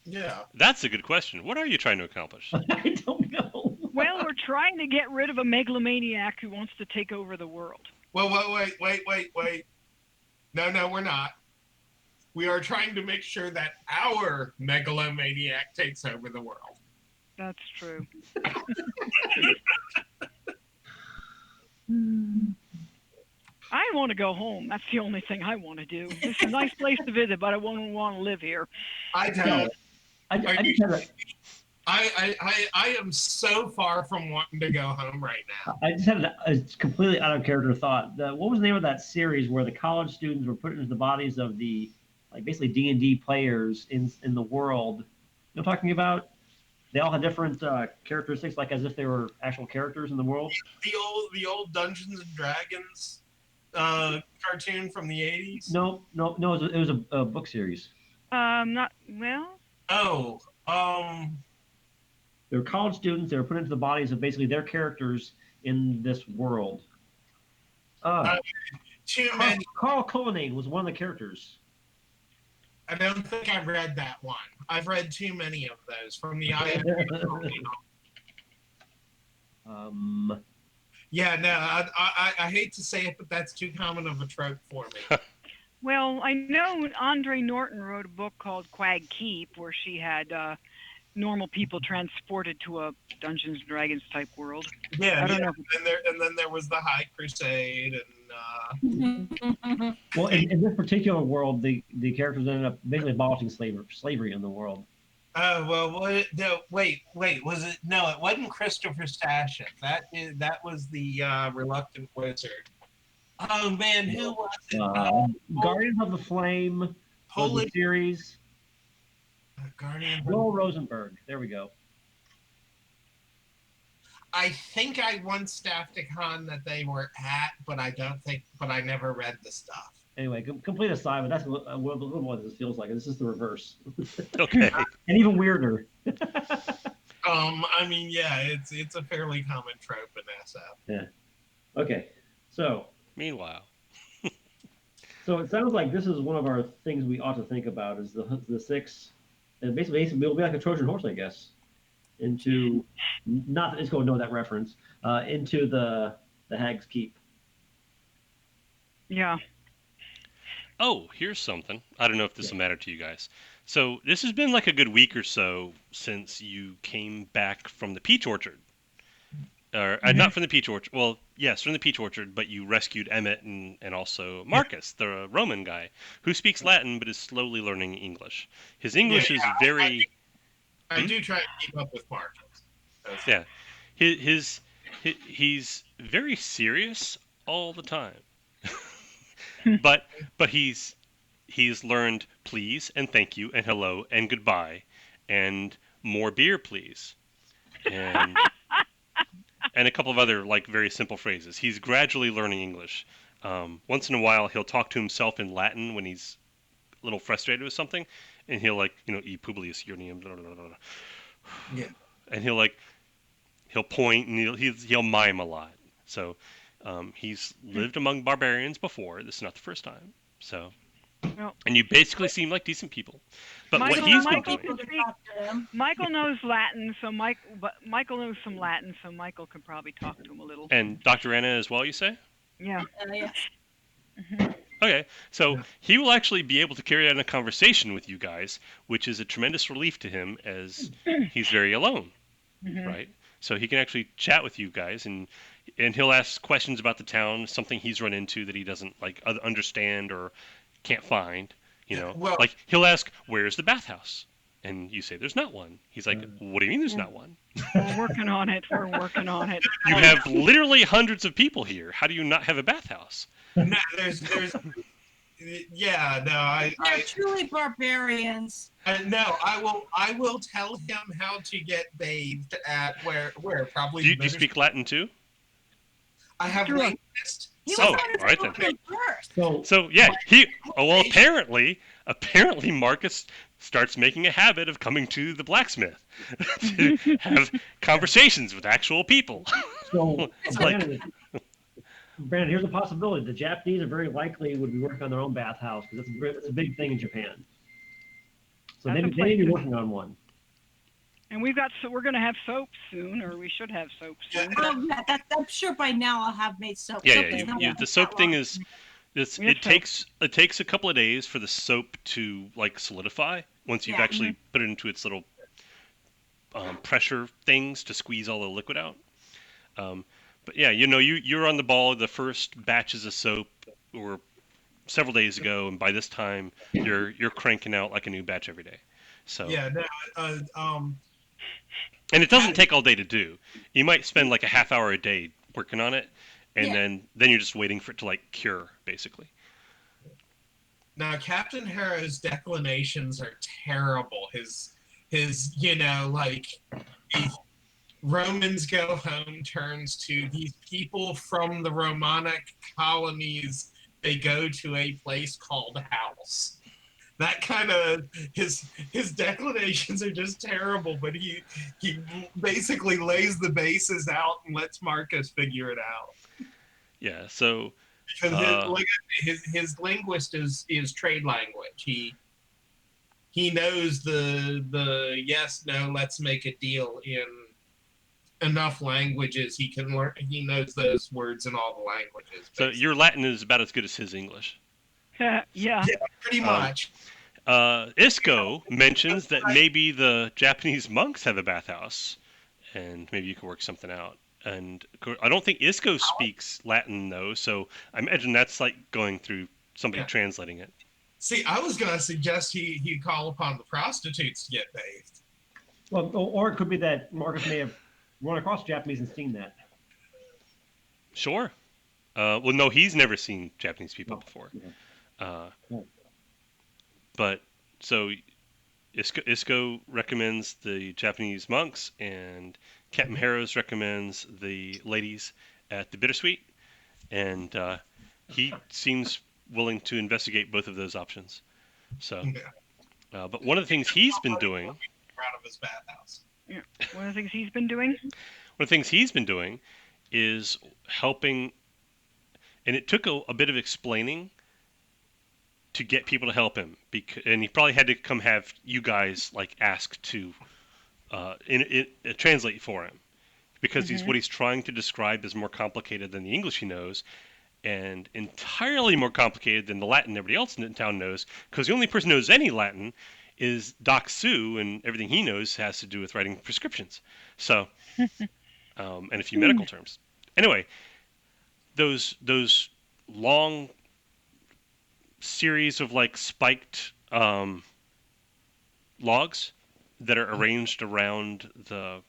Yeah. That's a good question. What are you trying to accomplish? I don't know. Well, we're trying to get rid of a megalomaniac who wants to take over the world. Well, wait. No, we're not. We are trying to make sure that our megalomaniac takes over the world. That's true. I want to go home. That's the only thing I want to do. It's a nice place to visit, but I won't want to live here. I don't. I just have a, I am so far from wanting to go home right now. I just had a completely out of character thought. What was the name of that series where the college students were put into the bodies of the basically D&D players in the world? You know what I'm talking about? They all had different characteristics, like as if they were actual characters in the world. The old Dungeons and Dragons cartoon from the 80s. No, it was a book series. Not well. Oh, They were college students. They were put into the bodies of basically their characters in this world. too many. Carl Cullinane was one of the characters. I don't think I've read that one. I've read too many of those from the IM. Yeah, no, I hate to say it, but that's too common of a trope for me. Well, I know Andre Norton wrote a book called Crag Keep, where she had normal people transported to a Dungeons and Dragons type world. Yeah, I don't know. And then there was the High Crusade, and Well, in this particular world, the characters ended up basically abolishing slavery in the world. wait, was it? No, it wasn't Christopher Stashik. That was the Reluctant Wizard. Oh man, who was it? Guardians of the Flame was Holy the series. Guardian. Joel Rosenberg. There we go. I think I once staffed a con that they were at, but I never read the stuff. Anyway, complete aside, but that's what this feels like. This is the reverse. Okay. And even weirder. I mean, yeah, it's a fairly common trope in SF. Yeah. Okay. So Meanwhile, it sounds like this is one of our things we ought to think about is the six, and basically it'll be like a Trojan horse, I guess, into not that it's going to know that reference, into the Hag's Keep. Yeah. oh, here's something. I don't know if this will matter to you guys. So this has been like a good week or so since you came back from the peach orchard. Or not from the peach orchard. Well, yes, from the peach orchard, but you rescued Emmett and also Marcus, the Roman guy, who speaks Latin but is slowly learning English. His English is very... I do try to keep up with Marcus. Yeah. He's very serious all the time. but he's learned please and thank you and hello and goodbye and more beer please. And a couple of other like very simple phrases. He's gradually learning English. Once in a while, he'll talk to himself in Latin when he's a little frustrated with something, and he'll like, e publius urnium, blah, blah, blah, blah. Yeah. And he'll point and he'll mime a lot. So he's lived among barbarians before. This is not the first time. So, Well, and you basically seem like decent people. But what Michael- he's been Michael- doing. Michael knows Latin, so Michael knows some Latin, so Michael could probably talk to him a little. And Dr. Anna as well, you say? Yeah. Yes. Okay, so he will actually be able to carry on a conversation with you guys, which is a tremendous relief to him as he's very alone, right? So he can actually chat with you guys, and he'll ask questions about the town, something he's run into that he doesn't like understand or can't find. Well- Like he'll ask, "Where's the bathhouse?" And you say, "There's not one." He's like, "What do you mean there's not one?" We're working on it. We're working on it. You have literally hundreds of people here. How do you not have a bathhouse? No, there's yeah, no, They're truly barbarians. no, I will tell him how to get bathed at where probably. Do you speak Latin too? I have Sure. linguist. He was Oh, on his all right then. phone first. So Yeah, apparently Marcus starts making a habit of coming to the blacksmith to have conversations with actual people. So, It's like- Brandon, here's a possibility. The Japanese are very likely would be working on their own bathhouse because it's a big thing in Japan. So That's a they may be place. working on one. And we're going to have soap soon, or we should have soap soon. Yeah, I'm sure by now I'll have made soap. Yeah, Soap yeah. is not The that soap thing long. is this. We have It takes a couple of days for the soap to like solidify once you've Yeah. actually put it into its little pressure things to squeeze all the liquid out. But yeah, you're on the ball. The first batches of soap were several days ago, and by this time you're cranking out like a new batch every day. So Yeah, no, and it doesn't take all day to do. You might spend like a half hour a day working on it, and Yeah. then you're just waiting for it to like cure, basically. now Captain Harrow's declinations are terrible. His like the Romans go home turns to these people from the Romanic colonies. They go to a place called house. That kind of his declinations are just terrible, but he basically lays the bases out and lets Marcus figure it out. Yeah. So Because his linguist is trade language. He knows the yes, no, let's make a deal in enough languages. He can learn. He knows those words in all the languages. so your Latin is about as good as his English. Yeah. pretty much. Isco mentions that maybe the Japanese monks have a bathhouse, and maybe you can work something out. And I don't think Isco speaks Latin though, so I imagine that's like going through somebody Yeah. translating it. See, I was gonna suggest he call upon the prostitutes to get bathed. Well, or it could be that Marcus may have run across Japanese and seen that. Sure. Well, no, he's never seen Japanese people No. before. Yeah. Yeah. But so Isco recommends the Japanese monks, and Captain Harrows recommends the ladies at the Bittersweet, and he seems willing to investigate both of those options. So, but one of the things he's been doing, Out of his bathhouse. One of the things he's been doing. is helping, and it took a bit of explaining to get people to help him, and he probably had to come have you guys like ask to translate for him, because what he's trying to describe is more complicated than the English he knows, and entirely more complicated than the Latin everybody else in town knows, because the only person who knows any Latin is Doc Sue, and everything he knows has to do with writing prescriptions. So, and a few medical terms. Anyway, those long series of like spiked logs that are arranged around the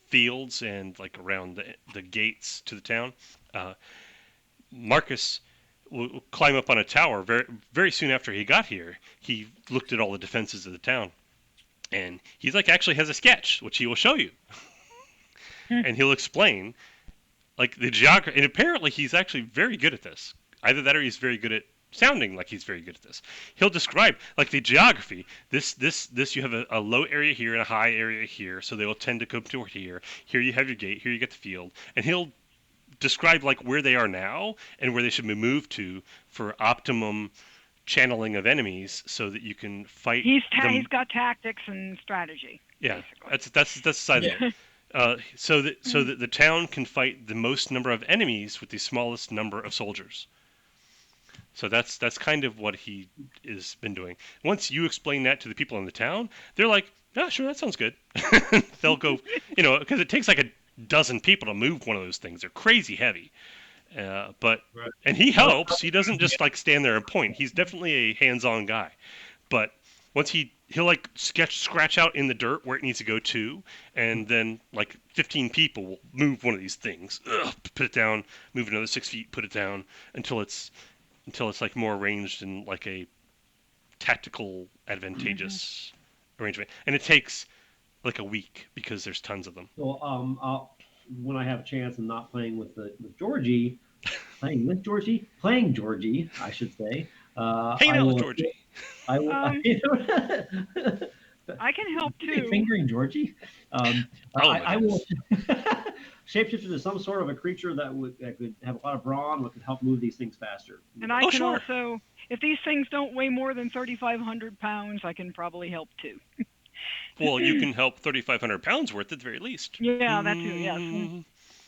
fields and like around the gates to the town. Marcus will climb up on a tower very, very soon after he got here. He looked at all the defenses of the town, and he's like actually has a sketch which he will show you, and he'll explain like the geography. And apparently he's actually very good at this. Either that or he's very good at sounding like he's very good at this. He'll describe like the geography. This you have a low area here and a high area here, so they will tend to come toward here. Here you have your gate, here you get the field, and he'll describe like where they are now and where they should be moved to for optimum channeling of enemies, so that you can fight. He's got tactics and strategy. Yeah, basically. that's the side of it. So that the town can fight the most number of enemies with the smallest number of soldiers. So that's kind of what he has been doing. Once you explain that to the people in the town, they're like, "Oh, sure, that sounds good." They'll go, because it takes like a dozen people to move one of those things. They're crazy heavy. And he helps. He doesn't just like stand there and point. He's definitely a hands-on guy. But once he'll like scratch out in the dirt where it needs to go to, and then like 15 people will move one of these things, put it down, move another 6 feet, put it down until it's like more arranged in like a tactical advantageous arrangement, and it takes like a week because there's tons of them. So when I have a chance and not playing with Georgie, playing Georgie, I should say. Hanging I out with will. Georgie. I will. I can help too. Fingering Georgie. I will Goodness. shapeshift into some sort of a creature that could have a lot of brawn, that could help move these things faster. And I Oh, can sure. also, if these things don't weigh more than 3,500 pounds, I can probably help too. Well, you can help 3,500 pounds worth at the very least. Yeah, that too. Yes. Mm.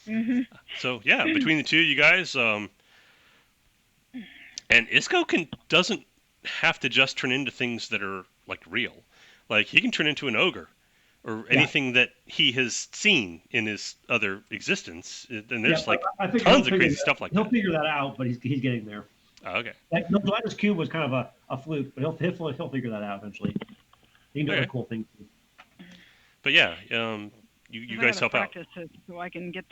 Hmm. So yeah, between the two, you guys, and Isco doesn't have to just turn into things that are like real. Like he can turn into an ogre, or anything that he has seen in his other existence. And there's like I think tons he'll of crazy figure stuff like He'll that. figure that out, but he's getting there. Oh, okay. Like, no, Gelatinous Cube was kind of a fluke, but he'll figure that out eventually. He can do Okay. other cool things too. But yeah, you guys help out. Practice it so I can get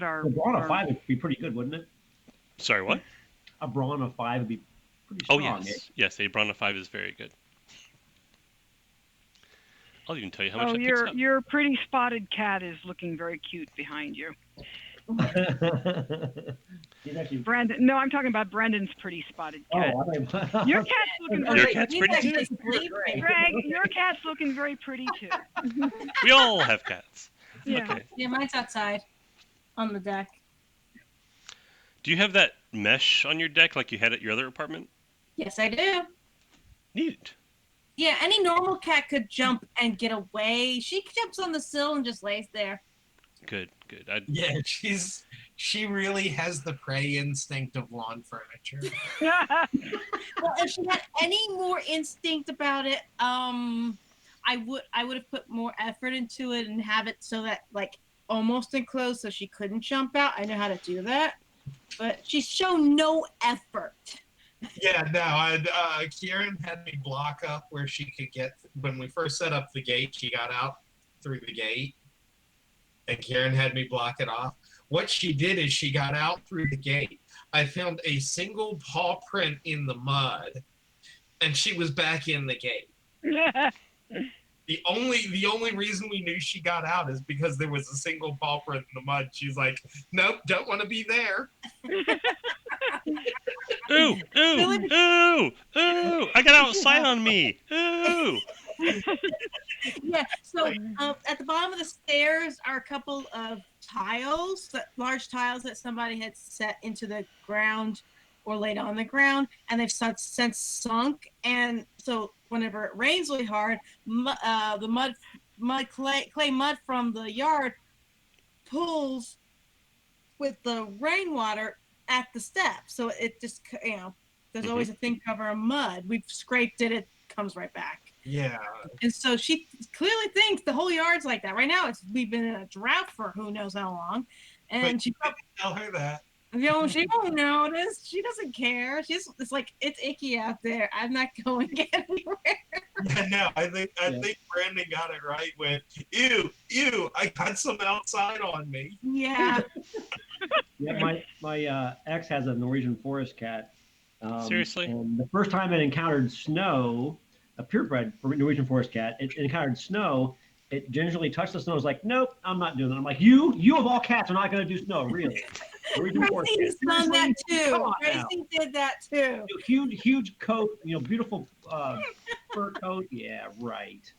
our. A brawn of our- 5 would be pretty good, wouldn't it? Sorry, what? A brawn of 5 would be pretty Oh strong. yes, a Brawn of 5 is very good. I'll even tell you how much Oh, that picks up. your pretty spotted cat is looking very cute behind you. He's actually. Brandon, no, I'm talking about Brendan's pretty spotted cat. I Your cat's looking Your very. cat's He's pretty actually too. sleeping. Greg, your cat's looking very pretty too. We all have cats. Yeah. Okay. Yeah, mine's outside on the deck. Do you have that mesh on your deck like you had at your other apartment? Yes, I do. Neat. Yeah, any normal cat could jump and get away. She jumps on the sill and just lays there. Good. Yeah, she really has the prey instinct of lawn furniture. Well, if she had any more instinct about it, I would have put more effort into it and have it so that like almost enclosed so she couldn't jump out. I know how to do that, but she's shown no effort. Yeah, no, Kieran had me block up where she could get, when we first set up the gate, she got out through the gate, and Kieran had me block it off. What she did is she got out through the gate. I found a single paw print in the mud, and she was back in the gate. The only reason we knew she got out is because there was a single paw print in the mud. She's like, nope, don't want to be there. Ooh! I got outside on me. Ooh! Yeah, so at the bottom of the stairs are a couple of large tiles that somebody had set into the ground or laid on the ground, and they've since sunk. And so whenever it rains really hard, the clay mud from the yard pulls with the rainwater at the steps. So it just, there's always a thin cover of mud. We've scraped it, it comes right back. Yeah. And so she clearly thinks the whole yard's like that. Right now, we've been in a drought for who knows how long. And But she tell her that. she won't notice. She doesn't care. It's like, it's icky out there. I'm not going anywhere. Yeah, no, I think Brandon got it right when, ew, I got some outside on me. Yeah. Yeah, my ex has a Norwegian forest cat. Seriously? And the first time it encountered snow, a purebred Norwegian forest cat, it encountered snow. It gingerly touched the snow. It was like, nope, I'm not doing that. I'm like, you of all cats are not going to do snow, really. Norwegian forest cat. Gracie's done that Seriously? too. Come on now. Gracie did that too. Huge coat, beautiful fur coat. Yeah, right.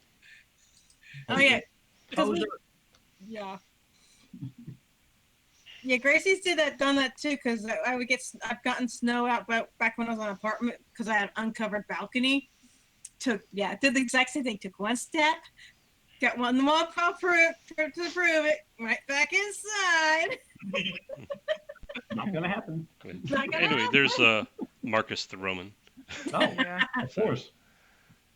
Oh yeah. 'Cause Poser. Yeah. Yeah, Gracie's done that too, because I've gotten snow out back when I was on an apartment because I had an uncovered balcony. Did the exact same thing. Took one step, got one more paw print to prove it, right back inside. Not gonna happen. Not gonna Anyway, happen. there's Marcus the Roman. Oh, Yeah. of course.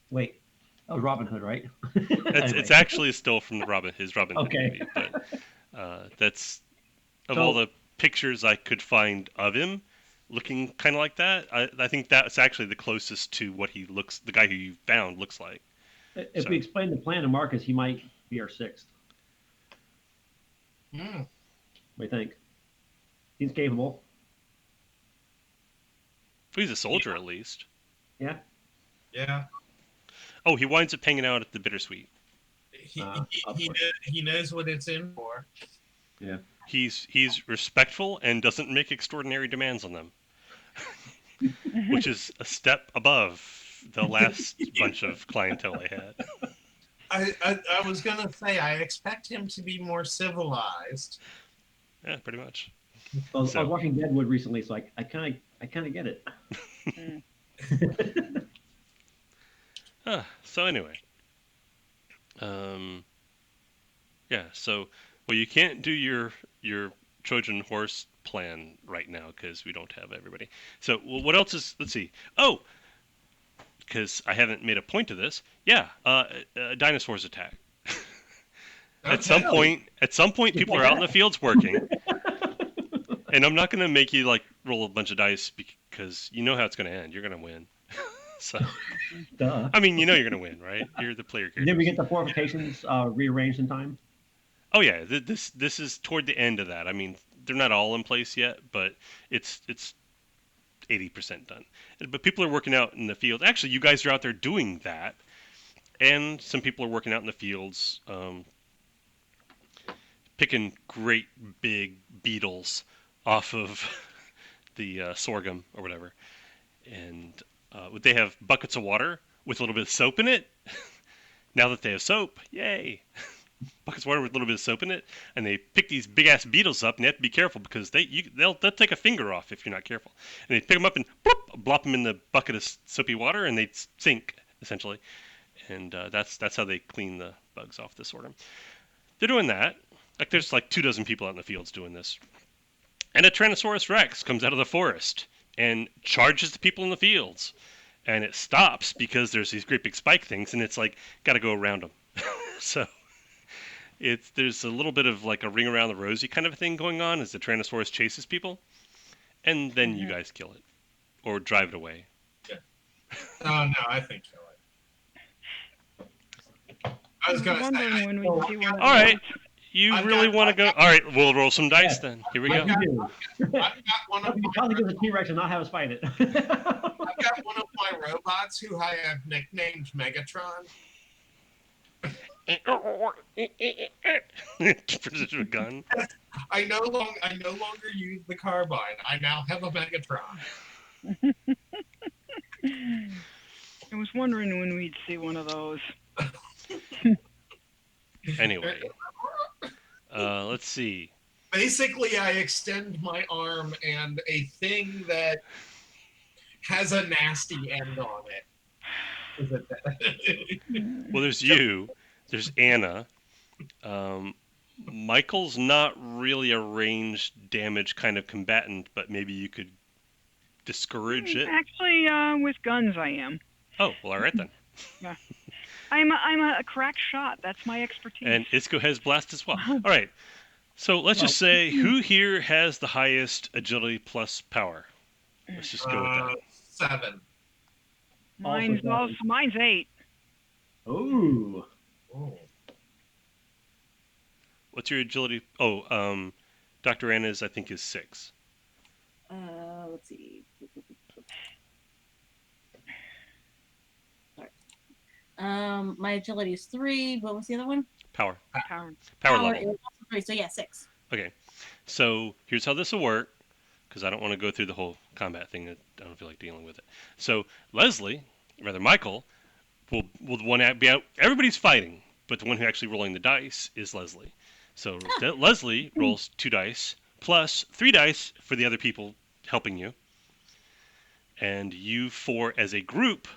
Wait, that was Robin Hood, right? It's actually still from his Robin Hood Okay. movie, but that's of So- all the pictures I could find of him, looking kind of like that. I think that's actually the closest to what he looks. The guy who you found looks like. If So- we explain the plan to Marcus, he might be our sixth. Hmm. What do you think? He's capable. He's a soldier at least. Yeah. Yeah. Oh, he winds up hanging out at the Bittersweet. He knows what it's in for. Yeah. He's respectful and doesn't make extraordinary demands on them, which is a step above the last bunch of clientele I had. I was gonna say I expect him to be more civilized. Yeah, pretty much. I was So- watching Deadwood recently, so I kind of get it. So anyway, yeah. So, well, you can't do your Trojan horse plan right now because we don't have everybody. So, well, what else is? Let's see. Oh, because I haven't made a point of this. Yeah, dinosaurs attack. At some point, people are out in the fields working, and I'm not gonna make you like roll a bunch of dice because you know how it's gonna end. You're gonna win. So, Duh. I mean, you know you're gonna win, right? You're the player character. Did we get the fortifications rearranged in time? Oh yeah, this is toward the end of that. I mean, they're not all in place yet, but it's 80% done. But people are working out in the field. Actually, you guys are out there doing that, and some people are working out in the fields, picking great big beetles off of the sorghum or whatever, and they have buckets of water with a little bit of soap in it. Now that they have soap, yay! Buckets of water with a little bit of soap in it, and they pick these big ass beetles up, and they have to be careful because they'll take a finger off if you're not careful. And they pick them up and blop them in the bucket of soapy water, and they sink essentially. And that's how they clean the bugs off the sorghum. They're doing that. Like there's like 24 people out in the fields doing this. And a Tyrannosaurus Rex comes out of the forest and charges the people in the fields. And it stops because there's these great big spike things, and it's like got to go around them. So there's a little bit of like a ring around the rosy kind of a thing going on as the Tyrannosaurus chases people, and then you guys kill it or drive it away. Oh no, I think kill it. I was gonna wondering say. when we see one of All right, those. you I've really got- want to go? All right, we'll roll some dice then. Here we go. Like you do. I've got one of You probably get a T-Rex and not have us fight it. I've got one of my robots who I have nicknamed Megatron. Precision gun. I no longer use the carbine. I now have a Megatron. I was wondering when we'd see one of those. Anyway, let's see. Basically, I extend my arm and a thing that has a nasty end on it. Is it that? Well, there's you. There's Anna. Michael's not really a ranged damage kind of combatant, but maybe you could discourage it. Actually, with guns, I am. Oh, well, all right then. I'm a crack shot. That's my expertise. And Isco has blast as well. All right. So let's just say who here has the highest agility plus power? Let's just go with that. 7. Mine's 8. Ooh. Oh. What's your agility? Oh, Dr. Anna's I think is 6. Let's see. Sorry. My agility is 3. What was the other one? Power. Power. Power level. is also 3. So yeah, 6. Okay. So here's how this will work, because I don't want to go through the whole combat thing. I don't feel like dealing with it. So Michael, will the one be out. Everybody's fighting, but the one who actually rolling the dice is Leslie. So Leslie rolls 2 dice plus 3 dice for the other people helping you, and you 4 as a group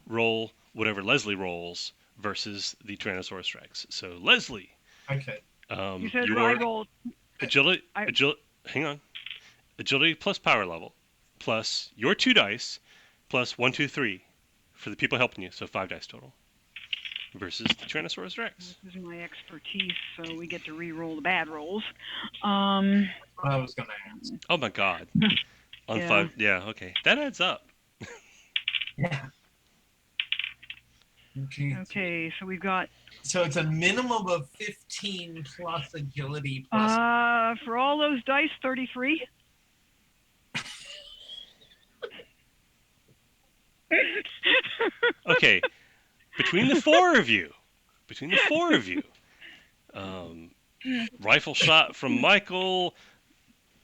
roll whatever Leslie rolls versus the Tyrannosaurus Rex. So Leslie, Okay. You said I your rolled. agility. Hang on. Agility plus power level plus your 2 dice plus 1, 2, 3 for the people helping you. So 5 dice total versus the Tyrannosaurus Rex. This is my expertise, so we get to re-roll the bad rolls. I was gonna ask. Oh my God. On Yeah. 5, yeah, okay. That adds up. Yeah. Okay, so we've got So it's a minimum of 15 plus agility plus. for all those dice, 33. Okay, between the four of you, rifle shot from Michael,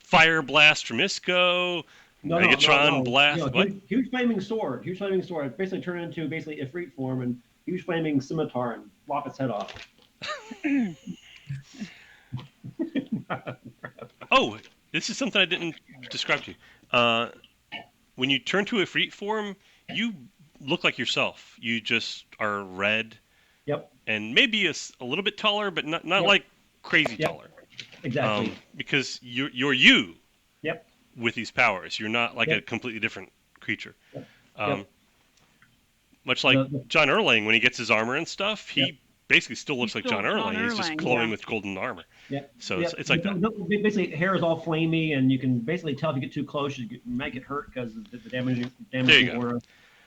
fire blast from Isco, No. Megatron blast. What? Huge flaming sword. Huge flaming sword. Basically turn into Ifrit form and huge flaming scimitar and lop its head off. Oh, this is something I didn't describe to you. When you turn to Ifrit form, you look like yourself. You just are red. Yep. And maybe a little bit taller, but not Yep. like crazy Yep. taller. Exactly. Because you're you. Yep. With these powers, you're not like Yep. a completely different creature. Yep. Much like The- John Erlang, when he gets his armor and stuff, he Yep. basically still looks like still John John Erlang. He's just Erlang, glowing yeah. with golden armor. Yep. So Yep. it's like that. Basically, hair is all flamey, and you can basically tell if you get too close, you might get hurt because of the damaging go. aura.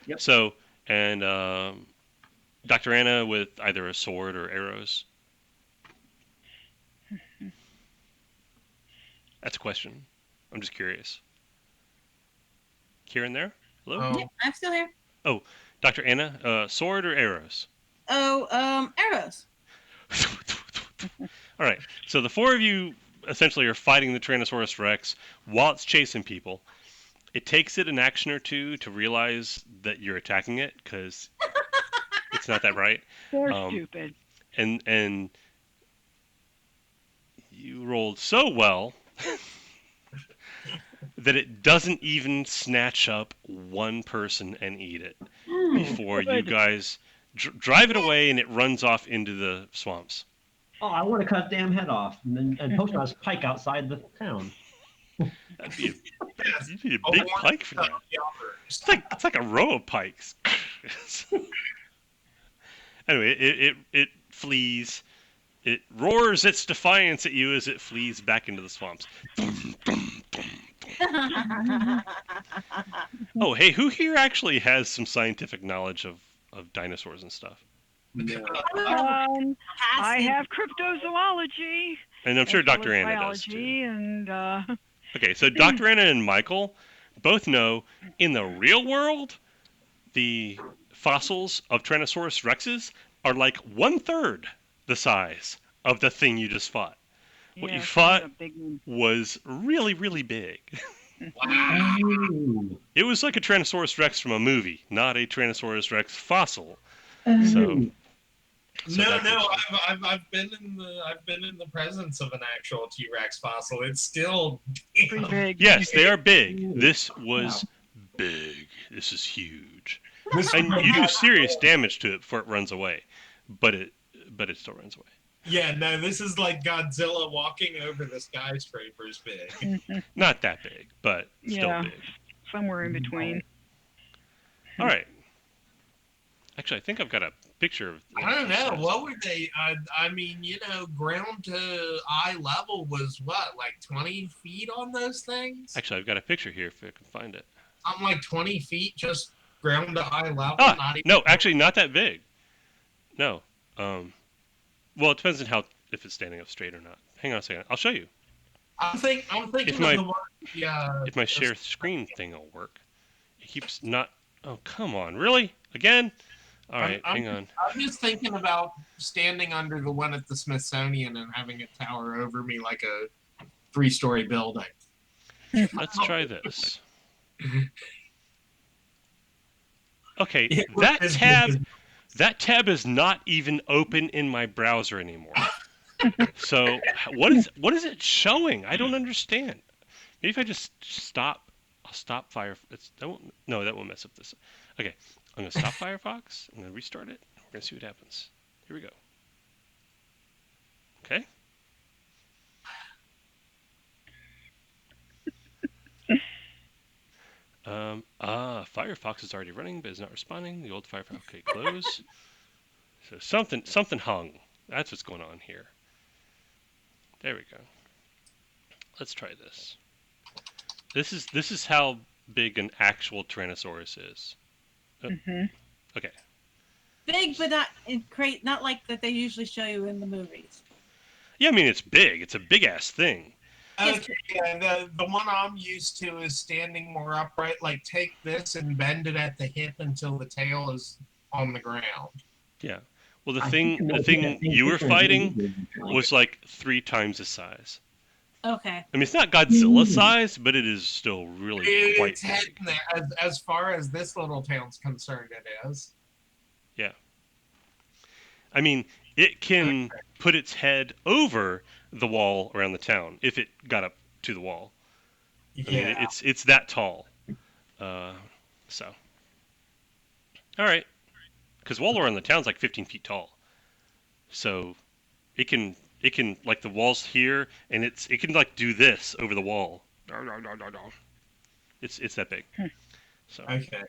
Yep. So, and Dr. Anna with either a sword or arrows. That's a question. I'm just curious. Kieran there? Hello? Oh, Yeah, I'm still here. Dr. Anna, sword or arrows? Oh, arrows. All right. So the four of you essentially are fighting the Tyrannosaurus Rex while it's chasing people. It takes it an action or two to realize that you're attacking it because it's not that bright. They're Um, stupid. And you rolled so well that it doesn't even snatch up one person and eat it before you Good. guys drive it away and it runs off into the swamps. Oh, I want to cut its damn head off and post on its pike outside the town. That'd be you'd need a Oh, big one pike for that. of the others. It's like a row of pikes. Anyway, it flees. It roars its defiance at you as it flees back into the swamps. Oh, hey, who here actually has some scientific knowledge of dinosaurs and stuff? I have cryptozoology. And I'm sure as well Dr. as Anna does too. biology, and Okay, so Dr. Anna and Michael both know in the real world, the fossils of Tyrannosaurus rexes are like 1/3 the size of the thing you just fought. What you yeah, fought a big one. was really, really big. Wow. Ooh. It was like a Tyrannosaurus rex from a movie, not a Tyrannosaurus rex fossil. Ooh. So No, that's no, interesting. I've been in the presence of an actual T-Rex fossil. It's still Pretty big. Yes, they are big. Ooh. This was big. This is huge. This And one you do got- serious damage to it before it runs away. But it still runs away. Yeah, no, this is like Godzilla walking over the skyscrapers big. Not that big, but still Yeah. big. Somewhere in between. All right. Actually, I think I've got a picture of. I don't know. What were they? I mean, ground to eye level was what, like 20 feet on those things? Actually, I've got a picture here if I can find it. I'm like 20 feet just ground to eye level. Ah, not even... no, actually, not that big. No. Well, it depends on if it's standing up straight or not. Hang on a second. I'll show you. I'm thinking If of my- the one. Yeah. If my share screen thing will work. It keeps not. Oh, come on. Really? Again? All right, hang on. I'm just thinking about standing under the one at the Smithsonian and having it tower over me like a 3-story building. Let's try this. Okay, It that was- tab is not even open in my browser anymore. So what is it showing? I don't understand. Maybe if I just stop, I'll stop Firefox. That won't mess up this. Okay, I'm gonna stop Firefox. I'm gonna restart it. We're gonna see what happens. Here we go. Okay. Firefox is already running, but is not responding. The old Firefox, okay, close. So something hung. That's what's going on here. There we go. Let's try this. This is how big an actual Tyrannosaurus is. Hmm. Okay. Big, but not like that they usually show you in the movies. Yeah, I mean it's big. It's a big ass thing. Yes. Okay, yeah, the one I'm used to is standing more upright. Like take this and bend it at the hip until the tail is on the ground. Yeah. Well, the I think thing it the may be thing that same you were picture in fighting the movie. was like 3 times the size. Okay. I mean, it's not Godzilla size, but it is still really quite It's heading big. there. As far as this little tail's concerned, it is. Yeah. I mean, it can put its head over the wall around the town if it got up to the wall. I mean, Yeah. it's that tall. So, all right, because wall around the town's like 15 feet tall. So, it can like the walls here, and it can like do this over the wall. It's that big. So, Okay.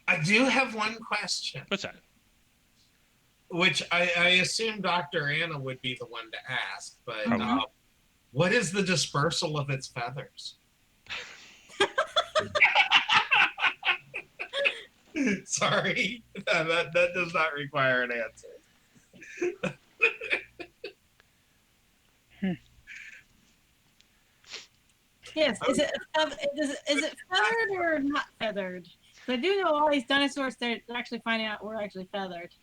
I do have one question, what's that? which I assume Dr. Anna would be the one to ask, but Probably. what is the dispersal of its feathers? Sorry, that does not require an answer. Yes. Is it feathered or not feathered? So I do know all these dinosaurs. They're actually finding out we're actually feathered.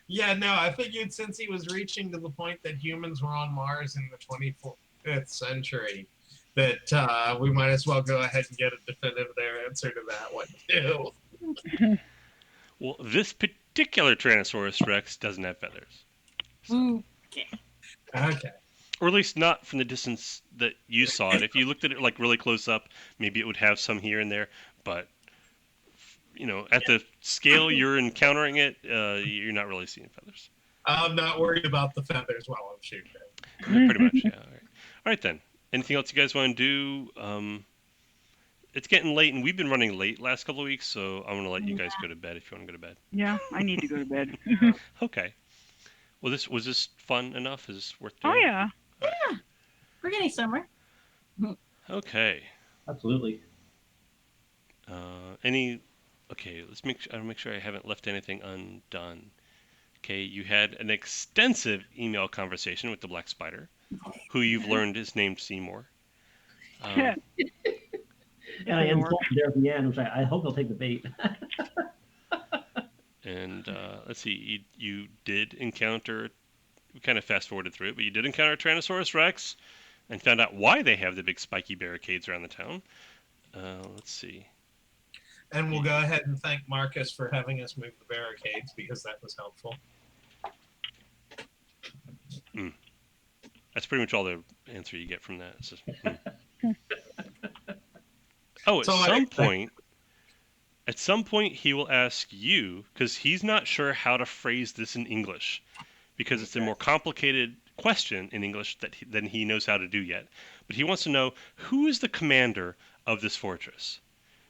Yeah, no, I figured since he was reaching to the point that humans were on Mars in the 25th century, that we might as well go ahead and get a definitive answer to that one too. Well, this particular Tyrannosaurus Rex doesn't have feathers. Ooh. Okay. Or at least not from the distance that you saw it. If you looked at it like really close up, maybe it would have some here and there. But at the scale you're encountering it, you're not really seeing feathers. I'm not worried about the feathers while I'm shooting. Yeah, pretty much, yeah. All right then. Anything else you guys want to do? It's getting late, and we've been running late last couple of weeks, so I'm going to let you guys go to bed if you want to go to bed. Yeah, I need to go to bed. Okay. Well, was this fun enough? Is this worth doing? Oh yeah. Yeah. We're getting somewhere. Okay. Absolutely. Okay, I'll make sure I haven't left anything undone. Okay, you had an extensive email conversation with the Black Spider, who you've learned is named Seymour. And I insulted there at the end, which I hope they'll take the bait. And let's see, you did encounter, we kind of fast forwarded through it, but you did encounter Tyrannosaurus Rex and found out why they have the big spiky barricades around the town. Let's see. And we'll go ahead and thank Marcus for having us move the barricades because that was helpful. That's pretty much all the answer you get from that. It's just, Oh, at some point he will ask you, because he's not sure how to phrase this in English, because it's a more complicated question in English than he knows how to do yet. But he wants to know, who is the commander of this fortress?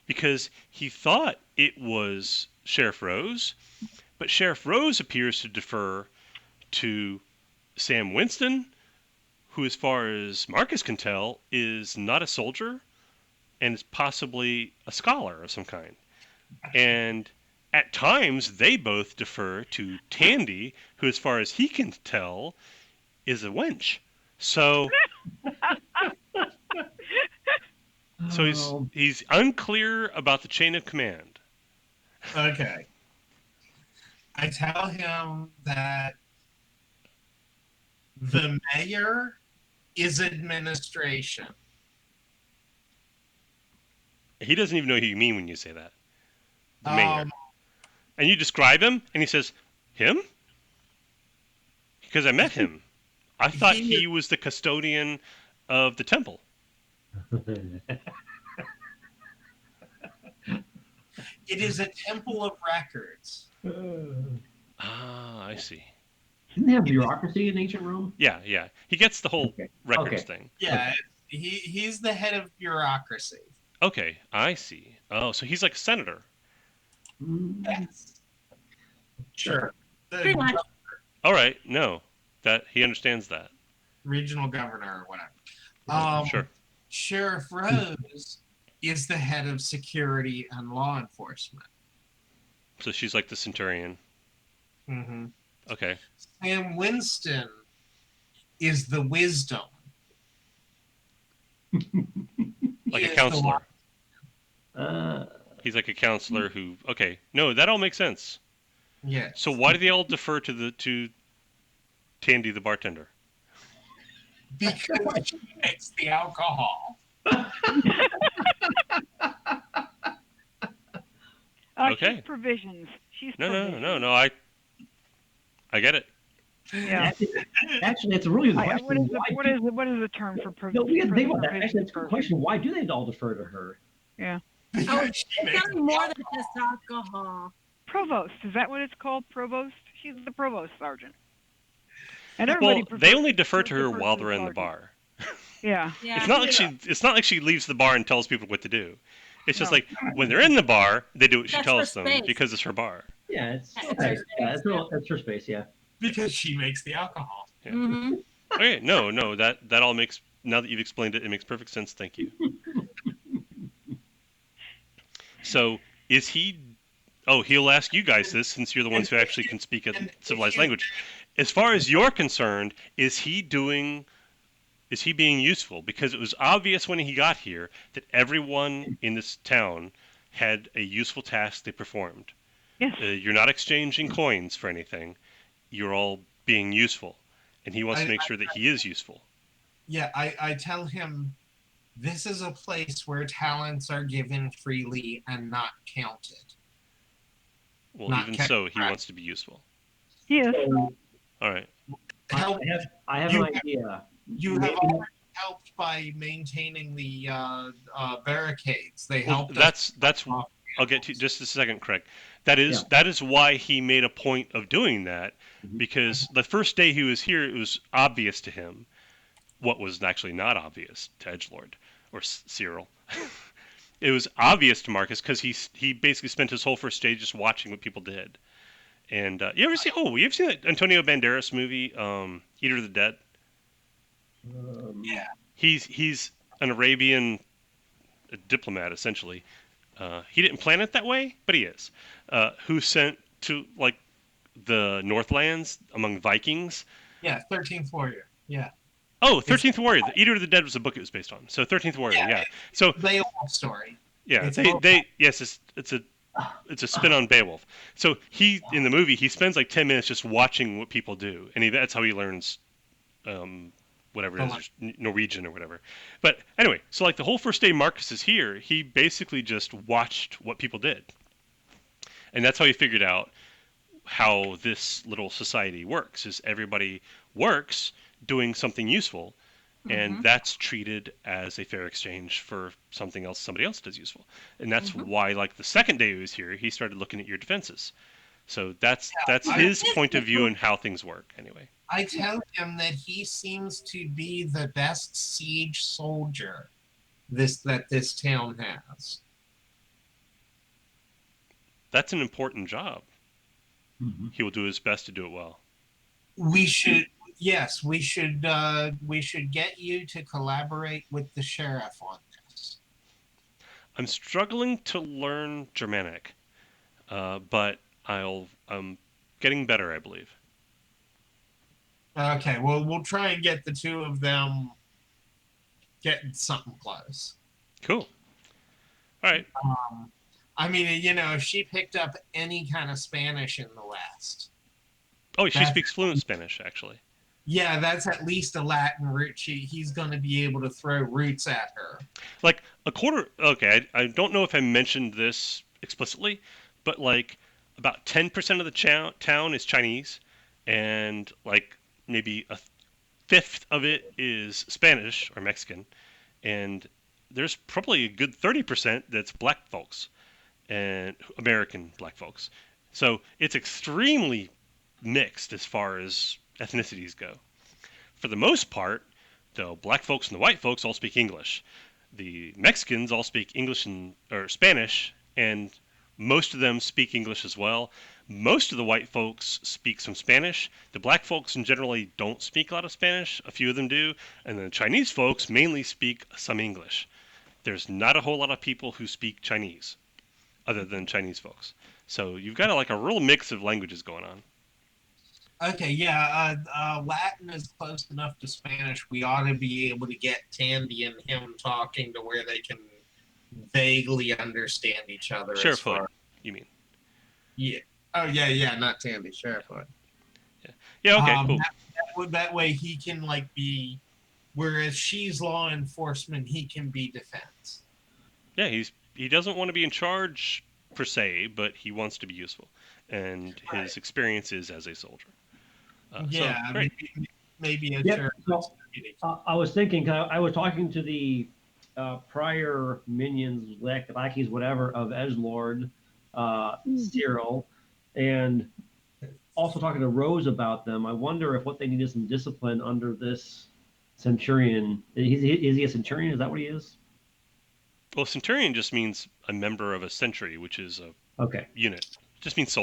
Because he thought it was Sheriff Rose, but Sheriff Rose appears to defer to Sam Winston, who, as far as Marcus can tell, is not a soldier and is possibly a scholar of some kind. And at times, they both defer to Tandy, who, as far as he can tell, is a wench. So he's unclear about the chain of command. Okay. I tell him that the mayor is administration. He doesn't even know who you mean when you say that. The mayor. Um, And you describe him, and he says, him? Because I met him. I thought he was the custodian of the temple. It is a temple of records. Ah, I see. Didn't they have bureaucracy in ancient Rome? Yeah. He gets the whole records thing. Yeah, he's the head of bureaucracy. Okay, I see. Oh, so he's like a senator. Yes. Sure. Pretty much. All right, no, that he understands that. Regional governor or whatever. Sure. Sheriff Rose is the head of security and law enforcement. So she's like the Centurion. Mm-hmm. Okay. Sam Winston is the wisdom. Like He a is the counselor. He's like a counselor who. Okay. No, that all makes sense. Yes. So why do they all defer to Tandy the bartender? Because she makes the alcohol. Okay. She's provisions. She's No, provisions. no. I get it. Yeah. Actually, it's a really good question. What is the term for No, provision? we didn't think about that. Actually, it's a good question. Why do they all defer to her? Yeah. Oh, it's nothing more than just alcohol. Provost. Is that what it's called? Provost? She's the provost sergeant. And everybody Well, they only defer to her while they're in the bar. Yeah. It's not like she leaves the bar and tells people what to do. It's just like when they're in the bar, they do what she tells them because it's her bar. Yeah, it's her space. Yeah. Because she makes the alcohol. Yeah. Mm-hmm. Okay, no, that all makes, now that you've explained it, it makes perfect sense. Thank you. So is he? Oh, he'll ask you guys this since you're the ones who actually can speak a civilized language. As far as you're concerned, is he being useful? Because it was obvious when he got here that everyone in this town had a useful task they performed. Yes. You're not exchanging coins for anything. You're all being useful. And he wants to make sure that he is useful. Yeah, I tell him this is a place where talents are given freely and not counted. Well, Not even kept so, he track. wants to be useful. Yes. All right. I have an idea. You have already helped by maintaining the barricades. They helped us. That's. I'll get to just a second, Craig. That is why he made a point of doing that, because the first day he was here, it was obvious to him what was actually not obvious to Edgelord or Cyril. It was obvious to Marcus because he basically spent his whole first day just watching what people did. And you ever seen that Antonio Banderas movie, Eater of the Dead? Yeah. He's an Arabian diplomat essentially. He didn't plan it that way, but he is. Who sent to like the Northlands among Vikings? Yeah, 13th Warrior. Yeah. Oh, 13th Warrior. The Eater of the Dead was the book it was based on. So 13th Warrior, yeah. So Beowulf story. yeah, It's it's a spin on Beowulf. So in the movie he spends like 10 minutes just watching what people do, and that's how he learns whatever it is, Norwegian or whatever. But anyway, so like the whole first day Marcus is here, he basically just watched what people did. And that's how he figured out how this little society works, is everybody works doing something useful, and that's treated as a fair exchange for something else somebody else does useful. And that's why, like the second day he was here, he started looking at your defenses. So that's his point of view and how things work anyway. I tell him that he seems to be the best siege soldier that this town has. That's an important job. He will do his best to do it well. We should get you to collaborate with the sheriff on this. I'm struggling to learn Germanic, but I'm getting better, I believe. Okay, well, we'll try and get the two of them getting something close. Cool. All right. I mean, if she picked up any kind of Spanish in the West. Oh, she speaks fluent Spanish, actually. Yeah, that's at least a Latin root. He's going to be able to throw roots at her. Like a quarter. Okay, I don't know if I mentioned this explicitly, but like about 10% of the town is Chinese, and like maybe a fifth of it is Spanish or Mexican, and there's probably a good 30% that's black folks and American black folks. So it's extremely mixed as far as ethnicities go. For the most part, though, black folks and the white folks all speak English. The Mexicans all speak English or Spanish, and most of them speak English as well. Most of the white folks speak some Spanish. The black folks generally don't speak a lot of Spanish. A few of them do. And the Chinese folks mainly speak some English. There's not a whole lot of people who speak Chinese other than Chinese folks. So you've got like a real mix of languages going on. Okay, yeah, Latin is close enough to Spanish. We ought to be able to get Tandy and him talking to where they can vaguely understand each other. Sheriff Hood, you mean? Yeah. Oh, yeah, not Tandy, Sheriff Hood. Yeah, okay, cool. That way he can, like, be... Whereas she's law enforcement, he can be defense. Yeah, he doesn't want to be in charge, per se, but he wants to be useful. And his experience is as a soldier. Yeah, so, maybe a Yep, sheriff. so, I was thinking, I was talking to the prior minions, lackeys, whatever, of Edgelord, Cyril, and also talking to Rose about them. I wonder if what they need is some discipline under this Centurion. Is he a Centurion? Is that what he is? Well, Centurion just means a member of a century, which is a Okay. unit. It just means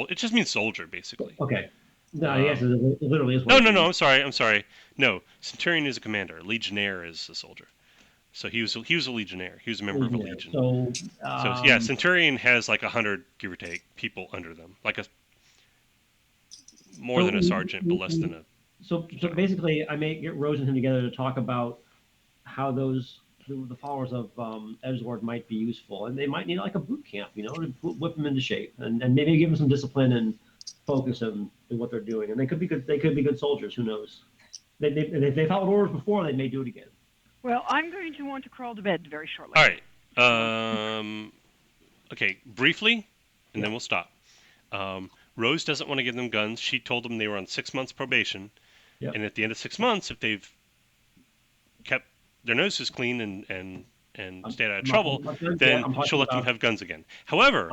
soldier, basically. Okay. No, yes, it literally is. No, I'm sorry. No, Centurion is a commander. Legionnaire is a soldier. So he was a legionnaire. He was a member of a legion. So yeah, Centurion has like 100, give or take, people under them, like more than a sergeant, but less than a. So basically, I may get Rose and him together to talk about how the followers of Edgelord might be useful, and they might need like a boot camp, to whip them into shape, and maybe give them some discipline and focus in what they're doing. And they could be good. They could be good soldiers. Who knows? If they followed orders before, they may do it again. Well, I'm going to want to crawl to bed very shortly. All right. Okay, briefly, and then we'll stop. Rose doesn't want to give them guns. She told them they were on 6 months probation. Yep. And at the end of 6 months, if they've kept their noses clean and stayed out of trouble, then she'll let them have guns again. However,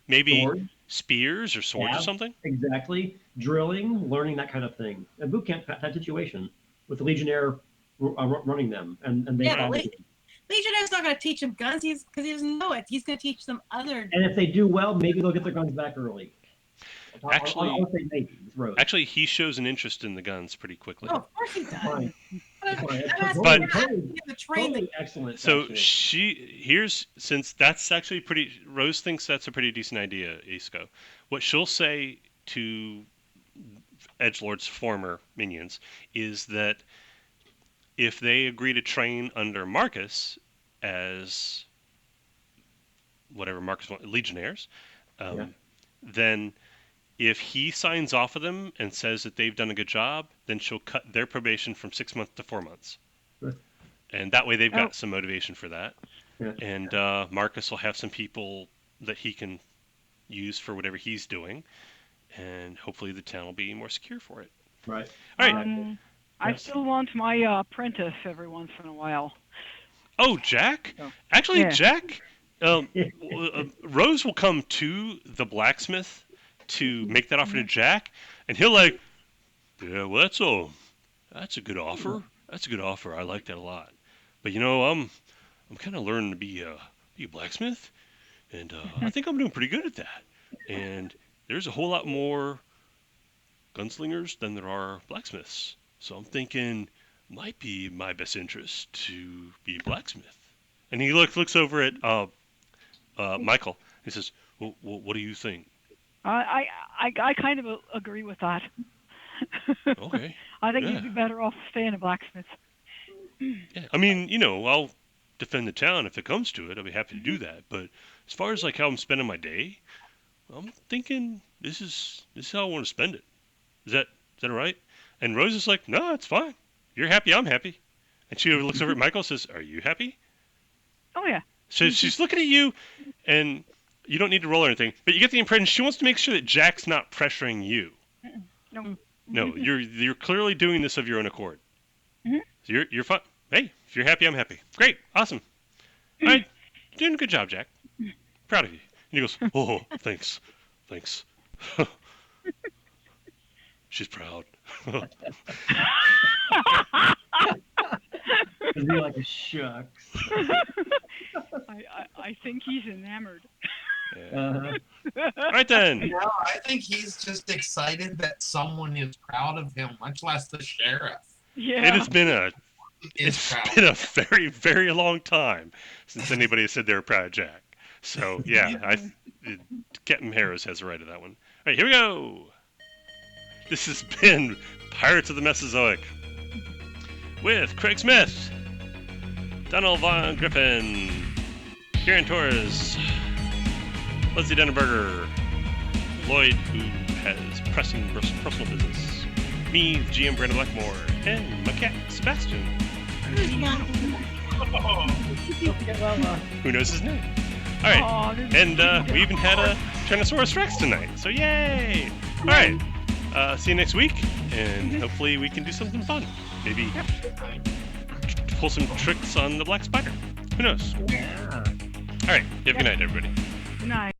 maybe Sword, spears or swords or something? Exactly. Drilling, learning that kind of thing. A boot camp type situation with the Legionnaire running them. And they Legionnaire's not going to teach them guns because he doesn't know it. He's going to teach them other. And if they do well, maybe they'll get their guns back early. Actually, he shows an interest in the guns pretty quickly. Oh, of course he does. Fine. But totally excellent. So since that's actually Rose thinks that's a pretty decent idea, Isco. What she'll say to Edgelord's former minions is that if they agree to train under Marcus as whatever Marcus wants, legionnaires, then if he signs off of them and says that they've done a good job, then she'll cut their probation from 6 months to 4 months. Good. And that way they've got some motivation for that. Yeah. And Marcus will have some people that he can use for whatever he's doing. And hopefully the town will be more secure for it. Right. All right. I still want my apprentice every once in a while. Oh, Jack? Oh. Actually, Yeah. Jack, Rose will come to the blacksmith to make that offer to Jack, and he'll like, yeah, well, that's a good offer. That's a good offer. I like that a lot. But I'm kind of learning to be a blacksmith, and I think I'm doing pretty good at that. And there's a whole lot more gunslingers than there are blacksmiths. So I'm thinking it might be my best interest to be a blacksmith. And he looks over at Michael. He says, well, what do you think? I kind of agree with that. Okay. I think you'd be better off staying a blacksmith. Yeah. I mean, I'll defend the town if it comes to it. I'll be happy to do that. But as far as like how I'm spending my day, I'm thinking this is how I want to spend it. Is that all right? And Rose is like, no, it's fine. You're happy, I'm happy. And she looks over at Michael and says, are you happy? Oh, yeah. So she's looking at you, and you don't need to roll or anything, but you get the impression she wants to make sure that Jack's not pressuring you. No. No, you're clearly doing this of your own accord. Mm-hmm. So you're fine. Hey, if you're happy, I'm happy. Great, awesome. All right, you're doing a good job, Jack. Proud of you. And he goes, oh, thanks. She's proud. It'd be like a shucks. I think he's enamored. Yeah. All right then. No, I think he's just excited that someone is proud of him, much less the sheriff Yeah. It has been a is it's proud. been a very, very long time since anybody has said they were proud of Jack. So yeah, Captain Harrows has the right to that one. All right, here we go. This has been Pirates of the Mesozoic with Craig Smith, Donald Von Griffin, Kieran Torres, Leslie Denneberger, Lloyd, who has pressing personal business, me, GM Brandon Blackmore, and my cat, Sebastian. Who knows his name? All right, Aw, this is and cute. we even had a Tyrannosaurus Rex tonight, so yay! All right, see you next week, and hopefully we can do something fun. Maybe pull some tricks on the black spider. Who knows? All right, you have a good night, everybody. Good night.